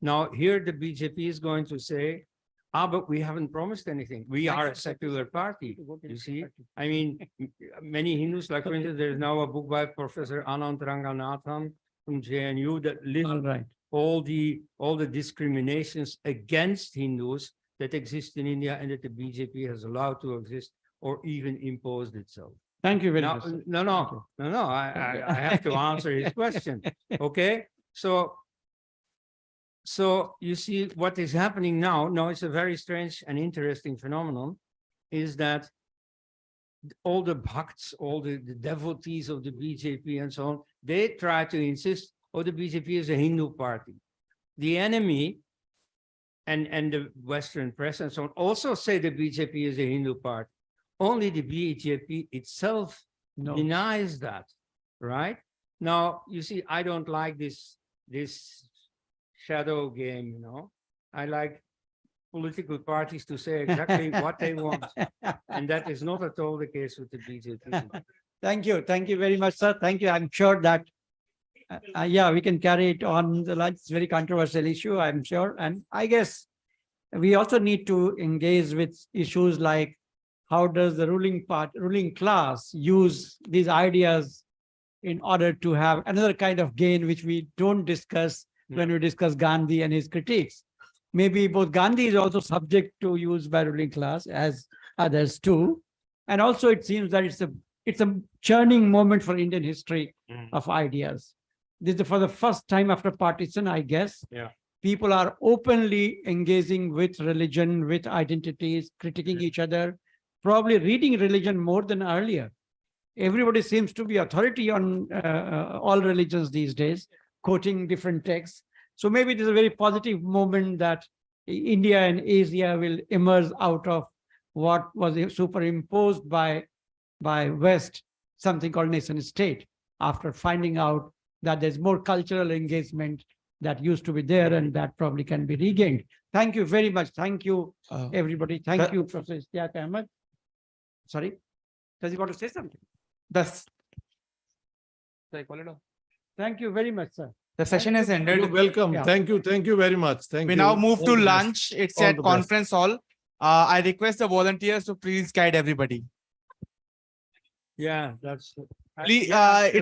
Now, here the BJP is going to say, but we haven't promised anything. We are a secular party, you see? I mean, many Hindus, like for instance, there's now a book by Professor Anant Ranganathan from JNU that lists all the discriminations against Hindus that exist in India and that the BJP has allowed to exist or even imposed itself. Thank you very Now, much. sir. no, I have to answer his question, okay? So you see what is happening now. No, it's a very strange and interesting phenomenon, is that all the bhakts, all the devotees of the BJP and so on, they try to insist, oh, the BJP is a Hindu party. The enemy and the Western press and so on also say the BJP is a Hindu party. Only the BJP itself denies that, right? Now, you see, I don't like this shadow game, I like political parties to say exactly what they want. And that is not at all the case with the BJP. Thank you. Thank you very much, sir. Thank you. I'm sure that, yeah, we can carry it on the lunch. It's a very controversial issue, I'm sure. And I guess we also need to engage with issues like how does the ruling class use these ideas in order to have another kind of gain, which we don't discuss when we discuss Gandhi and his critiques. Maybe both Gandhi is also subject to use by ruling class, as others too. And also it seems that it's a churning moment for Indian history of ideas. This is for the first time after partition, I guess. Yeah. People are openly engaging with religion, with identities, critiquing each other, probably reading religion more than earlier. Everybody seems to be authority on all religions these days, quoting different texts. So maybe it is a very positive moment that India and Asia will emerge out of what was superimposed by West, something called nation state, after finding out that there's more cultural engagement that used to be there and that probably can be regained. Thank you very much. Thank you, everybody. Thank you, Professor Ishtiaq Ahmed. Sorry, does he want to say something? Thank you very much, sir. The session is ended. You're welcome. Yeah. Thank you very much. Thank We you. now move All to the best. lunch. It's All at the best. conference hall. I request the volunteers to please guide everybody. Yeah, that's. Please, it's